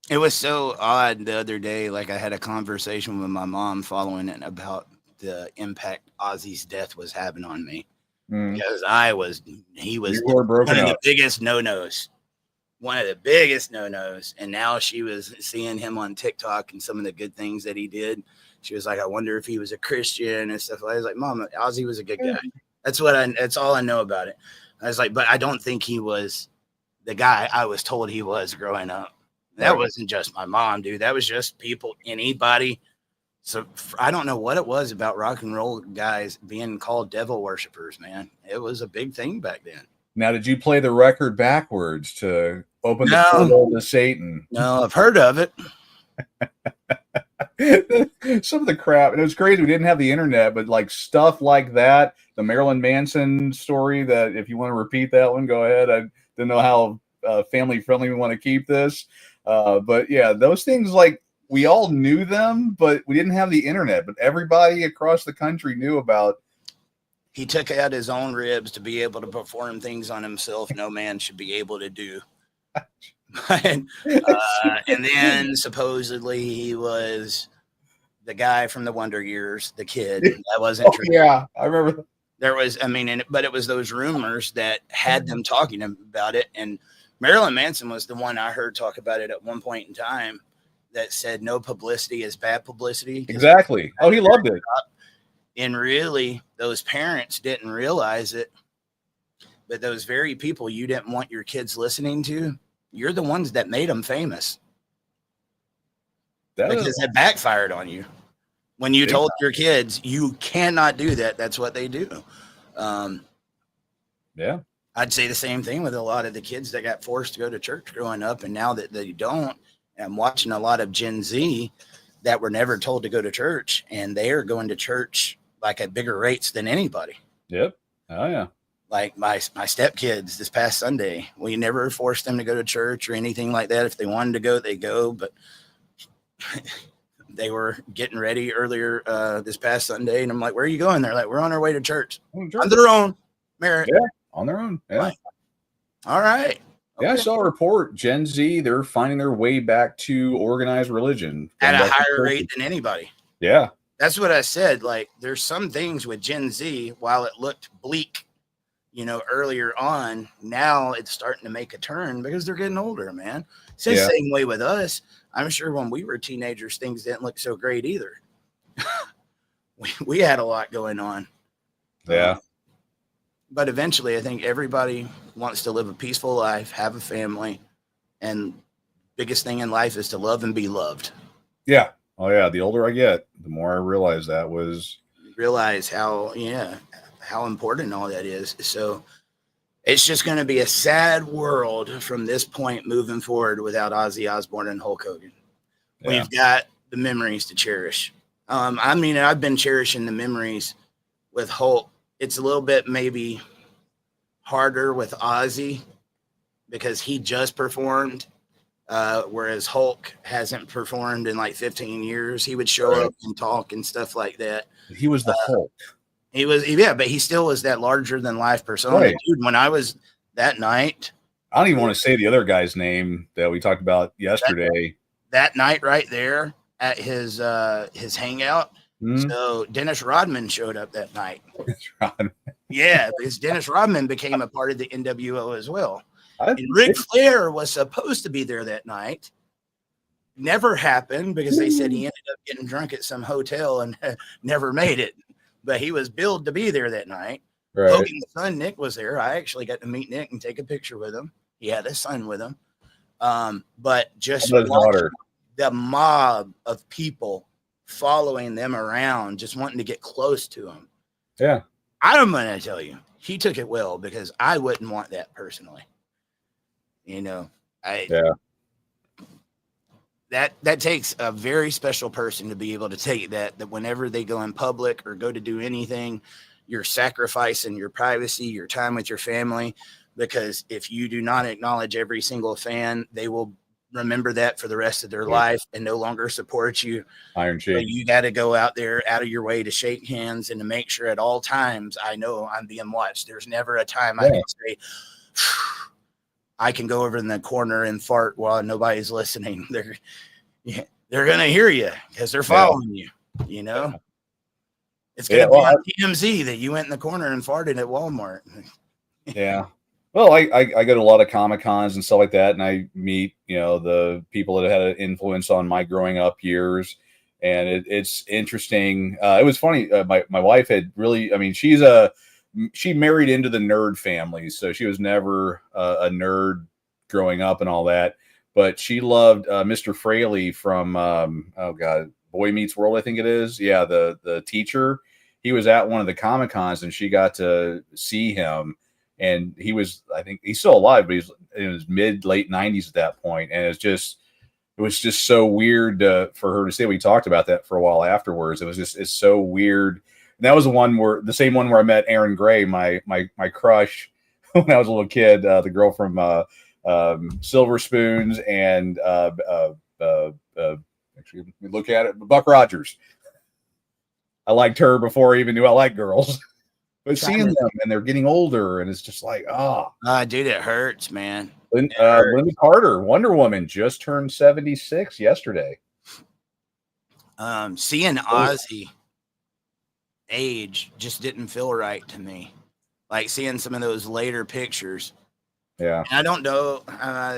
It was so odd the other day. Like, I had a conversation with my mom following it about the impact Ozzy's death was having on me. Because he was one of the biggest no-nos. One of the biggest no-nos. And now she was seeing him on TikTok and some of the good things that he did. She was like, I wonder if he was a Christian and stuff. I was like, Mom, Ozzy was a good guy. That's all I know about it. I was like, but I don't think he was the guy I was told he was growing up. That wasn't just my mom, dude. That was just people, anybody. So I don't know what it was about rock and roll guys being called devil worshipers, man. It was a big thing back then. Now, did you play the record backwards to open the portal to Satan? No, I've heard of it. Some of the crap, and it was crazy. We didn't have the internet, but like stuff like that, the Marilyn Manson story, that if you want to repeat that one, go ahead. I didn't know how family friendly we want to keep this. But yeah, those things, like, we all knew them, but we didn't have the internet, but everybody across the country knew about. He took out his own ribs to be able to perform things on himself no man should be able to do. And then supposedly he was the guy from the Wonder Years, the kid. That wasn't true. Yeah, I remember. There was, but it was those rumors that had them talking about it. And Marilyn Manson was the one I heard talk about it at one point in time, that said no publicity is bad publicity. Exactly. Oh, he loved it. And really, those parents didn't realize it. But those very people you didn't want your kids listening to, you're the ones that made them famous. Because it backfired on you. When you told your kids you cannot do that, that's what they do. Yeah. I'd say the same thing with a lot of the kids that got forced to go to church growing up, and now that they don't, I'm watching a lot of Gen Z that were never told to go to church, and they are going to church like at bigger rates than anybody. Yep. Oh yeah. Like my stepkids this past Sunday, we never forced them to go to church or anything like that. If they wanted to go, they go, but they were getting ready earlier this past Sunday, and I'm like, "Where are you going?" They're like, "We're on our way to church." On their own merit. Yeah, on their own. Yeah. Like, all right. Okay. Yeah, I saw a report. Gen Z, they're finding their way back to organized religion at a higher rate than anybody. Yeah. That's what I said. Like, there's some things with Gen Z, while it looked bleak, earlier on, now it's starting to make a turn because they're getting older, man. It's the same way with us. I'm sure when we were teenagers, things didn't look so great either. we had a lot going on. Yeah. But eventually, I think everybody wants to live a peaceful life, have a family, and biggest thing in life is to love and be loved. Yeah. Oh yeah. The older I get, the more I realize how important all that is. So it's just going to be a sad world from this point moving forward without Ozzy Osbourne and Hulk Hogan. Yeah. We've got the memories to cherish. I've been cherishing the memories with Hulk. It's a little bit maybe harder with Ozzy because he just performed, whereas Hulk hasn't performed in like 15 years. He would show up and talk and stuff like that. He was the Hulk. But he still was that larger than life persona. Right. Dude, when I was that night, I don't even want to say the other guy's name that we talked about yesterday. That night right there at his hangout. Mm-hmm. So Dennis Rodman showed up that night. Yeah, because Dennis Rodman became a part of the NWO as well. And Ric Flair was supposed to be there that night. Never happened because they said he ended up getting drunk at some hotel and never made it. But he was billed to be there that night. Right. Hogan's son, Nick, was there. I actually got to meet Nick and take a picture with him. He had his son with him. But just watching the mob of people following them around, just wanting to get close to him. Yeah. I'm going to tell you, he took it well because I wouldn't want that personally. That takes a very special person to be able to take that whenever they go in public or go to do anything, you're sacrificing your privacy, your time with your family, because if you do not acknowledge every single fan, they will remember that for the rest of their life and no longer support you. Iron Sheik. So you got to go out there out of your way to shake hands and to make sure at all times I know I'm being watched. There's never a time I can say, I can go over in the corner and fart while nobody's listening. They're going to hear you because they're following you, It's going to be on TMZ that you went in the corner and farted at Walmart. Yeah. Well, I go to a lot of Comic-Cons and stuff like that, and I meet, the people that had an influence on my growing up years, and it's interesting. It was funny. My wife had really, she married into the nerd family, so she was never a nerd growing up and all that, but she loved Mr. Fraley from, Boy Meets World, I think it is. Yeah, the teacher. He was at one of the Comic-Cons, and she got to see him. And he was, I think he's still alive, but he's in his late 90s at that point. And it was just so weird for her to say. We talked about that for a while afterwards. It's so weird. And that was the same one where I met Aaron Gray, my crush when I was a little kid, the girl from Silver Spoons and actually look at it, Buck Rogers. I liked her before I even knew I liked girls. But seeing them and they're getting older, and it's just like, dude, it hurts, man. Linda Carter, Wonder Woman, just turned 76 yesterday. Seeing Ozzy age just didn't feel right to me. Like seeing some of those later pictures. Yeah. And I don't know.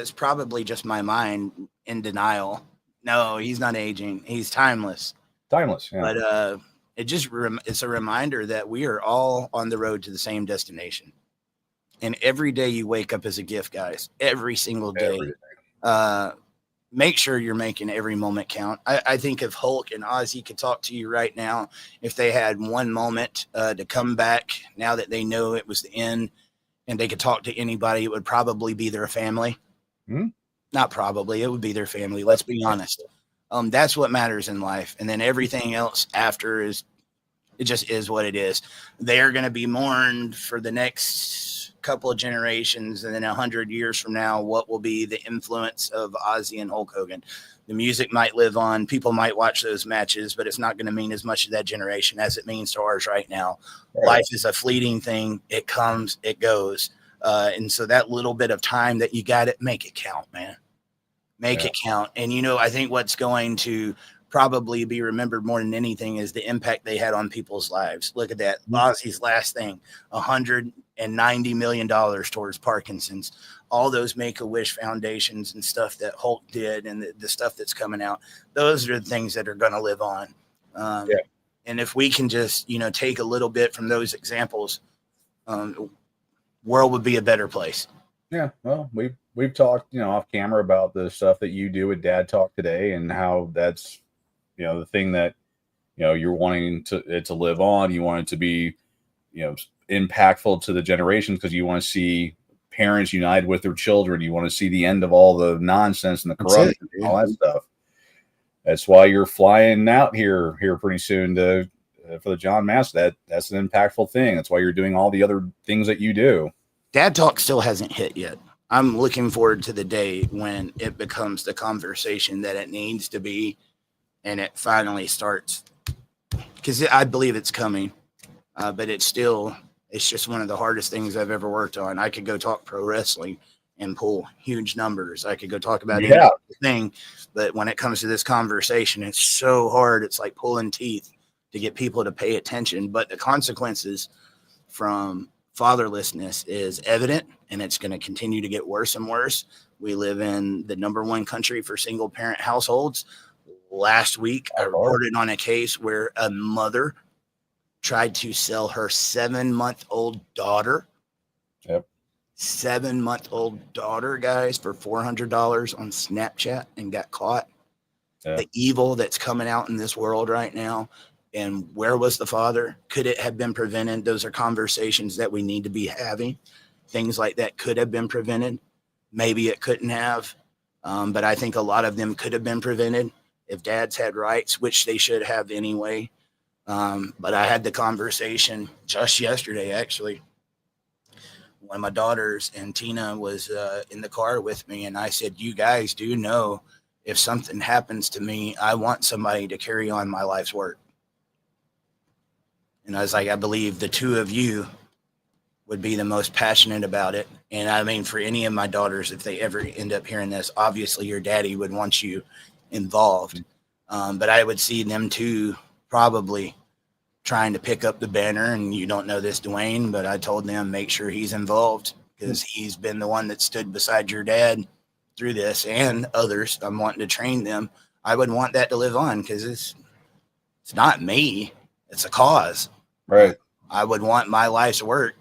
It's probably just my mind in denial. No, he's not aging. He's timeless. Timeless, yeah. But it's a reminder that we are all on the road to the same destination. And every day you wake up is a gift, guys. Every single day. make sure you're making every moment count. I think if Hulk and Ozzy could talk to you right now, if they had one moment to come back now that they know it was the end and they could talk to anybody, it would probably be their family. Hmm? Not probably, it would be their family. Let's be honest. That's what matters in life. And then everything else after is, it just is what it is. They're going to be mourned for the next couple of generations, and then 100 years from now, what will be the influence of Ozzy and Hulk Hogan? The music might live on. People might watch those matches, but it's not going to mean as much to that generation as it means to ours right now. Right. Life is a fleeting thing. It comes, it goes. And so that little bit of time that you got it, make it count, man. Make it count. And, I think what's going to probably be remembered more than anything is the impact they had on people's lives. Look at that. Ozzy's last thing, $190 million towards Parkinson's. All those Make-A-Wish foundations and stuff that Hulk did and the stuff that's coming out, those are the things that are going to live on. And if we can just, take a little bit from those examples, world would be a better place. Yeah, well, we've talked, off camera about the stuff that you do with Dad Talk Today and how that's, the thing that, you're wanting it to live on. You want it to be, impactful to the generations because you want to see parents united with their children. You want to see the end of all the nonsense and the corruption and all that stuff. That's why you're flying out here pretty soon for the John Mass. That's an impactful thing. That's why you're doing all the other things that you do. Dad Talk still hasn't hit yet. I'm looking forward to the day when it becomes the conversation that it needs to be and it finally starts. Because I believe it's coming, but it's just one of the hardest things I've ever worked on. I could go talk pro wrestling and pull huge numbers. I could go talk about anything, but when it comes to this conversation, it's so hard. It's like pulling teeth to get people to pay attention. But the consequences from fatherlessness is evident, and it's going to continue to get worse and worse. We live in the #1 country for single parent households. Last week, I reported on a case where a mother tried to sell her 7-month-old daughter. Yep. 7-month-old daughter, guys, for $400 on Snapchat and got caught. Yep. The evil that's coming out in this world right now. And where was the father? Could it have been prevented? Those are conversations that we need to be having. Things like that could have been prevented. Maybe it couldn't have. But I think a lot of them could have been prevented if dads had rights, which they should have anyway. But I had the conversation just yesterday, actually. One of my daughters and Tina was in the car with me. And I said, you guys do know if something happens to me, I want somebody to carry on my life's work. And I was like, I believe the two of you would be the most passionate about it. And I mean, for any of my daughters, if they ever end up hearing this, obviously your daddy would want you involved. But I would see them too probably trying to pick up the banner. And you don't know this, Dwayne, but I told them, make sure he's involved because he's been the one that stood beside your dad through this and others. I'm wanting to train them. I would want that to live on because it's not me. It's a cause. Right. I would want my life's work,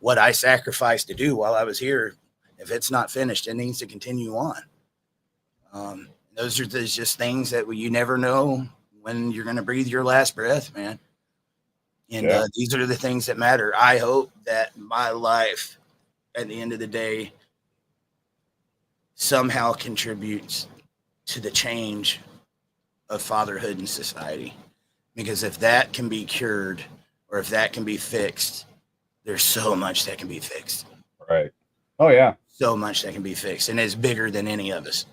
what I sacrificed to do while I was here. If it's not finished, it needs to continue on. Those are just things that you never know when you're going to breathe your last breath, man. And these are the things that matter. I hope that my life at the end of the day somehow contributes to the change of fatherhood in society. Because if that can be cured or if that can be fixed, there's so much that can be fixed. Right. Oh, yeah. So much that can be fixed. And it's bigger than any of us.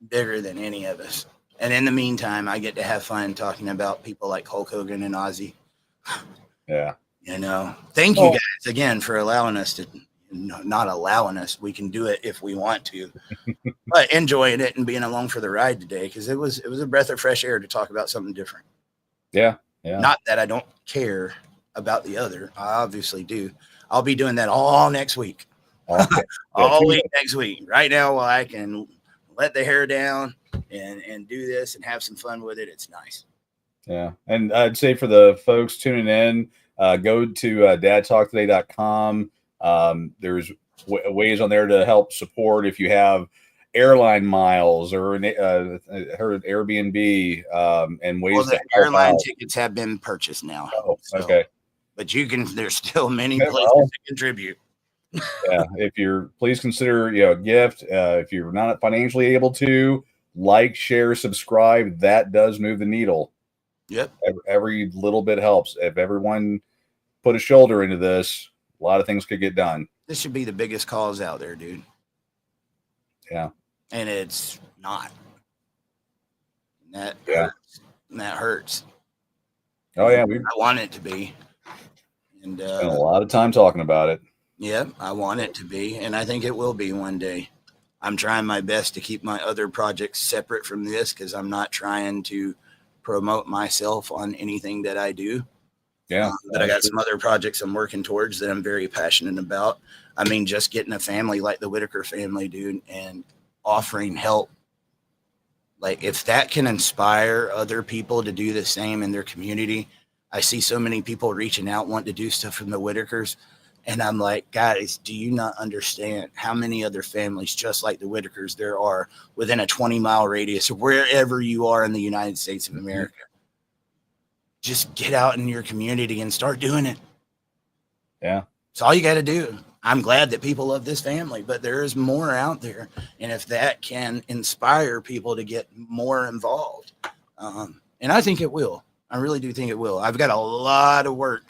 Bigger than any of us. And in the meantime, I get to have fun talking about people like Hulk Hogan and Ozzy. Yeah. Thank you guys again for allowing us to, not allowing us. We can do it if we want to. But enjoying it and being along for the ride today because it was a breath of fresh air to talk about something different. Yeah, yeah. Not that I don't care about the other. I obviously do. I'll be doing that all next week. Okay. All week next week. Right now, while I can let the hair down and do this and have some fun with it, it's nice. Yeah, and I'd say for the folks tuning in, go to dadtalktoday.com. There's ways on there to help support if you have airline miles or heard Airbnb and ways the to help airline out. tickets have been purchased now. Oh, So, okay. but there's still many Yeah, places well, to contribute. yeah, please consider a gift. If you're not financially able to, like, share, subscribe. That does move the needle. Yep. Every little bit helps. If everyone put a shoulder into this, a lot of things could get done. This should be the biggest cause out there, dude. Yeah. And it's not. That Yeah. hurts. And that hurts. Oh, yeah. I want it to be. And spent a lot of time talking about it. Yeah, I want it to be. And I think it will be one day. I'm trying my best to keep my other projects separate from this because I'm not trying to promote myself on anything that I do. Yeah. But I got some other projects I'm working towards that I'm very passionate about. I mean, just getting a family like the Whitaker family, dude, and offering help. Like, if that can inspire other people to do the same in their community, I see so many people reaching out, wanting to do stuff from the Whitakers. And I'm like, guys, do you not understand how many other families just like the Whitakers there are within a 20-mile radius or wherever you are in the United States of America? Just get out in your community and start doing it. Yeah. It's all you got to do. I'm glad that people love this family, but there is more out there. And if that can inspire people to get more involved, and I think it will. I really do think it will. I've got a lot of work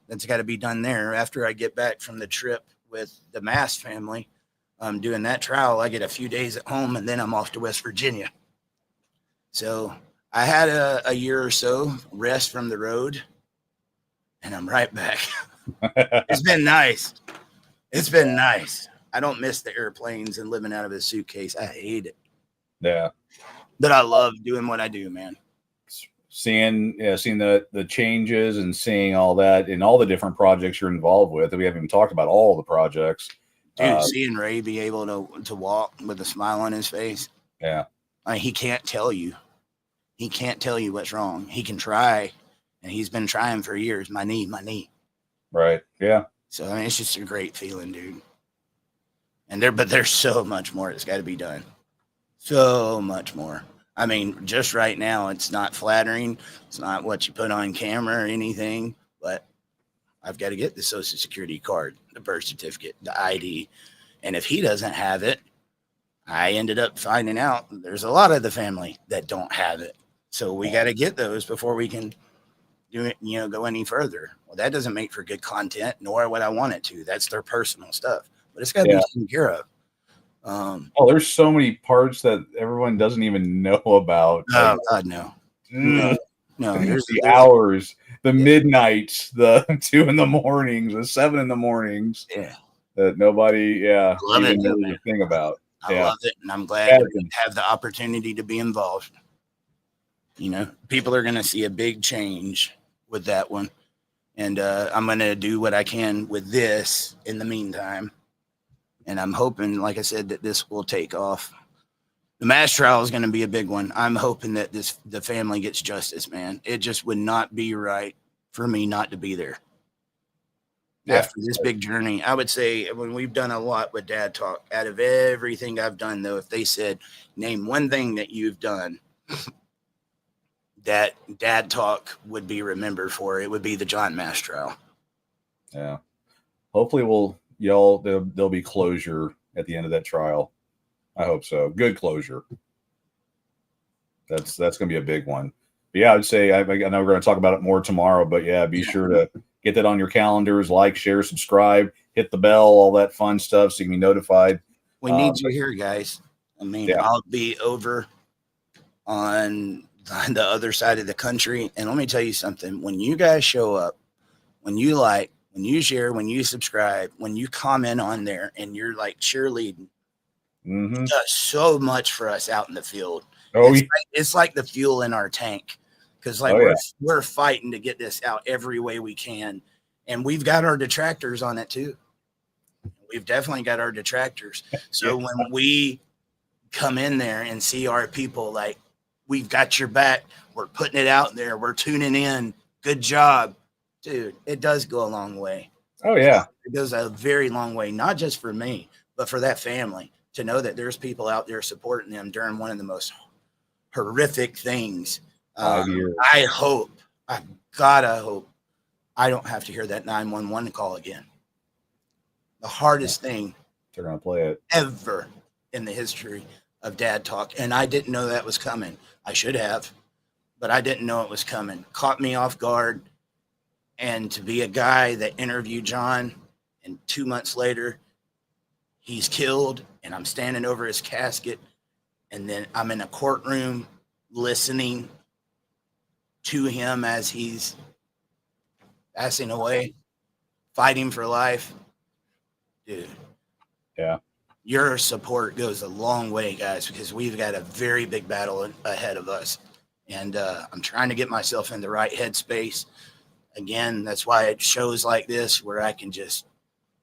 that's got to be done there after I get back from the trip with the Mass family. Doing that trial, I get a few days at home, and then I'm off to West Virginia. So I had a year or so rest from the road, and I'm right back. It's been nice. It's been nice. I don't miss the airplanes and living out of a suitcase. I hate it. Yeah. But I love doing what I do, man. Seeing the changes and seeing all that and all the different projects you're involved with. We haven't even talked about all the projects. Dude, seeing Ray be able to walk with a smile on his face. Yeah. I mean, he can't tell you. He can't tell you what's wrong. He can try, and he's been trying for years. My knee. Right. Yeah. So, I mean, it's just a great feeling, dude. But there's so much more that's got to be done. So much more. I mean, just right now, it's not flattering. It's not what you put on camera or anything, but I've got to get the Social Security card, the birth certificate, the ID. And if he doesn't have it, I ended up finding out there's a lot of the family that don't have it. So we got to get those before we can do it, go any further. Well, that doesn't make for good content, nor would I want it to. That's their personal stuff, but it's got to be taken care of. There's so many parts that everyone doesn't even know about. Oh, God, no. No, there's the hours, the midnights, the 2 in the mornings, the 7 in the mornings. Yeah. That nobody, love even it, knows a thing about. I love it, and I'm glad to have the opportunity to be involved. People are going to see a big change with that one, and I'm going to do what I can with this in the meantime. And I'm hoping, like I said, that this will take off. The Mass trial is going to be a big one. I'm hoping that the family gets justice, man. It just would not be right for me not to be there. Yeah. After this big journey, I would say when we've done a lot with Dad Talk, out of everything I've done, though, if they said, name one thing that you've done that Dad Talk would be remembered for, it would be the John Mass trial. Yeah. Hopefully there'll be closure at the end of that trial. I hope so. Good closure. That's going to be a big one. But yeah, I would say, I know we're going to talk about it more tomorrow, but yeah, be sure to get that on your calendars, like, share, subscribe, hit the bell, all that fun stuff so you can be notified. We need you here, guys. I mean, I'll be over on the other side of the country. And let me tell you something. When you guys show up, when you like, when you share, when you subscribe, when you comment on there and you're like cheerleading, it does so much for us out in the field. It's like the fuel in our tank, because we're fighting to get this out every way we can, and we've got our detractors on it too. We've definitely got our detractors. So when we come in there and see our people, like, we've got your back, we're putting it out there, we're tuning in, good job, dude. It does go a long way. Oh yeah, it goes a very long way, not just for me, but for that family. to know that there's people out there supporting them during one of the most horrific things. 5 years. I hope, I hope I don't have to hear that 911 call again. The hardest thing they're going to play it ever in the history of Dad Talk. And I didn't know that was coming. I should have, but I didn't know it was coming. Caught me off guard. And to be a guy that interviewed John, and 2 months later, he's killed, and I'm standing over his casket, and then I'm in a courtroom listening to him as he's passing away, fighting for life. Dude. Yeah. Your support goes a long way, guys, because we've got a very big battle ahead of us. And I'm trying to get myself in the right headspace. Again, that's why it shows like this where I can just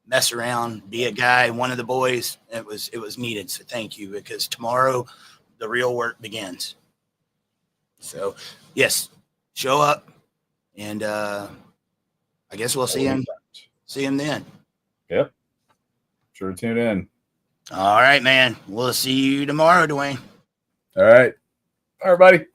mess around, be a guy, one of the boys. It was needed. So thank you, because tomorrow the real work begins. So yes, show up, and I guess we'll see him then. Yep. Sure to tune in. All right, man. We'll see you tomorrow, Dwayne. All right. Everybody.